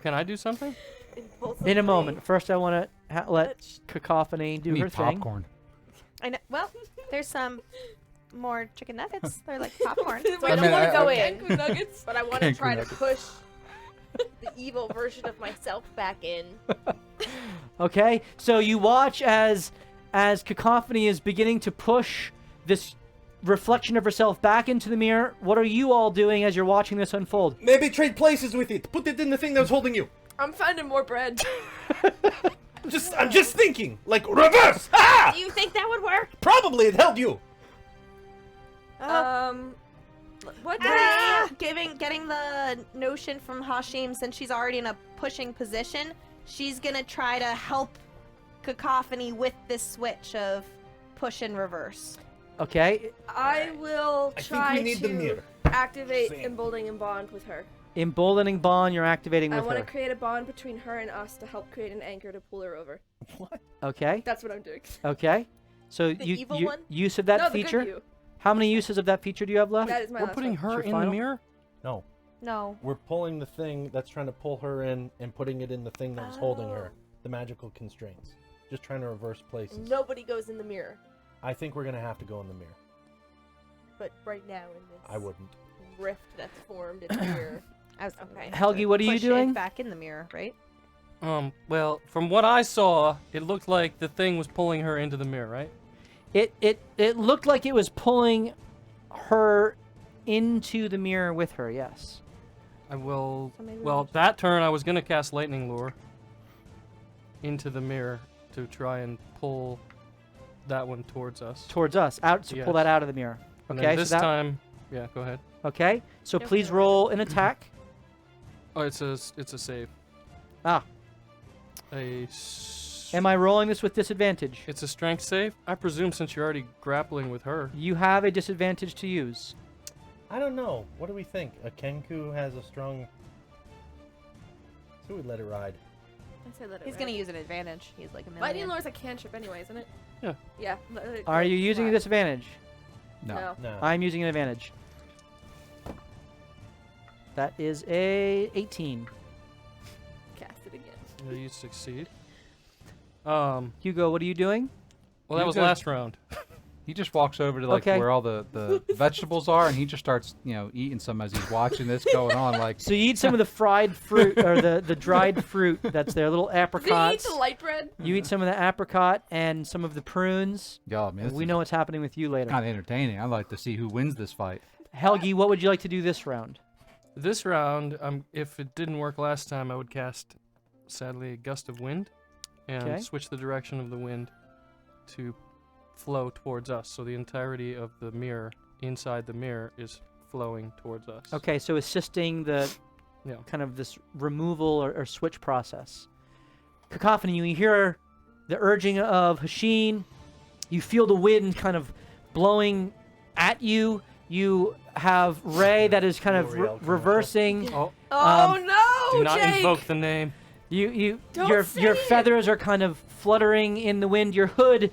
Can I do something? impulsively. In a moment. First, I want to let That's- Cacophony do Need her thing. popcorn. I know. Well, there's some more chicken nuggets. They're like popcorn. So I I don't mean, want to I- go I- in, Nuggets. but I want to Cancun try to nuggets. push the evil version of myself back in. Okay, so you watch as Cacophony is beginning to push this reflection of herself back into the mirror. What are you all doing as you're watching this unfold? Maybe trade places with it. Put it in the thing that was holding you. I'm finding more bread. I'm just thinking, like reverse. Ah! Do you think that would work? Probably it held you. What? Getting the notion from Hashim, since she's already in a pushing position, she's gonna try to help Cacophony with this switch of push and reverse. Okay, I will I think try we need to the mirror. activate Same. emboldening and bond with her. emboldening bond, you're activating I with want her. to create a bond between her and us to help create an anchor to pull her over. Okay, That's what I'm doing. okay. So The you evil one? use of that no, the feature. good you. How many uses of that feature do you have left? That is my We're last putting one. her Your in final? the mirror? No, No. we're pulling the thing that's trying to pull her in and putting it in the thing that was holding her. The magical constraints. Just trying to reverse places. Nobody goes in the mirror, I think we're gonna have to go in the mirror. but right now in this I wouldn't. rift that's formed in the mirror. I was Okay. Helgi, what are you push it doing? back in the mirror, right? Well, from what I saw, it looked like the thing was pulling her into the mirror, right? It looked like it was pulling her into the mirror with her. Yes. I will. So maybe Well, we- that turn I was gonna cast Lightning Lure into the mirror to try and pull that one towards us. Towards us, out to pull Yes. that out of the mirror. And Okay, then so this that- time, yeah, go ahead. Okay, so Don't please forget roll an attack. Oh, it's a save. Ah, am I rolling this with disadvantage? It's a strength save. I presume since you're already grappling with her. You have a disadvantage to use. I don't know. What do we think? A Kenku has a strong. So we let it ride. I say let it He's ride. gonna use an advantage. He's like a million. Lightning Lure is a cantrip anyway, isn't it? Yeah. Yeah. let it Are go you using a flat. disadvantage? No. No. I'm using an advantage. That is a 18. Cast it again. Yeah, you succeed. Hugo, what are you doing? Well, that was Hugo- last round. He just walks over to like Okay. where all the vegetables are, and he just starts, eating some as he's watching this going on. Like, So you eat some of the fried fruit or the dried fruit that's there, little Does he eat apricots. the light bread? You eat some of the apricot and some of the prunes. yeah, I mean, And we know what's happening with you later. kind of entertaining. I'd like to see who wins this fight. Helgi, what would you like to do this round? This round, if it didn't work last time, I would cast, sadly, a gust of wind, and Okay. switch the direction of the wind to flow towards us. So the entirety of the mirror, inside the mirror, is flowing towards us. Okay, so assisting the Yeah. kind of this removal or switch process. Cacophony, you hear the urging of Hashin. You feel the wind kind of blowing at you. You have Ray that is kind of L'Oreal commercial. reversing. Oh, Oh no, do not Jake! invoke the name. Don't Your say your it. feathers are kind of fluttering in the wind. Your hood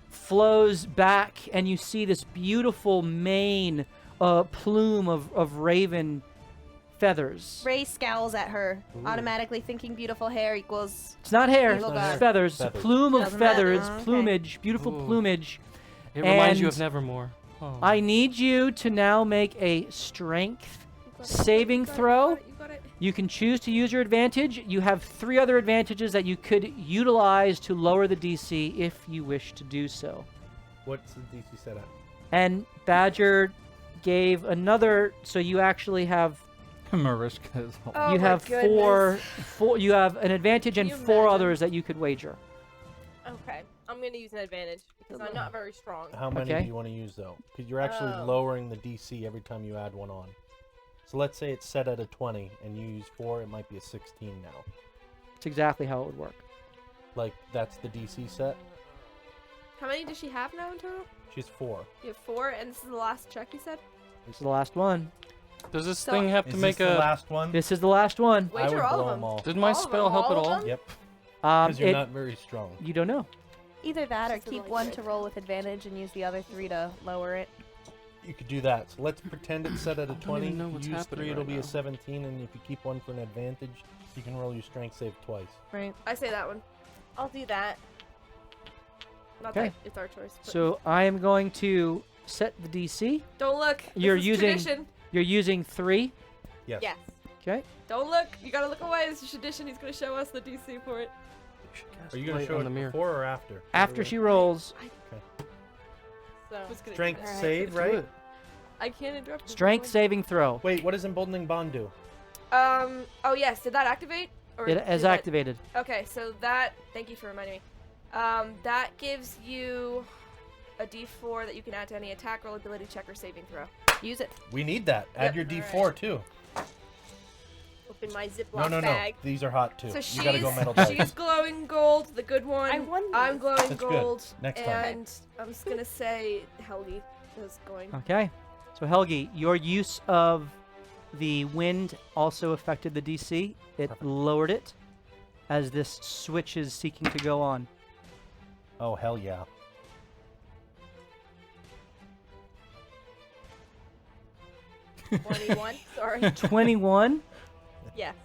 flows back, and you see this beautiful mane, plume of raven feathers. Ray scowls at her, automatically thinking beautiful hair equals. It's not hair, Evil it's god. feathers. It's a Feathers. plume of Doesn't matter. feathers, Oh, okay. plumage, beautiful Ooh. plumage. It reminds you of And Nevermore. Oh. I need you to now make a strength You got it, saving you got it, throw. You got it, you got it. You can choose to use your advantage. You have 3 other advantages that you could utilize to lower the DC if you wish to do so. What's the DC set at? And Badger gave another, so you actually have Mariska is all- Oh you my have goodness. four. You have an advantage Can and you 4 imagine? others that you could wager. Okay, I'm gonna use an advantage because I'm not very strong. How many Okay. do you want to use though? Because you're actually Oh. lowering the DC every time you add one on. So let's say it's set at a 20 and you use 4, it might be a 16 now. It's exactly how it would work. Like that's the DC set. How many does she have now in total? She's 4. You have 4, and this is the last check you said? This is the last one. Does this So- thing have Is to this make the a? last one? This is the last one. I would Wager all blow of them them. all. Did my All of spell them, help at all of all? them? Yep. Um, Because you're it- not very strong. you don't know. Either that or She's a keep really one good. to roll with advantage and use the other 3 to lower it. You could do that. So let's pretend it's set at a don't 20. even know what's use happening 3, it'll right be now. a 17, and if you keep one for an advantage, you can roll your strength save twice. Right. I say that one. I'll do that. Not Okay. that it's our choice. But So I am going to set the DC. don't look. You're This is using- tradition. You're using 3. Yes. Yes. Okay. Don't look. You gotta look away. This is tradition. He's gonna show us the DC for it. Are you going to Light show on it the mirror? before or after? After she rolls, So Who's gonna do Strength that? save, right? I can't interrupt. you, strength Boyd. saving throw. Wait, what does Emboldening Bond do? Oh yes. Did that activate? Or It did is that- activated. Okay, so that. Thank you for reminding me. That gives you a D4 that you can add to any attack, roll, ability check, or saving throw. Use it. We need that. Add Yep. your Alright. D4 too. open my Ziploc No. bag. These are hot too. So You gotta go metal dice. she's glowing gold, the good one. I won I'm these. glowing That's good. gold. Next time. And I'm just gonna say Helgi is going. Okay. So Helgi, your use of the wind also affected the DC. It lowered it as this switch is seeking to go on. Oh, hell yeah. Okay. 21. Sorry. 21. Yes.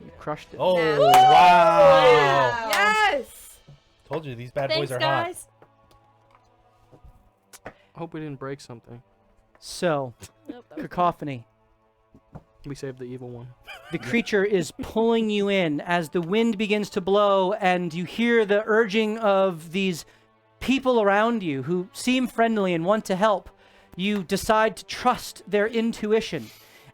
You crushed it. Oh, Now- wow. Yes! Told you, these bad Thanks, boys are guys. I hope we didn't break something. So, Nope, that was Cacophony. We saved the evil one. The creature is pulling you in as the wind begins to blow, and you hear the urging of these people around you who seem friendly and want to help. You decide to trust their intuition.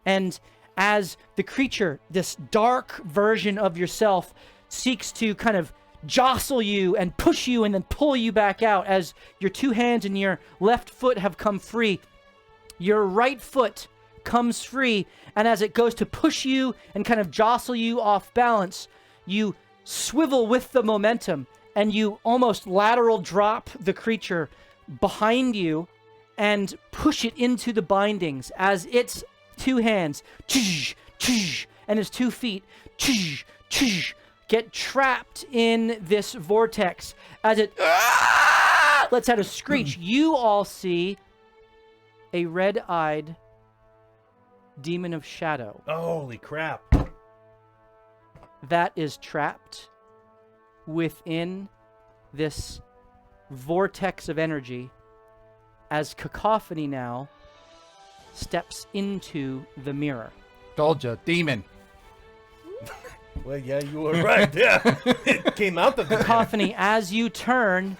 And as the creature, this dark version of yourself, seeks to kind of jostle you and push you and then pull you back out as your two hands and your left foot have come free. Your right foot comes free, and as it goes to push you and kind of jostle you off balance, you swivel with the momentum and you almost lateral drop the creature behind you and push it into the bindings as its two hands and its 2 feet get trapped in this vortex as it lets out a screech. You all see a red-eyed demon of shadow Holy crap. that is trapped within this vortex of energy as Cacophony now steps into the mirror. Told ya, demon. Well, yeah, you were right. Yeah, it came out the Cacophony, as you turn,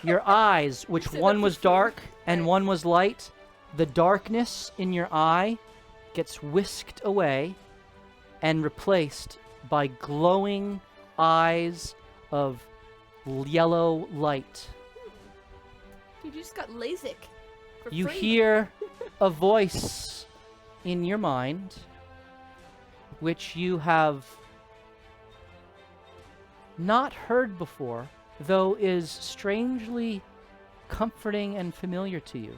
your eyes, which one was dark and one was light, the darkness in your eye gets whisked away and replaced by glowing eyes of yellow light. Dude, you just got LASIK. For You free. hear a voice in your mind, which you have not heard before, though is strangely comforting and familiar to you.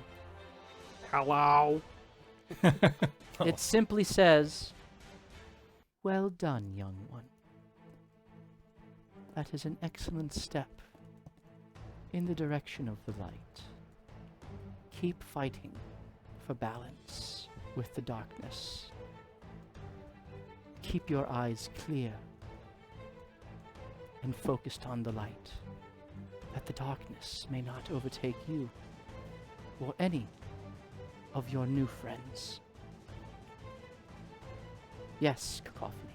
Hello. It simply says, "Well done, young one. That is an excellent step in the direction of the light. Keep fighting for balance with the darkness. Keep your eyes clear and focused on the light, that the darkness may not overtake you or any of your new friends." Yes, Cacophony.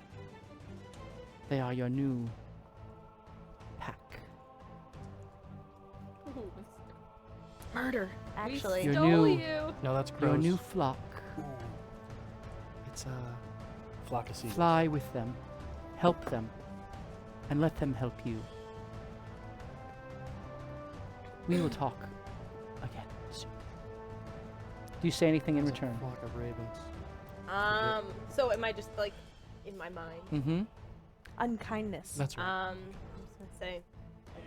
They are your new pack. Ooh, Murder, actually. we Your stole new- you. No, that's Your gross. new flock. It's flock of seagulls. Fly with them. Help them. And let them help you. We will talk again soon. Do you say anything in return? flock of ravens. So am I just like in my mind? Mm-hmm. Unkindness. That's right. I'm just gonna say,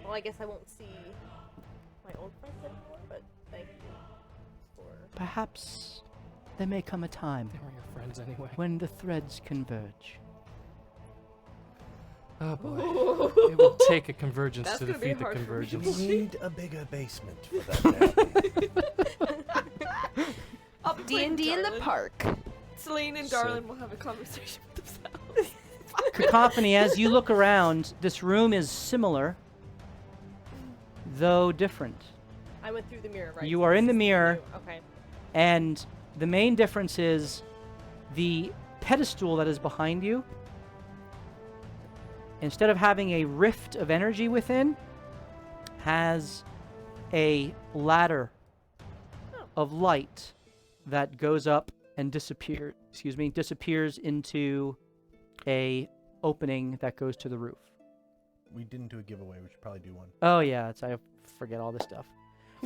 well, I guess I won't see my old friends anymore, but thank you for. Perhaps there may come a time They were your friends anyway. when the threads converge. Oh boy. It will take a convergence That's to gonna be defeat the hard for me to convergence. We need a bigger basement for that to happen. I'll be playing D&D in the Darlin. park. Celine and Sick. Darlin will have a conversation with themselves. Cacophony, as you look around, this room is similar, though different. I went through the mirror, right? You So are this in the is mirror. new- Okay. And the main difference is the pedestal that is behind you, instead of having a rift of energy within, has a ladder of light that goes up and disappears into a opening that goes to the roof. We didn't do a giveaway. We should probably do one. Oh yeah, I forget all this stuff.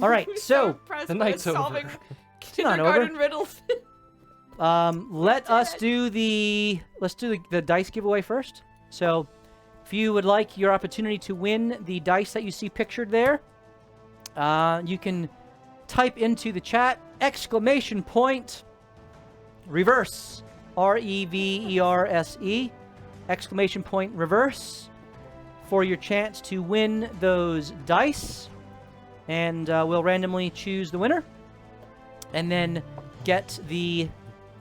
All right, so impressed the with night's over. solving not over. kindergarten riddles. let us do the dice giveaway first. So, if you would like your opportunity to win the dice that you see pictured there, you can type into the chat !reverse, REVERSE, !reverse, for your chance to win those dice. And we'll randomly choose the winner. And then get the,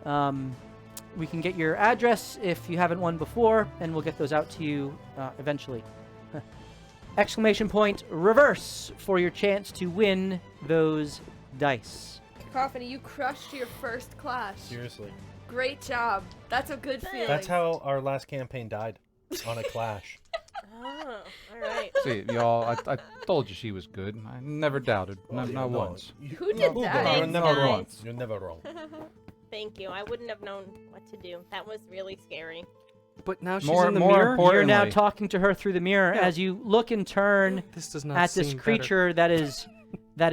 we can get your address if you haven't won before, and we'll get those out to you eventually. !reverse for your chance to win those dice. Cacophony, you crushed your first clash. Seriously. Great job. That's a good feeling. That's how our last campaign died. On a clash. Oh, all right. See, y'all, I told you she was good. I never doubted. Not No, once. Who did You're that? Thanks, never guys. wrong. You're never wrong. Thank you. I wouldn't have known what to do. That was really scary. But now she's More- in the more mirror. important- You're now Importantly- talking to her through the mirror Yeah. as you look and turn This does not at seem this better. creature that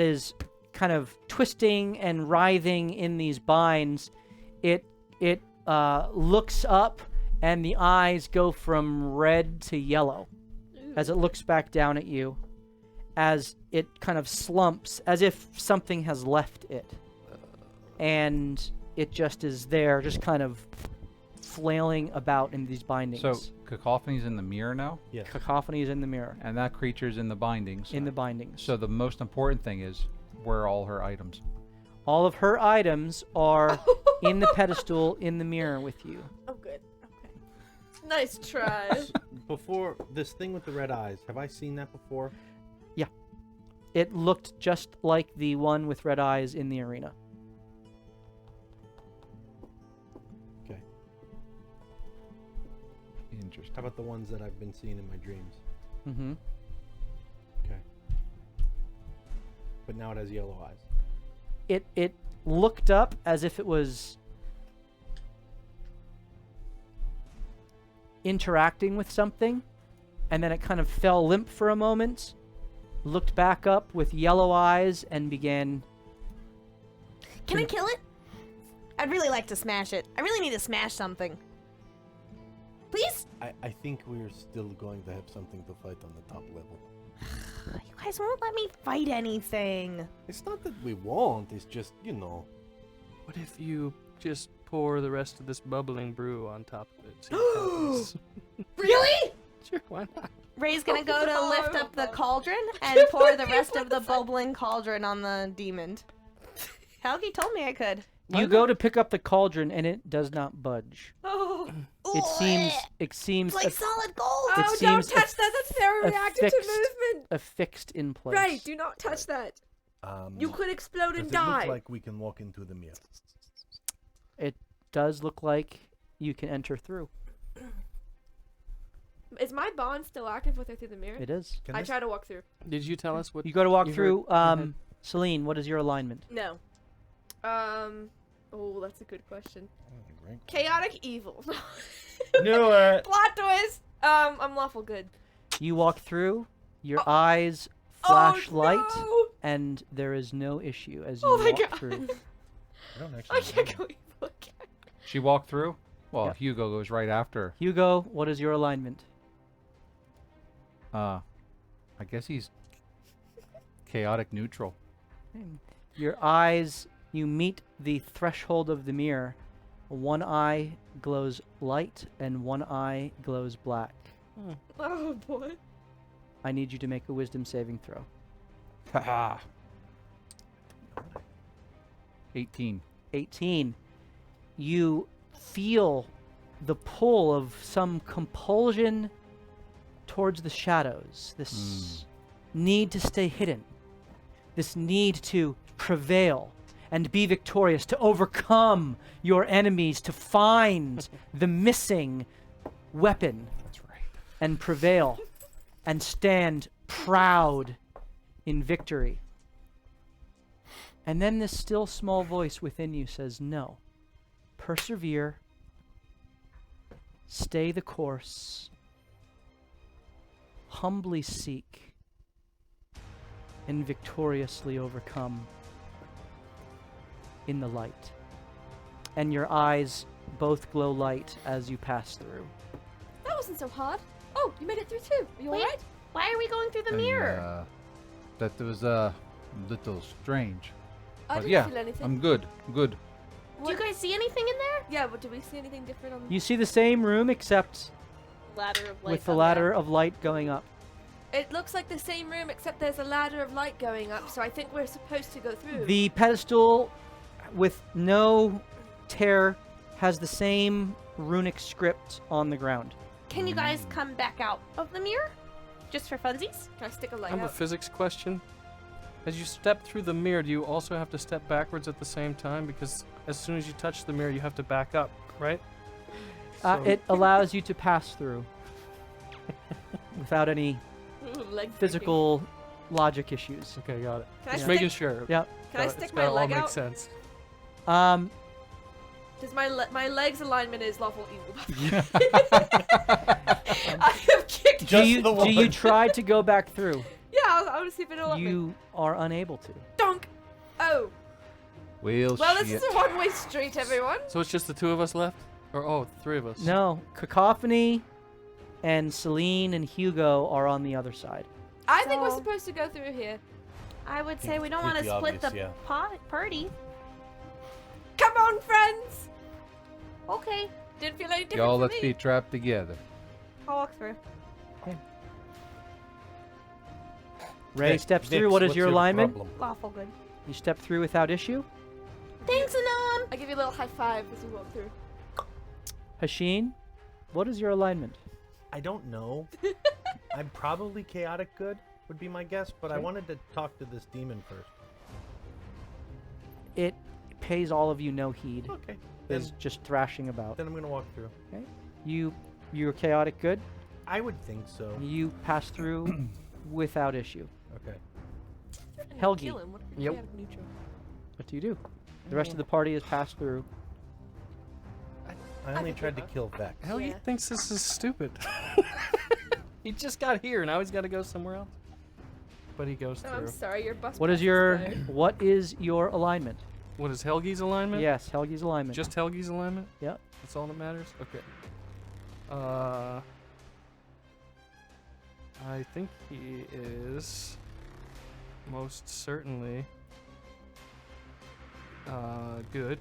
is kind of twisting and writhing in these binds. It looks up, and the eyes go from red to yellow as it looks back down at you, as it kind of slumps, as if something has left it, and it just is there, just kind of flailing about in these bindings. So Cacophony's in the mirror now, Yes. Cacophony is in the mirror, and that creature's in the bindings. in the bindings. So the most important thing is where are all her items? All of her items are in the pedestal in the mirror with you. Oh, good. Okay. Nice try. Before this thing with the red eyes, have I seen that before? It looked just like the one with red eyes in the arena. Okay. Interesting. How about the ones that I've been seeing in my dreams? Mm-hmm. Okay. But now it has yellow eyes. It looked up as if it was interacting with something, and then it kind of fell limp for a moment, looked back up with yellow eyes, and began... Can I kill it? I'd really like to smash it. I really need to smash something. Please? I think we're still going to have something to fight on the top level. You guys won't let me fight anything. It's not that we won't, it's just, you know. What if you just pour the rest of this bubbling brew on top of it? See what happens? Really? Sure, why not? Ray's gonna go to lift up the cauldron and pour the rest of the bubbling cauldron on the demon. Helgi told me I could. You go to pick up the cauldron, and it does not budge. Oh, It seems It's like solid gold. It oh don't seems touch that. That's very reactive to affixed. movement. affixed in place. Ray, do not touch that. You could explode and Does it look die. like we can walk into the mirror? It does look like you can enter through. Is my bond still active with her through the mirror? It is. Can I this- try to walk through. Did you tell us what? You go to walk you through. heard? Go ahead. Celine, what is your alignment? No. Oh, that's a good question. Right. Chaotic evil. Knew it! Plot twist. I'm lawful good. You walk through. Your eyes flash oh, light, No. and there is no issue as you Oh my walk God. through. I don't I actually can't know. go evil again. She walked through? Well, Yeah. Hugo goes right after. Hugo, what is your alignment? I guess he's chaotic neutral. Your eyes, you meet the threshold of the mirror. One eye glows light, and one eye glows black. Oh boy. I need you to make a wisdom saving throw. Haha. 18. 18. You feel the pull of some compulsion towards the shadows. This need to stay hidden. This need to prevail and be victorious, to overcome your enemies, to find the missing weapon. That's right. And prevail and stand proud in victory. And then this still small voice within you says, no. Persevere. Stay the course. Humbly seek. And victoriously overcome in the light. And your eyes both glow light as you pass through. That wasn't so hard. Oh, you made it through too. Are you Wait. alright? Why are we going through the And, mirror? that was a little strange. I But didn't yeah, feel anything. I'm good. Good. Do you guys see anything in there? Yeah, but do we see anything different on You see the same room except Ladder of light. with the on ladder there. of light going up. It looks like the same room except there's a ladder of light going up, so I think we're supposed to go through. The pedestal with no tear has the same runic script on the ground. Can you guys come back out of the mirror? Just for funsies? Can I stick a light I have a out? physics question. As you step through the mirror, do you also have to step backwards at the same time? Because as soon as you touch the mirror, you have to back up, right? So- It allows you to pass through without any Ooh, leg breaking. physical logic issues. Okay, got it. Can I Just stick- making sure. Yep. Can I It's stick gotta my leg all make out? sense. Does my legs alignment is lawful evil? I have kicked. Do you try to go back through? Yeah, I want to see if it'll let me. You are unable to. Donk. Oh. Well, Well, shit. this is a one-way street, everyone. So it's just the two of us left? Or, oh, the three of us. No, Cacophony and Celine and Hugo are on the other side. I think we're So- supposed to go through here. I would say we don't want to Pretty split obvious, the yeah. party. Come on, friends. Okay, Didn't feel any different Y'all, for let's me. be trapped together. I'll walk through. Ray Vic, steps Vix, through. What is what's your alignment? problem? Lawful good. You step through without issue. Thanks, Anon. I give you a little high five as you walk through. Hashin, what is your alignment? I don't know. I'm probably chaotic good, would be my guess, but I Okay. wanted to talk to this demon first. It pays all of you no heed. Okay. Is Then, just thrashing about. then I'm gonna walk through. You're chaotic good. I would think so. You pass through without issue. Okay. Helgi. Kill him. What if we Yep. stay out of neutral? What do you do? The rest of the party has passed through. I only can tried to keep up. kill Vex. Hell, he Yeah. thinks this is stupid. He just got here, now he's got to go somewhere else. But he goes Oh, I'm through. sorry, your bus. What is pass your expired. what is your alignment? What is Helgi's alignment? Yes, Helgi's alignment. Just Helgi's alignment? Yep. That's all that matters? Okay. I think he is most certainly good.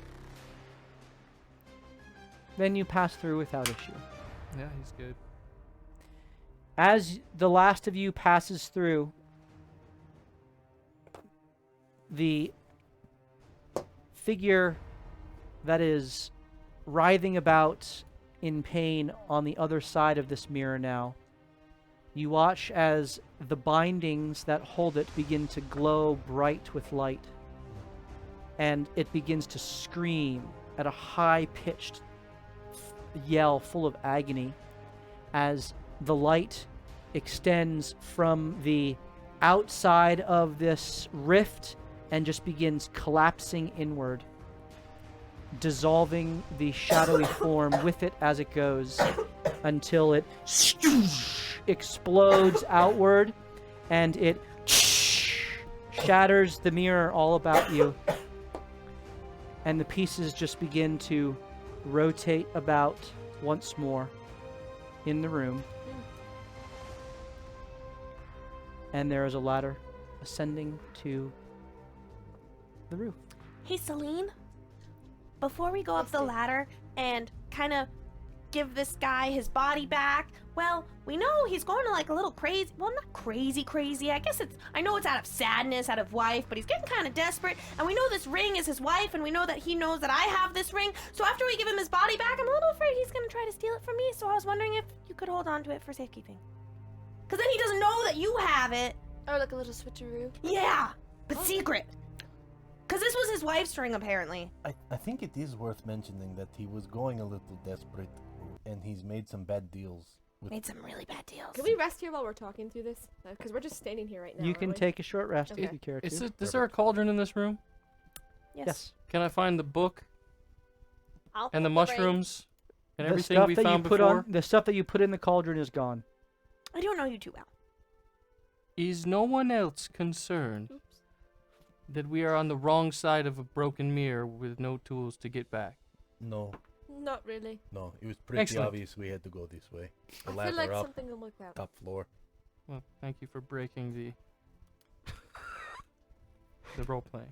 Then you pass through without issue. Yeah, he's good. As the last of you passes through, the figure that is writhing about in pain on the other side of this mirror now, you watch as the bindings that hold it begin to glow bright with light, and it begins to scream at a high-pitched yell full of agony as the light extends from the outside of this rift and just begins collapsing inward, dissolving the shadowy form with it as it goes until it explodes outward and it shatters the mirror all about you, and the pieces just begin to rotate about once more in the room. And there is a ladder ascending to the roof. Hey, Celine. Before we go up the ladder and kind of give this guy his body back, well, we know he's going to like a little crazy. Well, not crazy. I guess I know it's out of sadness, out of wife, but he's getting kind of desperate. And we know this ring is his wife, and we know that he knows that I have this ring. So after we give him his body back, I'm a little afraid he's going to try to steal it from me. So I was wondering if you could hold on to it for safekeeping. Because then he doesn't know that you have it. Oh, like a little switcheroo. Yeah, but secret. Because this was his wife's ring, apparently. I think it is worth mentioning that he was going a little desperate, and he's made some bad deals. Made some really bad deals. Can we rest here while we're talking through this? Because we're just standing here right now. You can aren't we? take a short rest Okay. if you care to. Is there a cauldron in this room? Yes. Can I find the book I'll and the hold ring. mushrooms and The everything stuff we that you found put before? on, the stuff that you put in the cauldron is gone. I don't know you too well. Is no one else concerned Oops. that we are on the wrong side of a broken mirror with no tools to get back? No, Not really. no, it was pretty Excellent. obvious we had to go this way. The I ladder feel like up, something will work out. top floor. Well, thank you for breaking the role playing.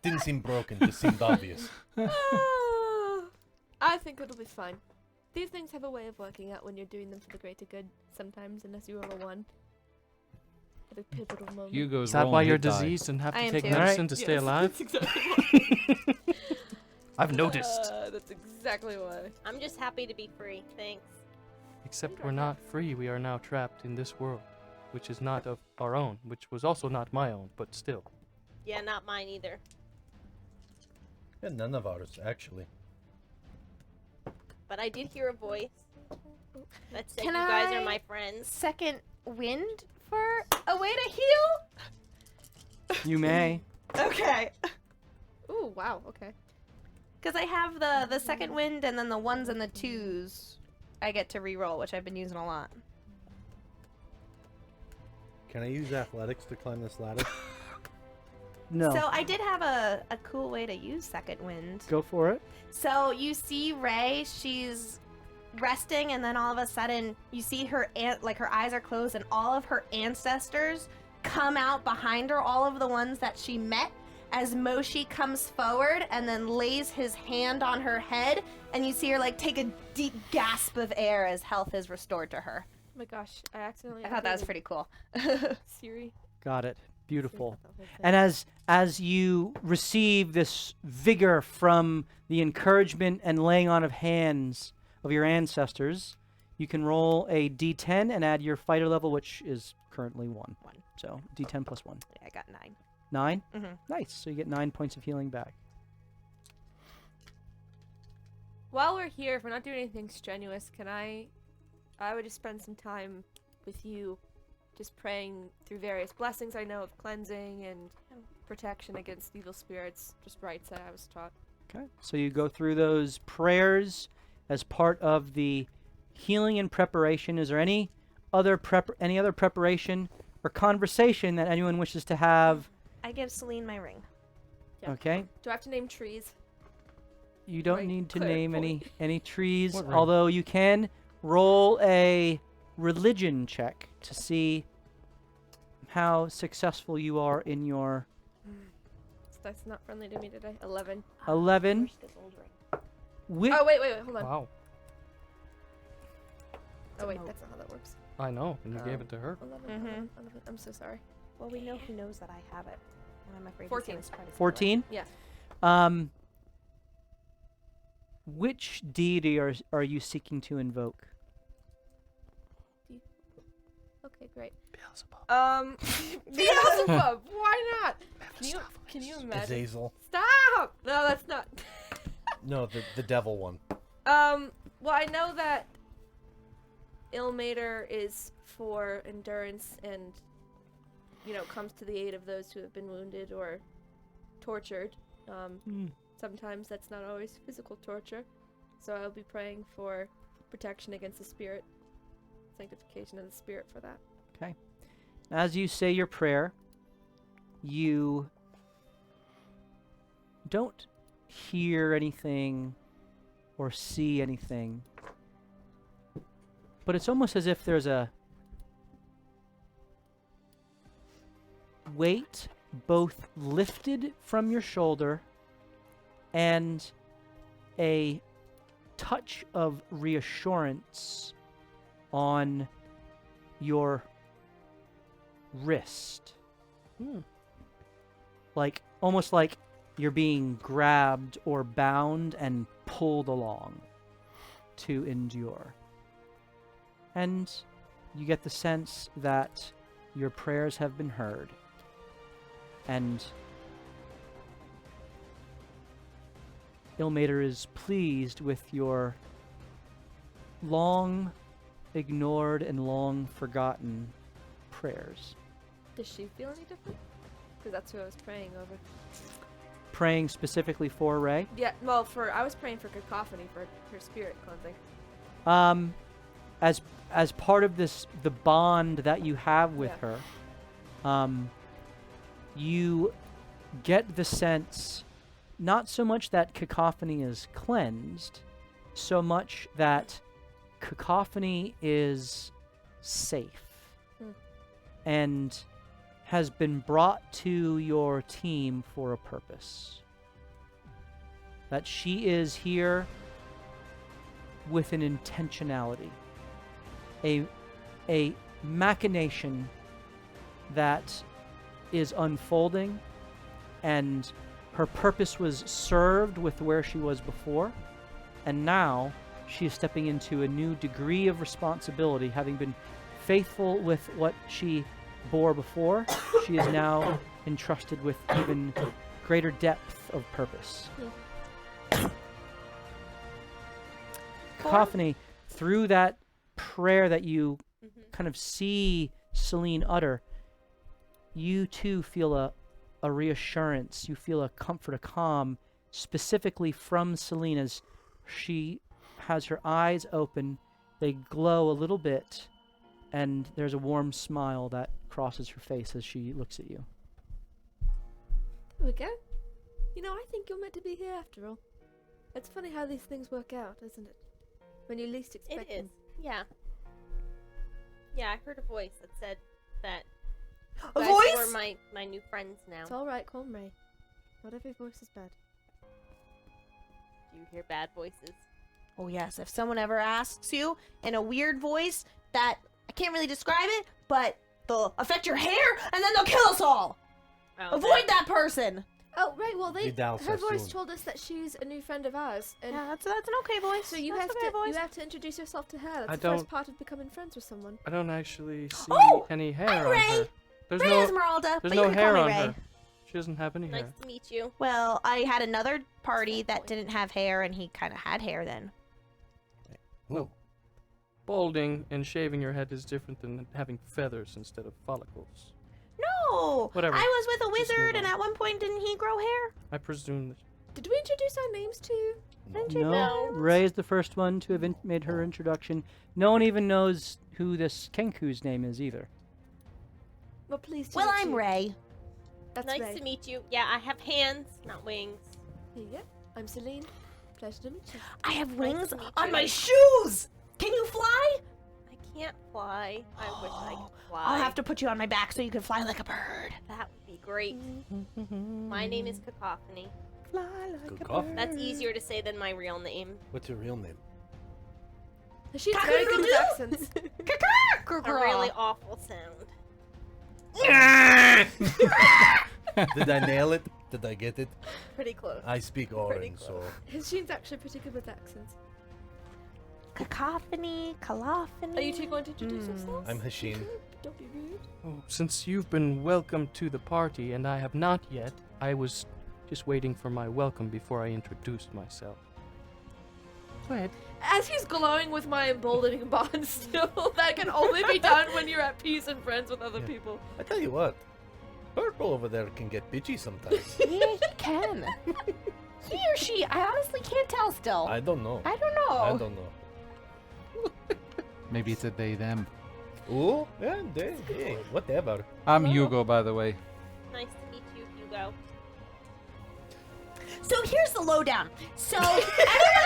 Didn't seem broken, just seemed obvious. I think it'll be fine. These things have a way of working out when you're doing them for the greater good sometimes, unless you roll a 1. At a pivotal moment. Hugo's Is that why rolling you're his die. diseased and have I to am take too. medicine to Yes, stay alive? That's exactly why. I've noticed. That's exactly why. I'm just happy to be free. Thanks. Except we're not free. We are now trapped in this world, which is not of our own, which was also not my own, but still. Yeah, not mine either. Yeah, none of ours, actually. But I did hear a voice that said Can you guys I- are my friends. Second wind for a way to heal? You may. Okay. Ooh, wow, okay. Because I have the second wind and then the 1s and the 2s I get to re-roll, which I've been using a lot. Can I use athletics to climb this ladder? No. So I did have a cool way to use second wind. Go for it. So you see Ray, she's resting, and then all of a sudden you see her her eyes are closed, and all of her ancestors come out behind her, all of the ones that she met, as Moshi comes forward and then lays his hand on her head, and you see her like take a deep gasp of air as health is restored to her. Oh my gosh, I accidentally. I thought that was pretty cool. Siri. Got it. Beautiful. Siri, that was And as you receive this vigor from the encouragement and laying on of hands of your ancestors, you can roll a d10 and add your fighter level, which is currently 1. So d10 plus 1. Yeah, I got 9. 9? Mm-hmm. Nice. So you get 9 points of healing back. While we're here, if we're not doing anything strenuous, I would just spend some time with you, just praying through various blessings I know of cleansing and protection against evil spirits, just rites that I was taught. Okay. So you go through those prayers as part of the healing and preparation. Is there any other preparation or conversation that anyone wishes to have? I give Celine my ring. Yeah. Okay. Do I have to name trees? You don't Right, need to clear name point. any trees, What ring? although you can roll a religion check to see how successful you are in your That's not friendly to me today. 11. 11. Whi- Oh, wait, hold on. Wow. Oh, wait, that's not how that works. I know, and you gave it to her. 11, Mhm. 11, 11. I'm so sorry. Well, we know who knows that I have it, and I'm afraid 14. he's gonna try to steal it. 14? Yeah. Which deity are you seeking to invoke? Okay, great. Beelzebub. Beelzebub! Why not? Can you imagine? Azazel. Stop! No, that's not. No, the devil one. Well, I know that Ilmater is for endurance and, comes to the aid of those who have been wounded or tortured. Sometimes that's not always physical torture. So I'll be praying for protection against the spirit, sanctification of the spirit for that. Okay. As you say your prayer, you don't hear anything or see anything, but it's almost as if there's a weight both lifted from your shoulder and a touch of reassurance on your wrist. Almost like you're being grabbed or bound and pulled along to endure. And you get the sense that your prayers have been heard. And Ilmater is pleased with your long ignored and long forgotten prayers. Does she feel any different? Because that's who I was praying over. Praying specifically for Ray. Yeah, well, I was praying for Cacophony for her spirit cleansing. As part of the bond that you have with Yeah. her, you get the sense not so much that Cacophony is cleansed, so much that Cacophony is safe and has been brought to your team for a purpose. That she is here with an intentionality, a machination that is unfolding, and her purpose was served with where she was before, and now she is stepping into a new degree of responsibility, having been faithful with what she bore before. She is now entrusted with even greater depth of purpose. Cacophony, through that prayer that you kind of see Celine utter, you too feel a reassurance, you feel a comfort, a calm specifically from Selena's. She has her eyes open, they glow a little bit, and there's a warm smile that crosses her face as she looks at you. There we go. You know, I think you're meant to be here after all. It's funny how these things work out, isn't it? When you least expect It is. them. Yeah. Yeah, I heard a voice that said that A you guys voice? were my new friends now. It's alright, call him Ray. Not every voice is bad. Do you hear bad voices? Oh yes, if someone ever asks you in a weird voice that I can't really describe it, but they'll affect your hair and then they'll kill us all. Oh, Avoid that person. Oh, right, well, Be down her so voice soon. told us that she's a new friend of ours. And Yeah, that's an okay voice. so you That's have okay to voice. you have to introduce yourself to her. That's I the first don't- part of becoming friends with someone. I don't actually see Oh, any hair I'm on Ray. her. There's Ray no Esmeralda, there's but no you can hair call me on Ray. her. She doesn't have any Nice hair. to meet you. Well, I had another party that didn't have hair, and he kind of had hair then. Ooh. Balding and shaving your head is different than having feathers instead of follicles. No, Whatever. I was with a Just move wizard, and on. at one point, didn't he grow hair? I presume that Did we introduce our names to you? Didn't you No, know? Ray is the first one to have made her introduction. No one even knows who this Kenku's name is either. Well, please. Well, I'm Ray. That's Nice Ray. to meet you. Yeah, I have hands, not wings. Here you go. I'm Celine. Pleasure to meet you. I have Nice wings to meet on you. my shoes. Can you fly? I can't fly. I wish I could fly. I'll have to put you on my back so you can fly like a bird. That would be great. My name is Cacophony. Fly like Good a coffee. bird. That's easier to say than my real name. What's your real name? She's very good with accents. A really awful sound. Did I nail it? Did I get it? Pretty close. I speak orange, so She's actually pretty good with accents. Cacophony, colophony. Are you two going to introduce yourselves? I'm Hashim. Don't be rude. Oh, since you've been welcomed to the party and I have not yet, I was just waiting for my welcome before I introduced myself. Go ahead. As he's glowing with my emboldening bond still, that can only be done when you're at peace and friends with other people. I tell you what, Purple over there can get bitchy sometimes. Yeah, he can. He or she, I honestly can't tell still. I don't know. I don't know. I don't know. Maybe it's a they them. Ooh, yeah, hey, whatever. I'm Hugo, by the way. Nice to meet you, Hugo. So here's the lowdown. So everyone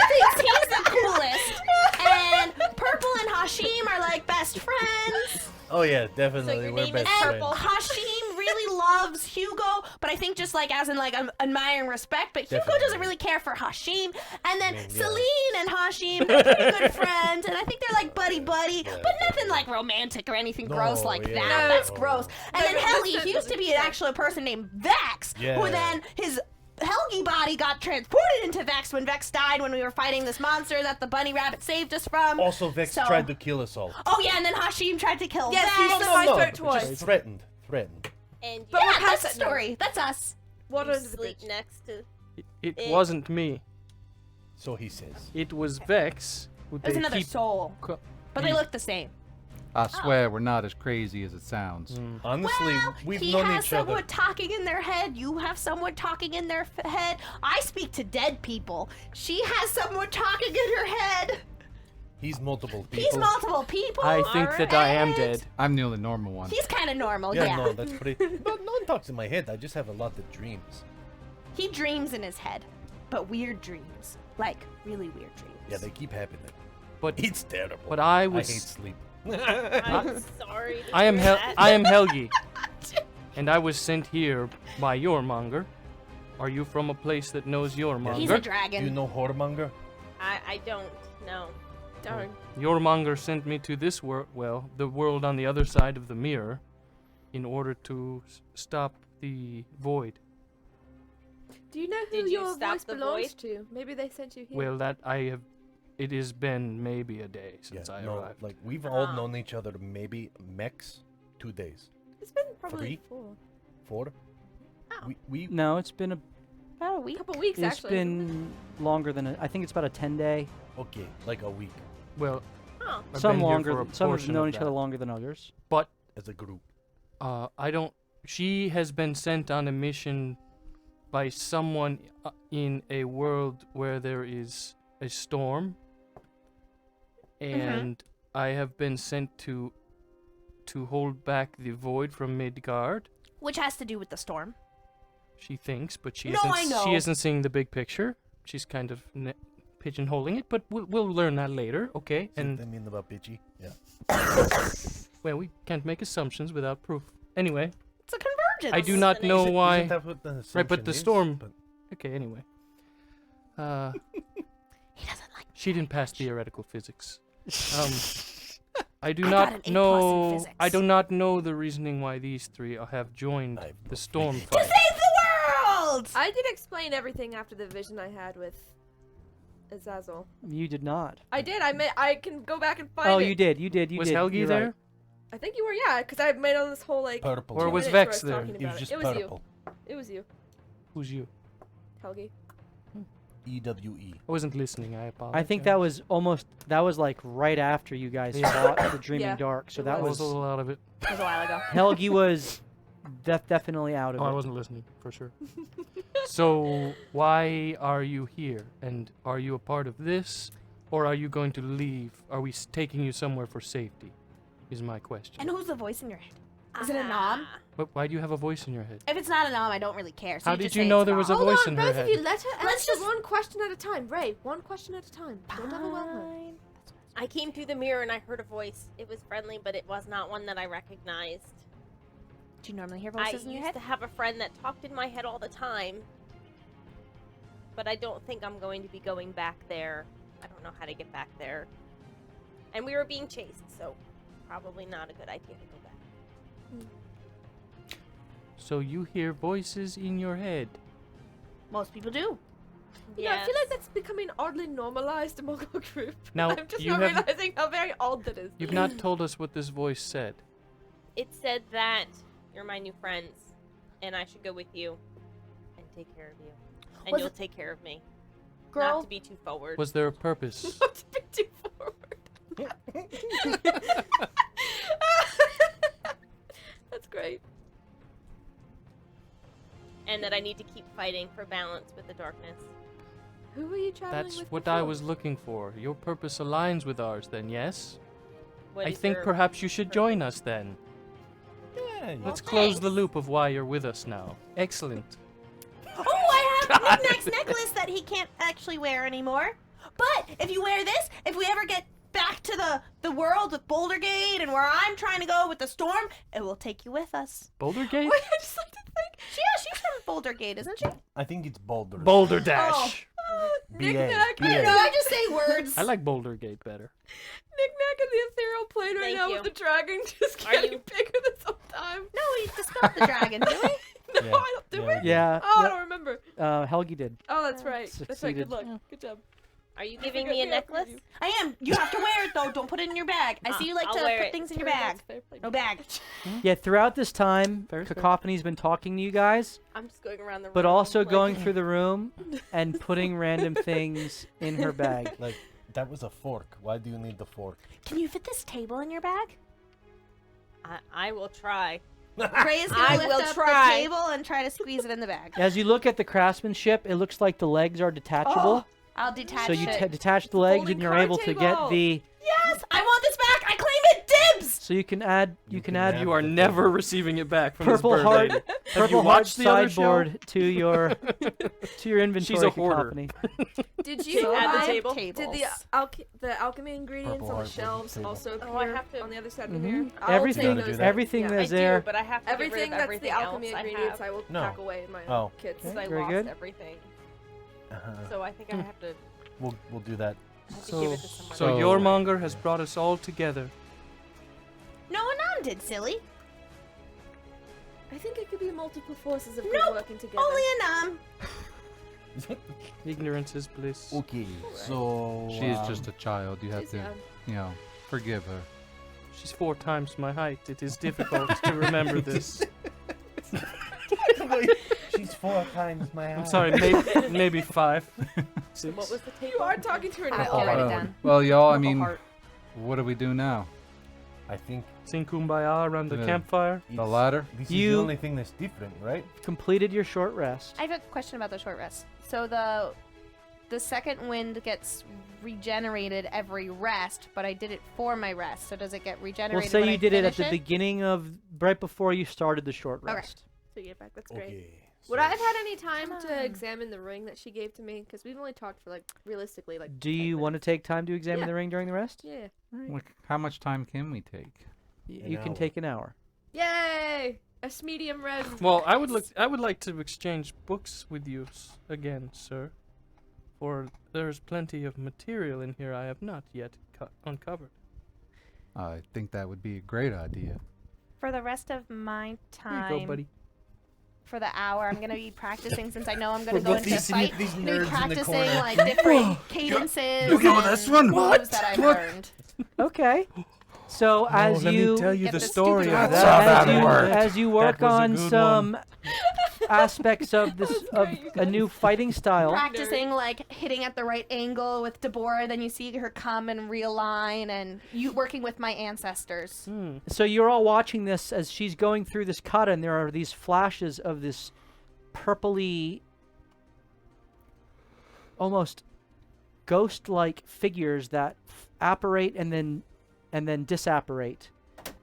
thinks he's the coolest, and Purple and Hashim are like best friends. Oh yeah, definitely. your We're name is best And friends. Hashim really loves Hugo, but I think just like as in like admiring respect, but Hugo Definitely. doesn't really care for Hashim. And then I mean, yeah. Celine and Hashim are pretty good friends, and I think they're like buddy-buddy, but nothing like romantic or anything No, gross like yeah, that. no. That's gross. And then No, Helgi, that's he used to be an actual person named Vex, who Yeah. then his Helgi body got transported into Vex when Vex died when we were fighting this monster that the bunny rabbit saved us from. Also, Vex So- tried to kill us all. Oh yeah, and then Hashim tried to kill Yes, Vex. he said my throat twice. Just threatened. And But you, we're Yeah, past that's the that now. story. That's us. Water you under the sleep bridge. next to. It Eh. wasn't me. So he says. It was Vex. Who There's they another keep soul, co- but they look the same. I swear we're not as crazy as it sounds. Honestly, Well, we've he known has each other. someone talking in their head. You have someone talking in their head. I speak to dead people. She has someone talking in her head. He's multiple people. He's multiple people. I think that I am Alright. dead. I'm the only normal one. He's kind of normal, Yeah, yeah. no, that's pretty. No one talks in my head. I just have a lot of dreams. He dreams in his head, but weird dreams, like really weird dreams. Yeah, they keep happening. But It's terrible. but I I was hate sleep. I'm sorry. To I am hear that. I am Helgi. And I was sent here by Yormonger. Are you from a place that knows Yormonger? He's a Do dragon. you know Whoremonger? I don't know. Darn. Yormonger sent me to this world, well, the world on the other side of the mirror, in order to stop the void. Do you know who Did you your stop voice the belongs void? to? Maybe they sent you here. Well, that I have. It has been maybe a day since I no, arrived. like we've all Ah. known each other maybe max 2 days, It's been probably 3? 4. 4. Oh. We No, it's been Oh, A we. couple weeks, it's actually. hasn't been longer than I think it's about a 10-day. okay, like a week Well, Oh. I've Some been here longer. for a Some have portion known of each other that. longer than others. But as a group. I don't. She has been sent on a mission by someone in a world where there is a storm, and I have been sent to hold back the void from Midgard. Which has to do with the storm. She thinks, but she No, isn't. I know. She isn't seeing the big picture. She's kind of pigeonholing it, but we'll learn that later, okay? See And what they mean about bitchy? Yeah. well, we can't make assumptions without proof. Anyway, It's a convergence. I do not know Isn't why. that what the Right, but assumption the is? storm. But Okay, anyway. He doesn't like. She didn't pass theoretical physics. I do I got not an A+ in know. physics. I do not know the reasoning why these three have joined I have the no storm idea. To fight. save the world. I did explain everything after the vision I had with Azazel. You did not. I did. I can go back and find Oh, it. you did. You did. You Was did. Helgi You're there? right. I think you were, yeah, because I made all this whole like. purple. Or 2 was minutes where I Vex there? talking He was about just it was purple. you. It was you, Who's you? Helgi. EWE. I wasn't listening. I apologize. I think that was like right after you guys Yeah. fought the Dreaming Yeah, Dark. So it that I was was a little out of it. That was a while ago. Helgi was definitely out of Oh, it. I wasn't listening for sure. So why are you here? And are you a part of this, or are you going to leave? Are we taking you somewhere for safety? Is my question. And who's the voice in your head? Is it a nom? Why do you have a voice in your head? If it's not a nom, I don't really care. So How you did just you say know it's there was a nom. Hold voice on, in her both head? of you. Let her Let's answer just- one question at a time. Ray, one question at a time. Don't overwhelm her. Fine. I came through the mirror and I heard a voice. It was friendly, but it was not one that I recognized. Do you normally hear I voices in your used head? to have a friend that talked in my head all the time, but I don't think I'm going to be going back there. I don't know how to get back there. And we were being chased, so probably not a good idea to go back. So you hear voices in your head. Most people do. You know, I feel like that's becoming oddly normalized among our group. Now, I'm just you not have- realizing how very odd that is. You've not told us what this voice said. It said that you're my new friends, and I should go with you and take care of you. And Was you'll it- take care of me. Girl, Not to be too forward. Was there a purpose? Not to be too forward. That's great. And that I need to keep fighting for balance with the darkness. Who were you traveling That's with what before? I was looking for. Your purpose aligns with ours then, yes? What I is think your perhaps you should join us then. Yeah, Let's close the loop of why you're with us now. Excellent. Oh, I have Knick-Knack's necklace that he can't actually wear anymore. But if you wear this, if we ever get back to the world with Boulder Gate and where I'm trying to go with the storm, it will take you with us. Boulder Gate? Wait, I just like to think. She's from Boulder Gate, isn't she? I think it's Boulder. Boulder Dash. Knick-Knack. BA. I don't know, I just say words. I like Boulder Gate better. Knick-Knack in the ethereal plane right Thank now you. with the dragon just Are getting you- bigger this whole time. No, we dispelled the dragon, do we? No, Yeah. I don't do Yeah. it. Yeah. Oh, I no, don't remember. Helgi did. Oh, that's right. That's right. Succeeded. Good luck. Good job. Are you I giving think me a I forgive necklace? you. I am. You have to wear it though. Don't put it in your bag. I see you like I'll to wear put it. things in your Fair, bag. that's fair play. No bag. Yeah, throughout this time, Fair, fair. Cacophony's been talking to you guys, I'm just going around the room. but also like- going through the room and putting random things in her bag. Like, that was a fork. Why do you need the fork? Can you fit this table in your bag? I will try. Ray is I gonna lift will up try. the table and try to squeeze it in the bag. As you look at the craftsmanship, it looks like the legs are detachable. I'll detach So you it. detach the legs folding and you're card able to table. get the. Yes, I want this back. I claim it. Dibs. So you can add. You can add You are never receiving it back from purple this bird heart, lady. Have you purple heart watched the other show? sideboard to your inventory. She's a hoarder. Cacophony. Did So you at the buy- table? Did Tables. the alchemy ingredients Purple on the heart shelves table. also Oh, I appear have to- on the other side of the Mhm. mirror? I'll Everything, take those. that. everything Yeah. that's I there. do, but I have to Everything get rid of that's everything the alchemy else ingredients, I I will No. pack away in my Oh. kits. because I Very lost good. everything. Uh-huh. So I think I have to, We'll do that. give it to someone. So your monger has brought us all together. No, Anon did, silly. I think it could be multiple forces of good Nope. working together. Only Anon. Ignorance is bliss. Okay, so She is just a child. You have She's to, young. you know, forgive her. She's 4 times my height. It is difficult to remember this. She's 4 times my I'm sorry, maybe 5. 6. What was the table? You are talking to her I'll now. write it Well, down. Well, y'all, I Purple mean, heart. what do we do now? I think Sing Kumbaya around the Yeah. campfire. The ladder? This is You- the only thing that's different, right? Completed your short rest. I have a question about the short rest. So the second wind gets regenerated every rest, but I did it for my rest. So does it get regenerated? We'll say when you I did it at finish the beginning of right before you started the short Okay. rest. So you get back. That's great. Okay. Would I have had any time Come to on. examine the ring that she gave to me? Because we've only talked for like realistically like. Do you want to take time to examine Yeah. the ring during the rest? Yeah. How much time can we take? You An can hour. take an hour. Yay! A medium red. Well, I would like to exchange books with you again, sir. For there's plenty of material in here I have not yet uncovered. I think that would be a great idea. For the rest of my Here time, you go, buddy. for the hour, I'm gonna be practicing since I know I'm gonna We're go both into a these fight. these I'm gonna nerds be in the practicing corner. like different cadences Look at this and one. moves that I've learned. Okay. So as let you me tell you Get the the story stupid of ones. That's how that. that worked. as you work That was a on good some aspects of this of great, you a new fighting style. Practicing like hitting at the right angle with Deborah, then you see her come and realign, and you working with my ancestors. Hmm. So you're all watching this as she's going through this kata, and there are these flashes of this purpley, almost ghost-like figures that apparate and then disapparate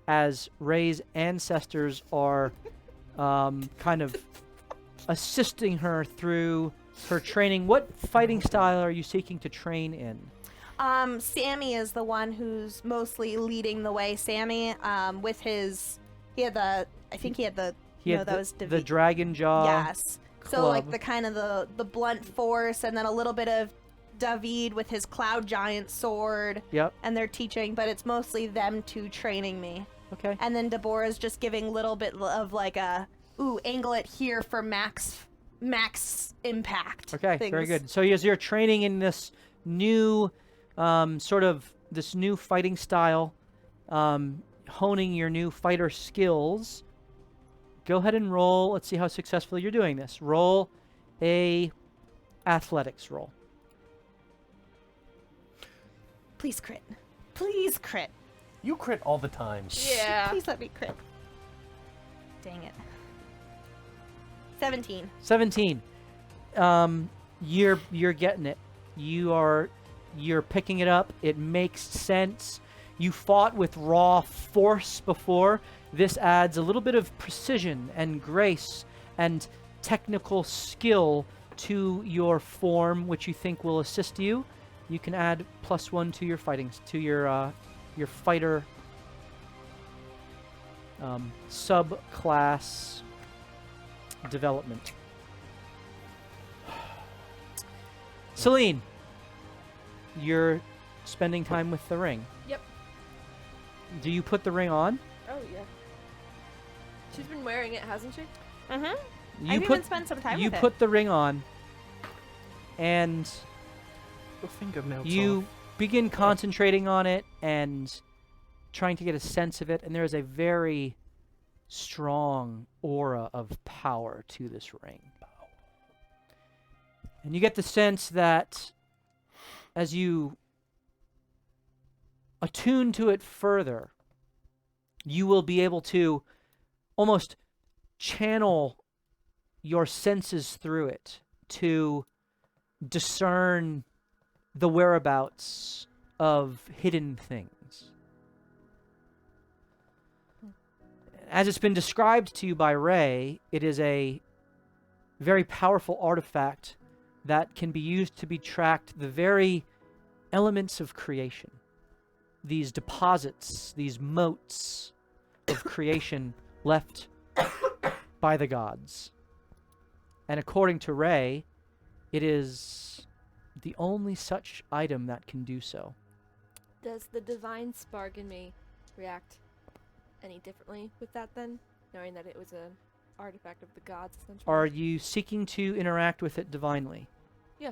as Ray's ancestors are kind of assisting her through her training. What fighting style are you seeking to train in? Sammy is the one who's mostly leading the way. Sammy, with his, he had the He had that was the dragon jaw. yes. So like club. the kind of the blunt force, and then a little bit of David with his cloud giant sword, Yep. and they're teaching, but it's mostly them two training me. Okay. And then Deborah's just giving little bit of like a, angle it here for max impact. Okay, very things. good. So as you're training in this new this new fighting style, honing your new fighter skills, go ahead and roll. Let's see how successfully you're doing this. Roll a athletics roll. Please crit. Please crit. You crit all the time. Yeah. Please let me crit. Dang it. 17. 17. You're getting it. You're picking it up. It makes sense. You fought with raw force before. This adds a little bit of precision and grace and technical skill to your form, which you think will assist you. You can add +1 to your fighting, to your fighter subclass development. Celine, you're spending time with the ring. Yep. Do you put the ring on? Oh yeah. She's been wearing it, hasn't she? Mm-hmm. You I've put even spent some time you with put the ring on, and Your fingernails you off. begin concentrating on it and trying to get a sense of it, and there is a very strong aura of power to this ring. And you get the sense that as you attune to it further, you will be able to almost channel your senses through it to discern the whereabouts of hidden things. As it's been described to you by Ray, it is a very powerful artifact that can be used to be tracked the very elements of creation. These deposits, these motes of creation left by the gods. And according to Ray, it is the only such item that can do so. Does the divine spark in me react any differently with that then? Knowing that it was an artifact of the gods, essentially. Are you seeking to interact with it divinely? Yeah.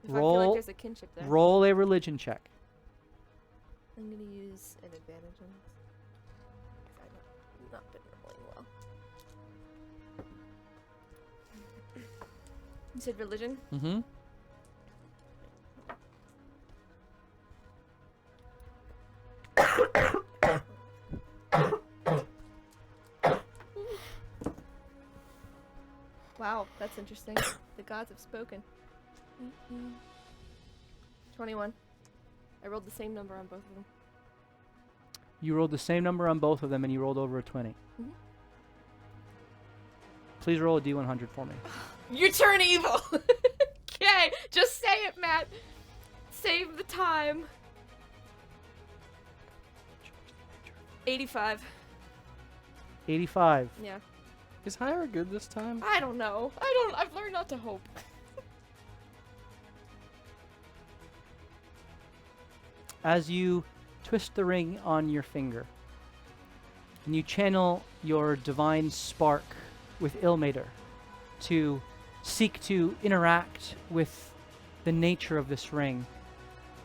If I feel like Roll, there's a kinship there. roll a religion check. I'm gonna use an advantage on this. 'Cause I've not been rolling well. You said religion? Mm-hmm. That's interesting. The gods have spoken. 21. I rolled the same number on both of them. You rolled the same number on both of them, and you rolled over a 20. Mhm. Please roll a D100 for me. You turn evil! Okay, just say it, Matt. Save the time. 85. 85. Yeah. Is higher good this time? I don't know. I've learned not to hope. As you twist the ring on your finger, and you channel your divine spark with Ilmater to seek to interact with the nature of this ring,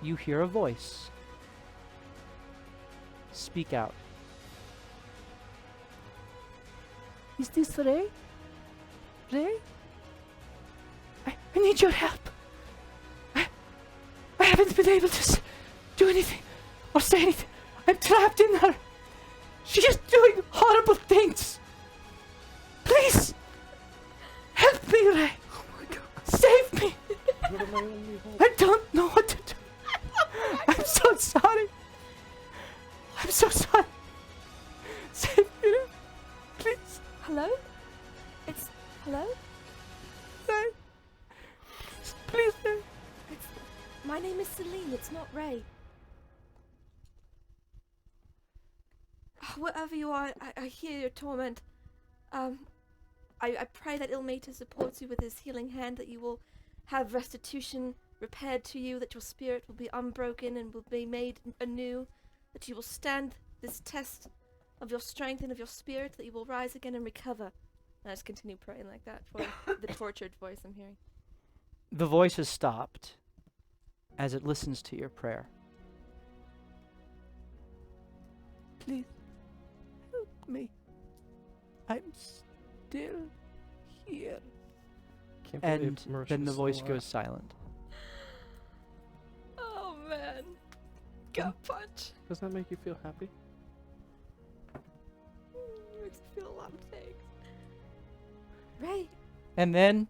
you hear a voice. Speak out. Is this Ray? Ray? I need your help. I haven't been able to do anything or say anything. I'm trapped in her. She is doing horrible things. Please, help me, Ray. Oh my God. Save me. I don't know what to do. I'm so sorry. I'm so sorry. Save me, Ray. Please. Hello? Hello? Ray. Please, Ray. My name is Celine, it's not Ray. Wherever you are, I hear your torment. I pray that Ilmater supports you with his healing hand, that you will have restitution repaired to you, that your spirit will be unbroken and will be made anew, that you will stand this test of your strength and of your spirit, that you will rise again and recover. And I just continue praying like that for the tortured voice I'm hearing. The voice has stopped as it listens to your prayer. Please, help me. I'm still here. Can't believe And Marisha's then the still voice alive. goes silent. Oh man. Gut punch. Does that make you feel happy? Makes me feel a lot of things. Ray. And then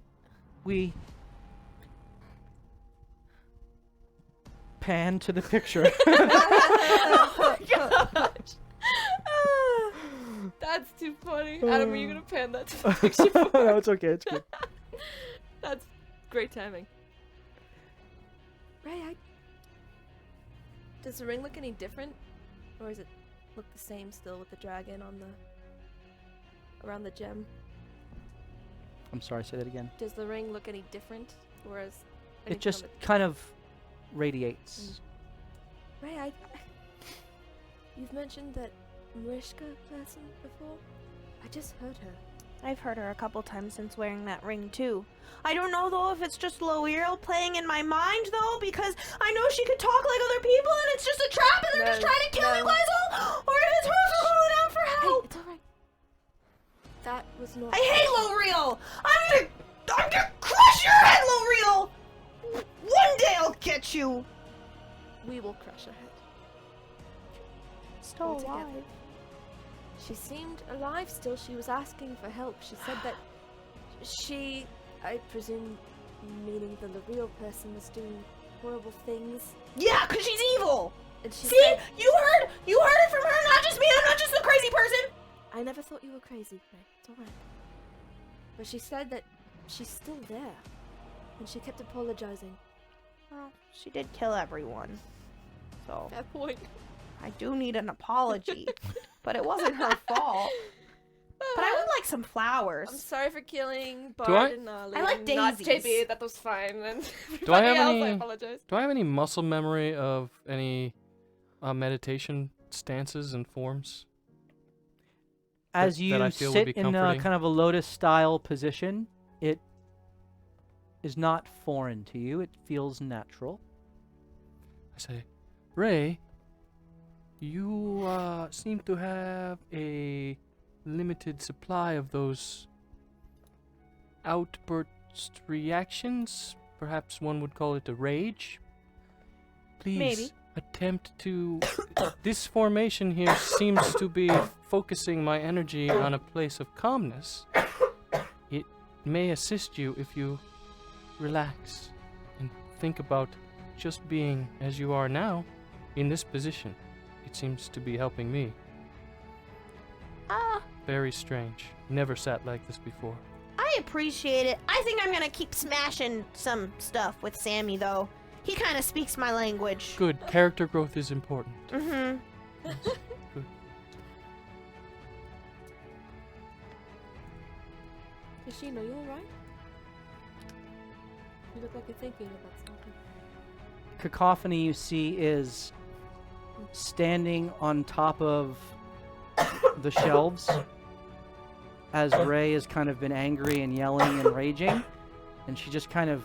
we pan to the picture. Oh my gosh. That's too funny. Adam, are you gonna pan that to the picture for No, it's okay. It's good. That's great timing. Ray, does the ring look any different? Or does it look the same still with the dragon on around the gem? I'm sorry, say that again. Does the ring look any different? Whereas It just kind of radiates. Ray, you've mentioned that Mariska person before? I just heard her. I've heard her a couple times since wearing that ring too. I don't know though if it's just Loiriel playing in my mind though, because I know she could talk like other people and it's just a trap and they're just trying to kill you guys all, or if it's her for calling out for help. Hey, it's alright. That was not. I hate Loiriel! I'm gonna crush your head, Loiriel! One day I'll get you! We will crush her head. Still All together. alive. She seemed alive still. She was asking for help. She said that she, I presume, meaning the Loiriel person, was doing horrible things. Yeah, 'cause she's evil! And she See? said, You heard it from her, not just me, I'm not just a crazy person! I never thought you were crazy, Ray. It's alright. But she said that she's still there. And she kept apologizing. Well, she did kill everyone. So, Fair point. I do need an apology. But it wasn't her fault. But I would like some flowers. I'm sorry for killing I- Bard and Ollie. I like Not daisies. JB, that was fine. And Do I have everybody else, any? I apologize. Do I have any muscle memory of any meditation stances and forms? As that you I feel would sit be in a comforting? kind of a lotus-style position, it is not foreign to you. It feels natural. I say, Ray, you seem to have a limited supply of those outburst reactions. Perhaps one would call it a rage. Please Maybe. attempt to... This formation here seems to be focusing my energy on a place of calmness. It may assist you if you relax and think about just being as you are now in this position. It seems to be helping me. Very strange. Never sat like this before. I appreciate it. I think I'm gonna keep smashing some stuff with Sammy, though. He kind of speaks my language. Good. Character growth is important. Mm-hmm. Good. Kashina, you alright? You look like you're thinking about something. Cacophony, you see, is standing on top of the shelves as Ray has kind of been angry and yelling and raging, and she just kind of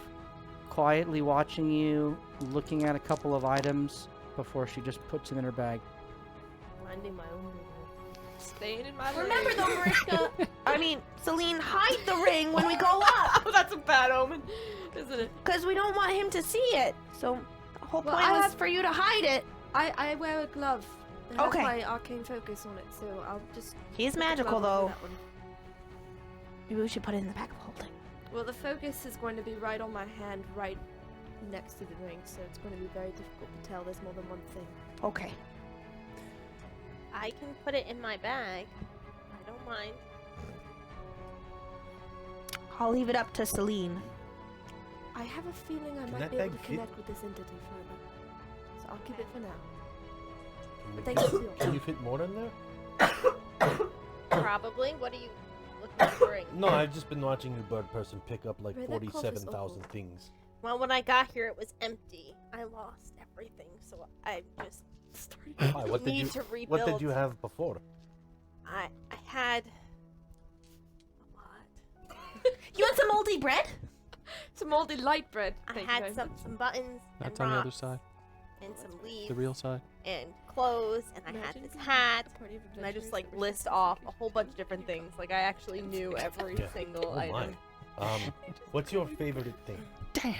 quietly watching you, looking at a couple of items before she just puts them in her bag. Minding my own business. Staying in my lane. Remember though, Mariska, Celine, hide the ring when we go up. Oh, that's a bad omen, isn't it? Because we don't want him to see it. So the whole point was for you to hide it. I wear a glove. It has Okay. my arcane focus on it, so I'll just... He's put the magical, glove over though. that one. Maybe we should put it in the bag of holding. Well, the focus is going to be right on my hand, right next to the ring, so it's going to be very difficult to tell. There's more than one thing. Okay. I can put it in my bag. I don't mind. I'll leave it up to Celine. I have a feeling I might that be able bag to fit? connect with this entity further. So I'll keep it for now. But Can thank you. Can you fit more in there? Probably. What are you looking to bring? No, I've just been watching you, bird person, pick up like Ray, that cough is 47,000 awful. things. Well, when I got here, it was empty. I lost everything, so I just Why? What did need you? to rebuild. What did you have before? I had a lot. You want some moldy bread? Some moldy light bread. I Thank you had very some much. buttons That's and on the other rocks side. and some leaves The real side. and clothes, and I had Imagine this being hat. a party of And I just adventurers like that were list supposed off to a whole bunch of different things. Like I actually knew every Yeah. single Oh my. item. What's your favorite thing? Damn.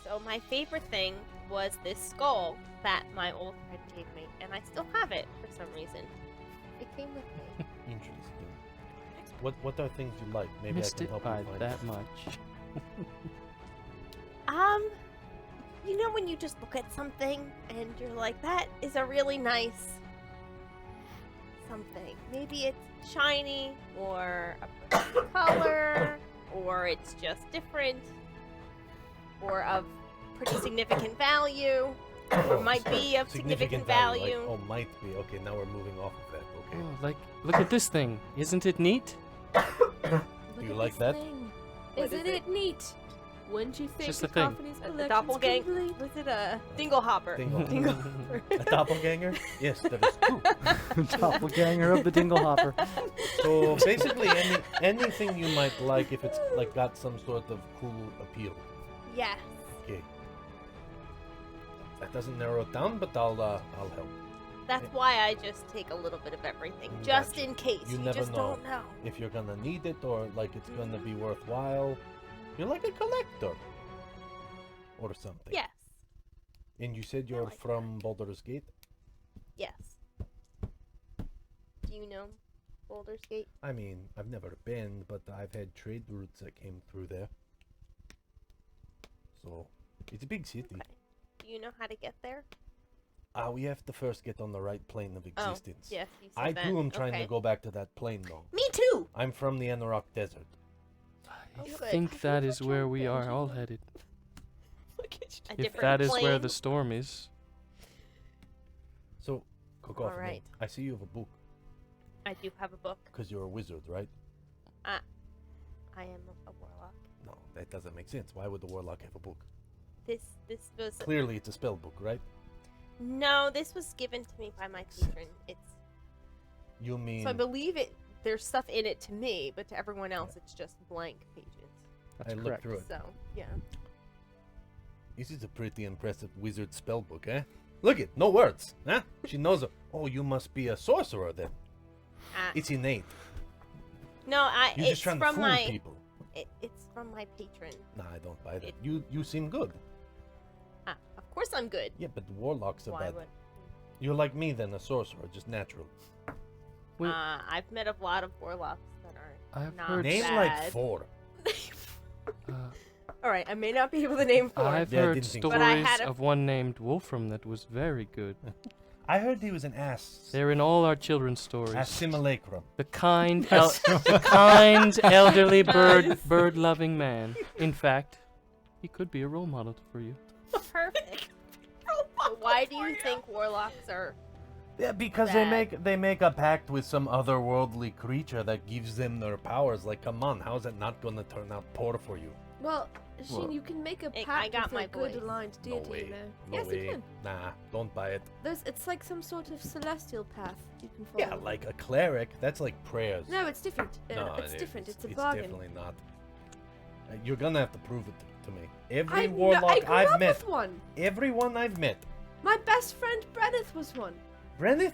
So my favorite thing was this skull that my old friend gave me, and I still have it for some reason. It came with me. Interesting. What are things you like? Maybe Missed I can it help by you find that much. You know when you just look at something and you're like, that is a really nice something. Maybe it's shiny or a pretty color, or it's just different, or of pretty significant value, or might be of significant value. Like, oh, might be. Okay, now we're moving off of that. Okay. Oh, like, look at this thing. Isn't it neat? Look You at like this that? thing. What Isn't is it neat? Wouldn't you think Just the a thing. Cacophony's A collection's doppelganger? complete? Was it a dinglehopper? Dingle. A doppelganger? Yes, that is true. Doppelganger of the Dinglehopper. So basically, anything you might like if it's like got some sort of cool appeal. Yes. Okay. That doesn't narrow it down, but I'll help. That's why I just take a little bit of everything, just Gotcha. in case. You You never just know. don't know. If you're gonna need it or like it's gonna be worthwhile, you're like a collector or something. Yes. And you said you're like from Baldur's Gate. Yes. Do you know Baldur's Gate? I mean, I've never been, but I've had trade routes that came through there. So, it's a big city. Okay. Do you know how to get there? We have to first get on the right plane of existence. Yes, you said I that. too am trying Okay. to go back to that plane though. Me too. I'm from the Anorok Desert. I good. think Have that you is ever where tried we are Benji? all headed. Look at you. A If different that is where plane? the storm is. So, Cacophony, Alright. I see you have a book, I do have a book. because you're a wizard, right? I am a warlock. No, that doesn't make sense. Why would the warlock have a book? This was Clearly it's a spell book, right? no. This was given to me by my patron. It's You mean... so I believe it. There's stuff in it to me, but to everyone else, it's just blank pages. That's I looked correct. through it. So yeah. This is a pretty impressive wizard spell book, eh? Look it, no words, huh? She knows it. Oh, you must be a sorcerer then. It's innate. No, You're it's just trying to from fool my. people. It's from my patron. Nah, I don't buy that. It- You seem good. Of course I'm good. Yeah, but the warlocks are Why bad. would? You're like me then, a sorcerer, just natural. Wait. I've met a lot of warlocks that are I've not heard Name bad. like 4. All right, I may not be able to name 4. I've Yeah, I heard didn't think so. But I stories had a- of one named Wolfram that was very good. I heard he was an ass. They're in all our children's stories. Simulacrum. The kind elderly bird-loving man. In fact, he could be a role model for you. Perfect. So why do you think warlocks are? Yeah, because Bad. they make a pact with some otherworldly creature that gives them their powers. Like, come on, how is it not going to turn out poor for you? Well, Sheen, Well, you can make a I pact got with a my good voice. aligned No deity, way. you know. No Yes, way. you can. Nah, don't buy it. It's like some sort of celestial path you can follow. Yeah, like a cleric. That's like prayers. No, it's different. No, It's different. It's a it's bargain. definitely not. You're gonna have to prove it to me. I Every grew warlock I've up met, with one. everyone I've met. My best friend Brenneth was one. Brenneth?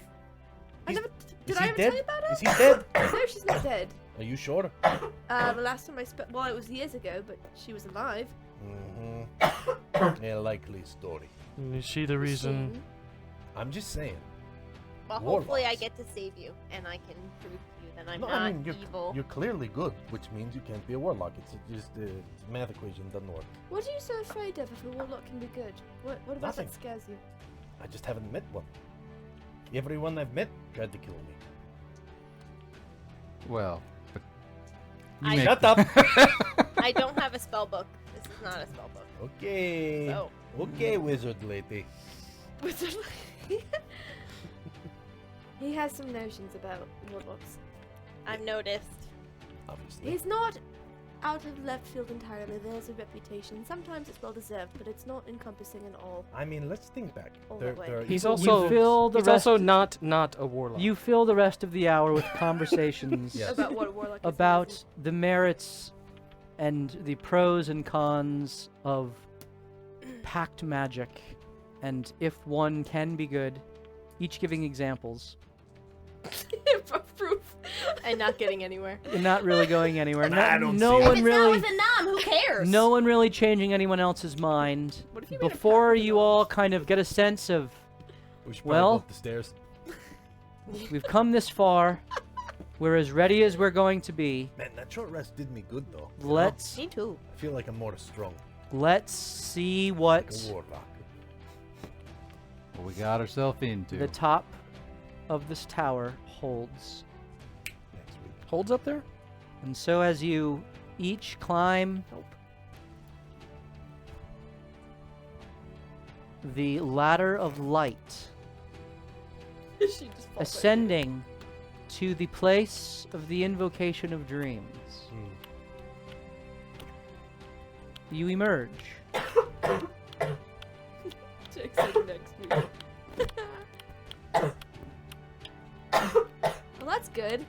I He's- never. Is Did I he ever dead? tell you about her? Is he dead? No, she's not dead. Are you sure? The last time I spoke, well, it was years ago, but she was alive. Mm-hmm. A likely story. And is she the reason? Sheen. I'm just saying. Well, hopefully I Warlocks. get to save you, and I can prove to you that I'm No, not I mean, evil. you're clearly good, which means you can't be a warlock. It's just the math equation doesn't work. What are you so afraid of if a warlock can be good? What about Nothing. that scares you? I just haven't met one. Everyone I've met tried to kill me. Well, but I- make Shut the- up! I don't have a spell book. This is not a spell book. Okay. So Okay, wizard lady. He has some notions about warlocks. I've noticed. Obviously. He's not out of left field entirely. There's a reputation. Sometimes it's well deserved, but it's not encompassing in all. I mean, let's think back. All There, the way. there are He's evil also wizards- fill the he's also rest- not a warlock. You fill the rest of the hour with conversations Yes. About what a warlock is. and about isn't. the merits and the pros and cons of pact magic, and if one can be good, each giving examples. Proof. And not getting anywhere. You're not really going anywhere. Nah, I don't no see it. If one it's really. not with a nom, who cares? No one really changing anyone else's mind. What if you made a pact Before with you elves? all kind of get a sense of, We should probably Well- go up the stairs. we've come this far, we're as ready as we're going to be. Man, that short rest did me good though. You know? Let's Me too. I feel like I'm more strong. see Like what a warlock. what we got ourselves into. the top of this tower holds. Next week. Holds up there? And so as you each climb the ladder of light, She just falls right ascending to the place of the Invocation of Dreams, you emerge through. Jake said next week. Well, that's good.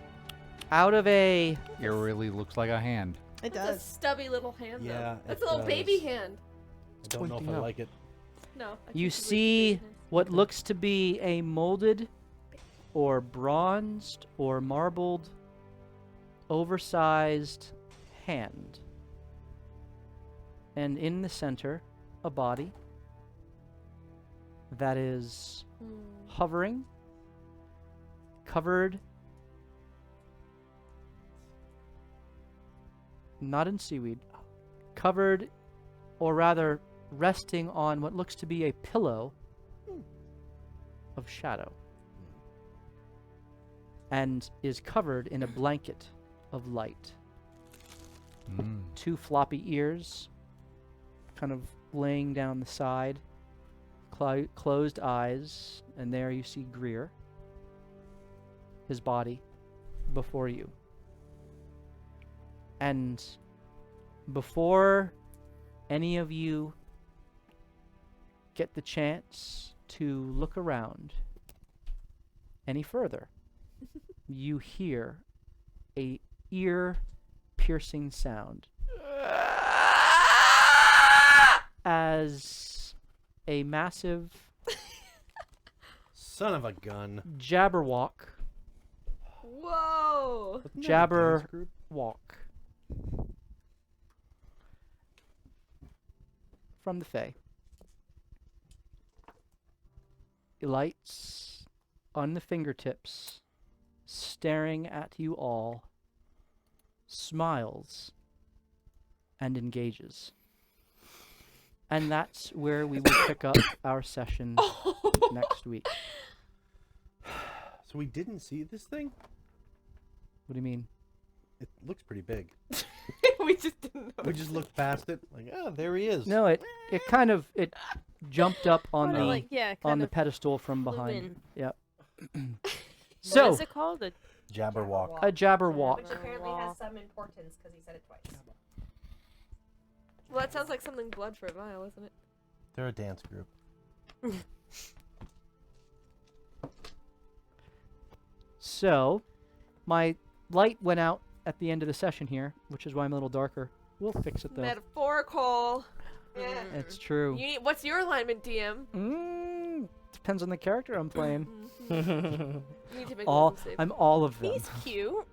out of a It really looks like a hand. It That's a stubby little hand. though. Yeah, That's it a little baby does. hand. I don't know if pointing I out. like it. No. I You think it's a see baby hand. what looks to be a molded or bronzed or marbled oversized hand, and in the center a body that is hovering, covered not in seaweed, covered, or rather resting on what looks to be a pillow of shadow, and is covered in a blanket of light. Mm. Two floppy ears kind of laying down the side, closed eyes, and there you see Greer, his body before you. And before any of you get the chance to look around any further, you hear a ear-piercing sound as a massive Son of a gun. Jabberwock Whoa! Wasn't that a dance Jabber group? walk from the Fae. Lights on the fingertips, staring at you all, smiles and engages. And that's where we will pick up our session next week. So we didn't see this thing? What do you mean? It looks pretty big. We just didn't know. We just looked past it, like, oh, there he is. No, it kind of jumped up on Kinda the like, yeah, on kind the of pedestal from flew behind. in. Yep. What So is it called? A Jabberwock. a Jabberwock. Which apparently has some importance because he said it twice. Well, that sounds like something blood for a vial, isn't it? They're a dance group. So, my light went out at the end of the session here, which is why I'm a little darker. We'll fix it though. Metaphorical. It's true. You need. What's your alignment, DM? Depends on the character I'm playing. You need to make all wisdom save. I'm all of them. He's cute.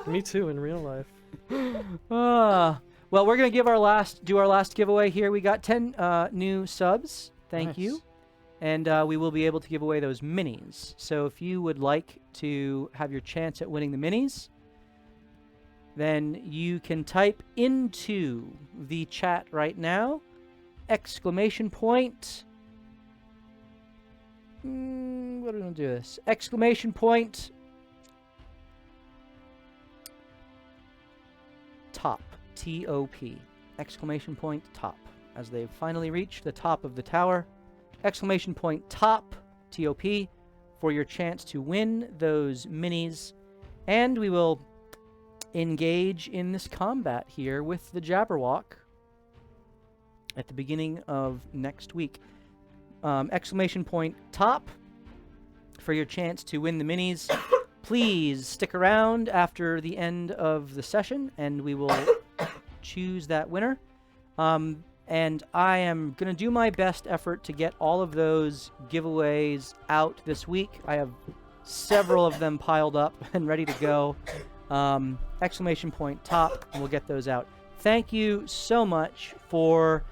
Me too in real life. Well, we're gonna do our last giveaway here. We got 10 new subs. Thank Nice. you, and we will be able to give away those minis. So if you would like to have your chance at winning the minis, then you can type into the chat right now, ! What are we gonna do this? ! Top. T-O-P. ! Top. As they've finally reached the top of the tower. ! Top. T-O-P. For your chance to win those minis. And we will engage in this combat here with the Jabberwock at the beginning of next week. ! Top. For your chance to win the minis. Please stick around after the end of the session, and we will choose that winner. And I am going to do my best effort to get all of those giveaways out this week. I have several of them piled up and ready to go. ! Top, and we'll get those out. Thank you so much for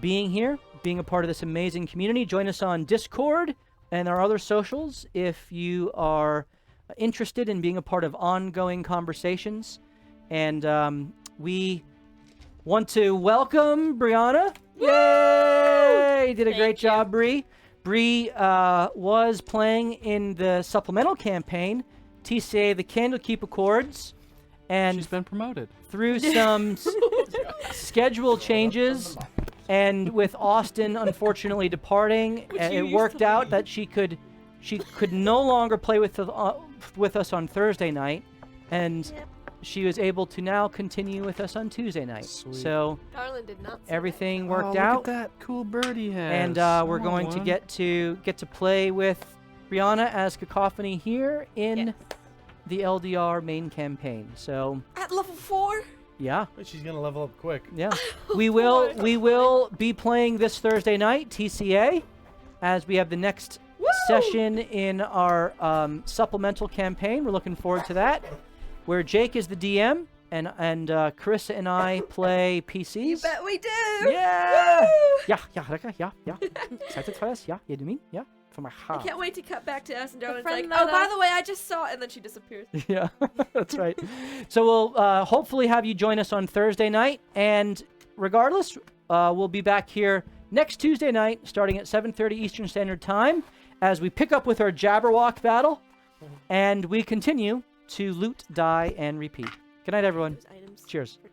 being here, being a part of this amazing community. Join us on Discord and our other socials if you are interested in being a part of ongoing conversations. And we want to welcome Brianna. Yay! You did a great job, Bree. Bree was playing in the supplemental campaign, TCA the Candlekeep Accords, and She's been promoted. through some schedule changes, and with Austin unfortunately departing, it worked out that she could no longer play with us on Thursday night, and she was able to now continue with us on Tuesday night. Sweet. So Garland did not. everything worked Look out, at that cool birdie has. and we're going to get to play with Brianna as Cacophony here in the LDR main campaign. So At level 4. yeah. But she's gonna level up quick. Yeah, we will be playing this Thursday night, TCA, as we have the next session in our supplemental campaign. We're looking forward to that, where Jake is the DM and Carissa and I play PCs. You bet we do. Yeah. Woo! Yeah, Rebecca, yeah. Excited for this? Yeah, you do mean? Yeah, from my I heart. can't wait to cut back to us and Darlin's friend like, oh, that, by the way, I just saw it, and then she disappears. Yeah, that's right. So we'll hopefully have you join us on Thursday night, and regardless, we'll be back here next Tuesday night, starting at 7:30 Eastern Standard Time, as we pick up with our Jabberwock battle, and we continue to loot, die, and repeat. Good night, everyone. Those items Cheers. for